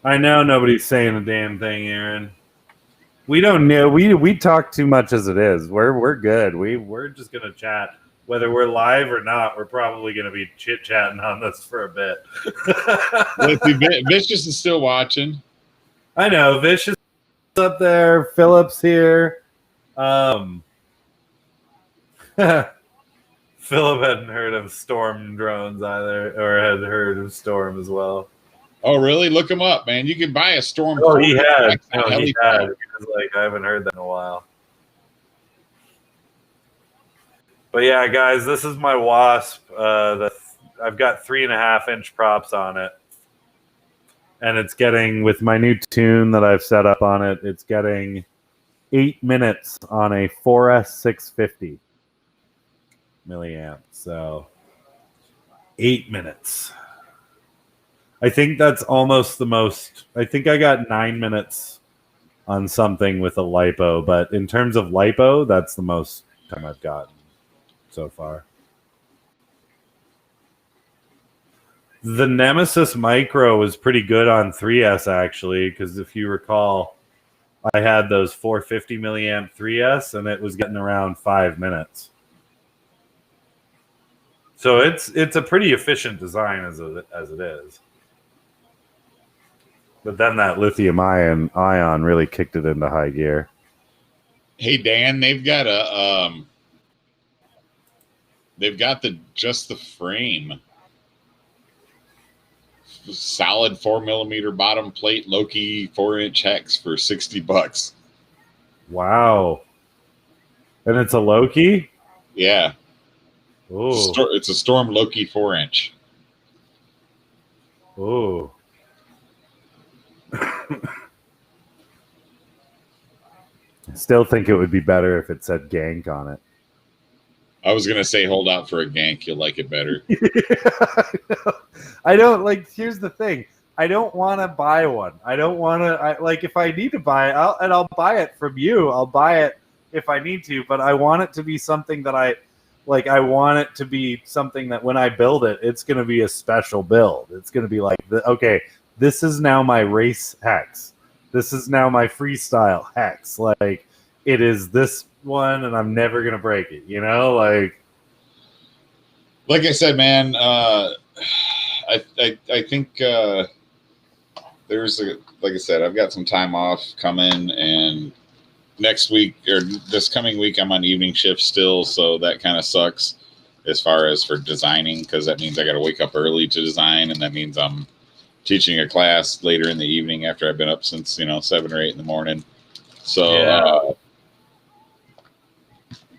I know nobody's saying a damn thing, Aaron. We don't know. We talk too much as it is. We're good. We're just gonna chat. Whether we're live or not, we're probably gonna be chit-chatting on this for a bit. Let's see, Vicious is still watching. I know, Vicious up there, Philip's here. Philip hadn't heard of Storm drones either, or had heard of Storm as well. Oh, really? Look him up, man. You can buy a Storm. Oh, he had. No, Heli he had. He was like, I haven't heard that in a while. But yeah, guys, this is my Wasp. I've got 3.5-inch props on it. And it's getting, with my new tune that I've set up on it, it's getting 8 minutes on a 4S650 milliamp. So 8 minutes. I think that's almost the most. I think I got 9 minutes on something with a lipo, but in terms of lipo, that's the most time I've gotten so far. The Nemesis Micro was pretty good on 3S actually, because if you recall, I had those 450 milliamp 3S, and it was getting around 5 minutes. So it's a pretty efficient design as it is. But then that lithium ion really kicked it into high gear. Hey Dan, they've got just the frame. Solid 4mm bottom plate Loki 4-inch hex for $60. Wow. And it's a Loki? Yeah. Ooh. It's a Storm Loki 4-inch. Ooh. Still think it would be better if it said Gank on it. I was gonna say hold out for a Gank, you'll like it better. I don't like. Here's the thing. I don't want to buy one. I don't want to. Like if I need to buy it, I'll buy it from you. I'll buy it if I need to. But I want it to be something that I like. I want it to be something that when I build it, it's going to be a special build. It's going to be like, okay, this is now my race hex. This is now my freestyle hex. Like it is this one, and I'm never going to break it. You know, like I said, man. I think there's like I said, I've got some time off coming, and next week or this coming week I'm on evening shift still, so that kind of sucks as far as for designing, because that means I got to wake up early to design, and that means I'm teaching a class later in the evening after I've been up since 7 or 8 in the morning. So Yeah.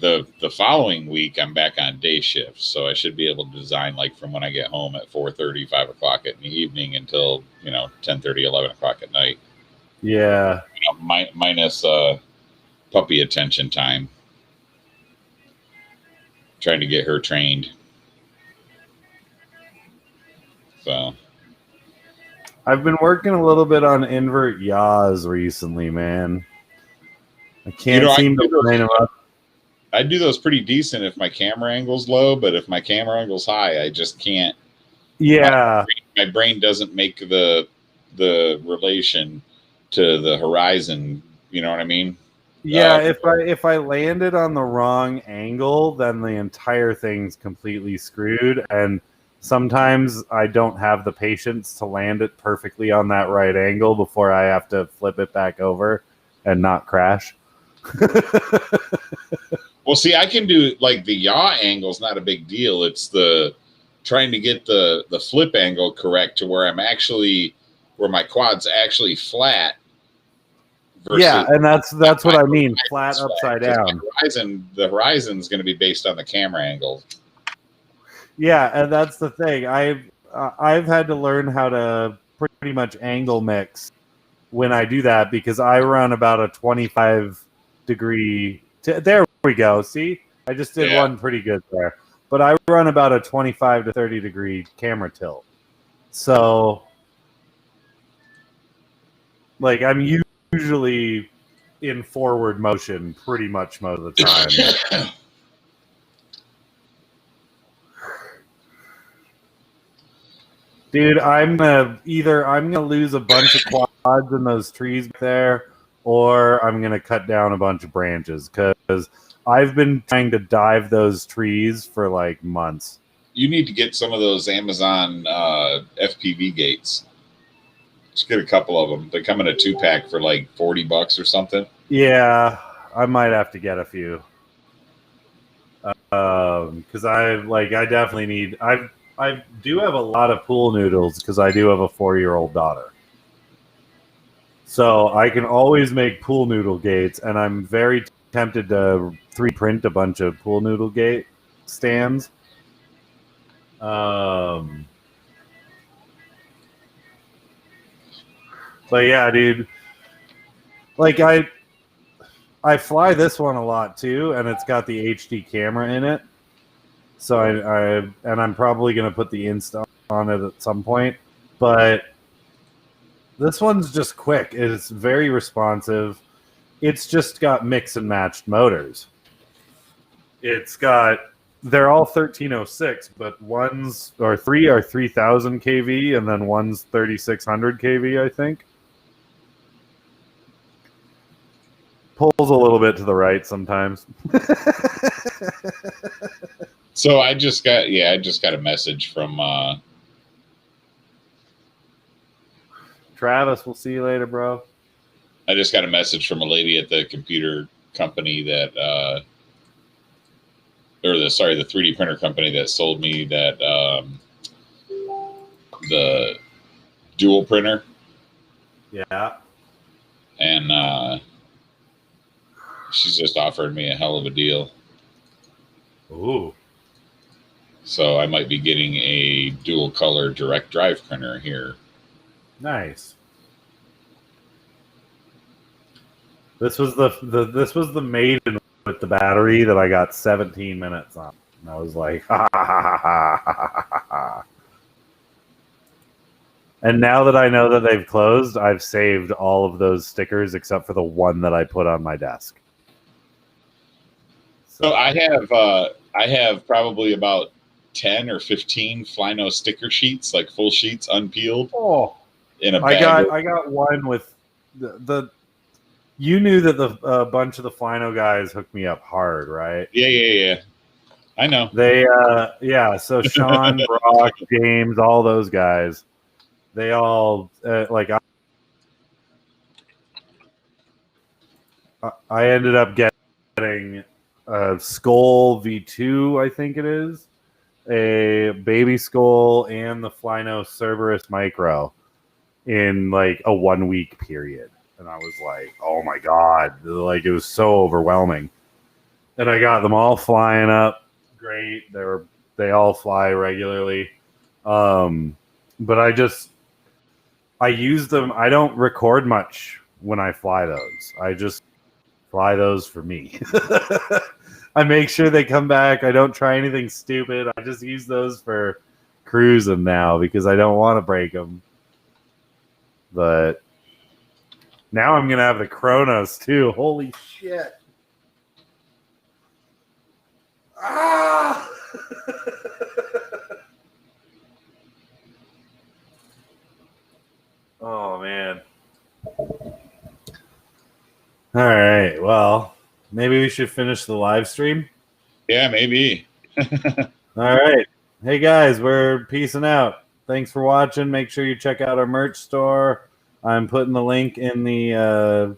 The following week I'm back on day shift, so I should be able to design like from when I get home at 4:30, 5 o'clock in the evening until 10:30, 11 o'clock at night. yeah. Minus puppy attention time. Trying to get her trained. So I've been working a little bit on invert yaws recently, man. I can't seem to line them up. I do those pretty decent if my camera angle's low, but if my camera angle's high, I just can't. Yeah. My brain doesn't make the relation to the horizon. You know what I mean? Yeah, if I landed on the wrong angle, then the entire thing's completely screwed. And sometimes I don't have the patience to land it perfectly on that right angle before I have to flip it back over and not crash. Well, see, I can do like the yaw angle's not a big deal. It's the trying to get the flip angle correct to where where my quad's actually flat. Yeah, and that's what I mean, flat upside down. The horizon's going to be based on the camera angle. Yeah, and that's the thing. I've had to learn how to pretty much angle mix when I do that because I run about a 25 degree. There we go. See, I just did one pretty good there. But I run about a 25 to 30 degree camera tilt. So, like, I'm usually in forward motion pretty much most of the time. Dude, I'm gonna lose a bunch of quads in those trees there, or I'm gonna cut down a bunch of branches because I've been trying to dive those trees for like months. You need to get some of those Amazon FPV gates. Just get a couple of them. They come in a 2-pack for like $40 or something. Yeah, I might have to get a few. Because I definitely need. I do have a lot of pool noodles because I do have a 4-year-old daughter. So I can always make pool noodle gates, and I'm very tempted to 3D print a bunch of pool noodle gate stands. But yeah, dude, like I fly this one a lot too, and it's got the HD camera in it. So I'm probably gonna put the Insta on it at some point. But this one's just quick. It's very responsive. It's just got mix and matched motors. They're all 1306, but three are 3000 kV, and then one's 3600 kV, I think. Pulls a little bit to the right sometimes. So I just got a message from Travis. We'll see you later, bro. I just got a message from a lady at the computer company that the 3D printer company that sold me that the dual printer. Yeah. And she's just offered me a hell of a deal. Ooh. So I might be getting a dual color direct drive printer here. Nice. This was the maiden with the battery that I got 17 minutes on. And I was like, ha ha ha ha ha ha ha. And now that I know that they've closed, I've saved all of those stickers except for the one that I put on my desk. So I have probably about 10 or 15 Flino sticker sheets, like full sheets, unpeeled. Oh, in a bag. I got one with the you knew that the bunch of the Flino guys hooked me up hard, right? Yeah. I know. They so Sean, Brock, James, all those guys, they all I ended up getting a Skull V2, I think it is, a Baby Skull, and the Flino Cerberus Micro in like a 1 week period. And I was like, oh my God, like it was so overwhelming. And I got them all flying up. Great. They all fly regularly. But I use them. I don't record much when I fly those. I just fly those for me. I make sure they come back. I don't try anything stupid. I just use those for cruising now because I don't want to break them. But now I'm going to have the Kronos too. Holy shit. Ah! Oh, man. All right. Well, maybe we should finish the live stream. Yeah, maybe. All right. Hey, guys, we're peacing out. Thanks for watching. Make sure you check out our merch store. I'm putting the link in the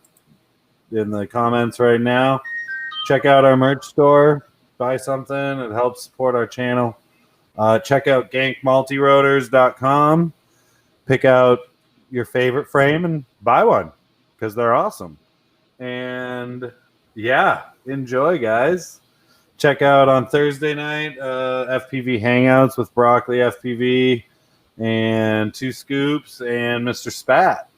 comments right now. check out our merch store. Buy something. It helps support our channel. Check out gankmultirotors.com. Pick out your favorite frame and buy one because they're awesome. And yeah, enjoy, guys. Check out on Thursday night FPV Hangouts with Broccoli FPV and Two Scoops and Mr. Spat.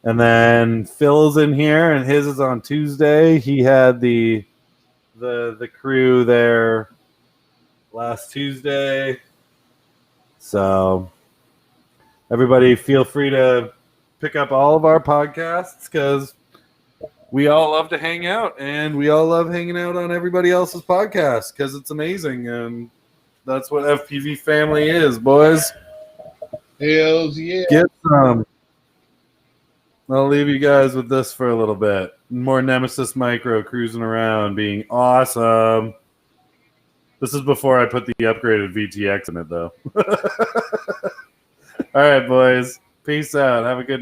And then Phil's in here, and his is on Tuesday. He had the crew there last Tuesday. So everybody feel free to pick up all of our podcasts because we all love to hang out, and we all love hanging out on everybody else's podcast because it's amazing, and that's what FPV family is, boys. Hells yeah. Get some. I'll leave you guys with this for a little bit. More Nemesis Micro cruising around, being awesome. This is before I put the upgraded VTX in it, though. All right, boys. Peace out. Have a good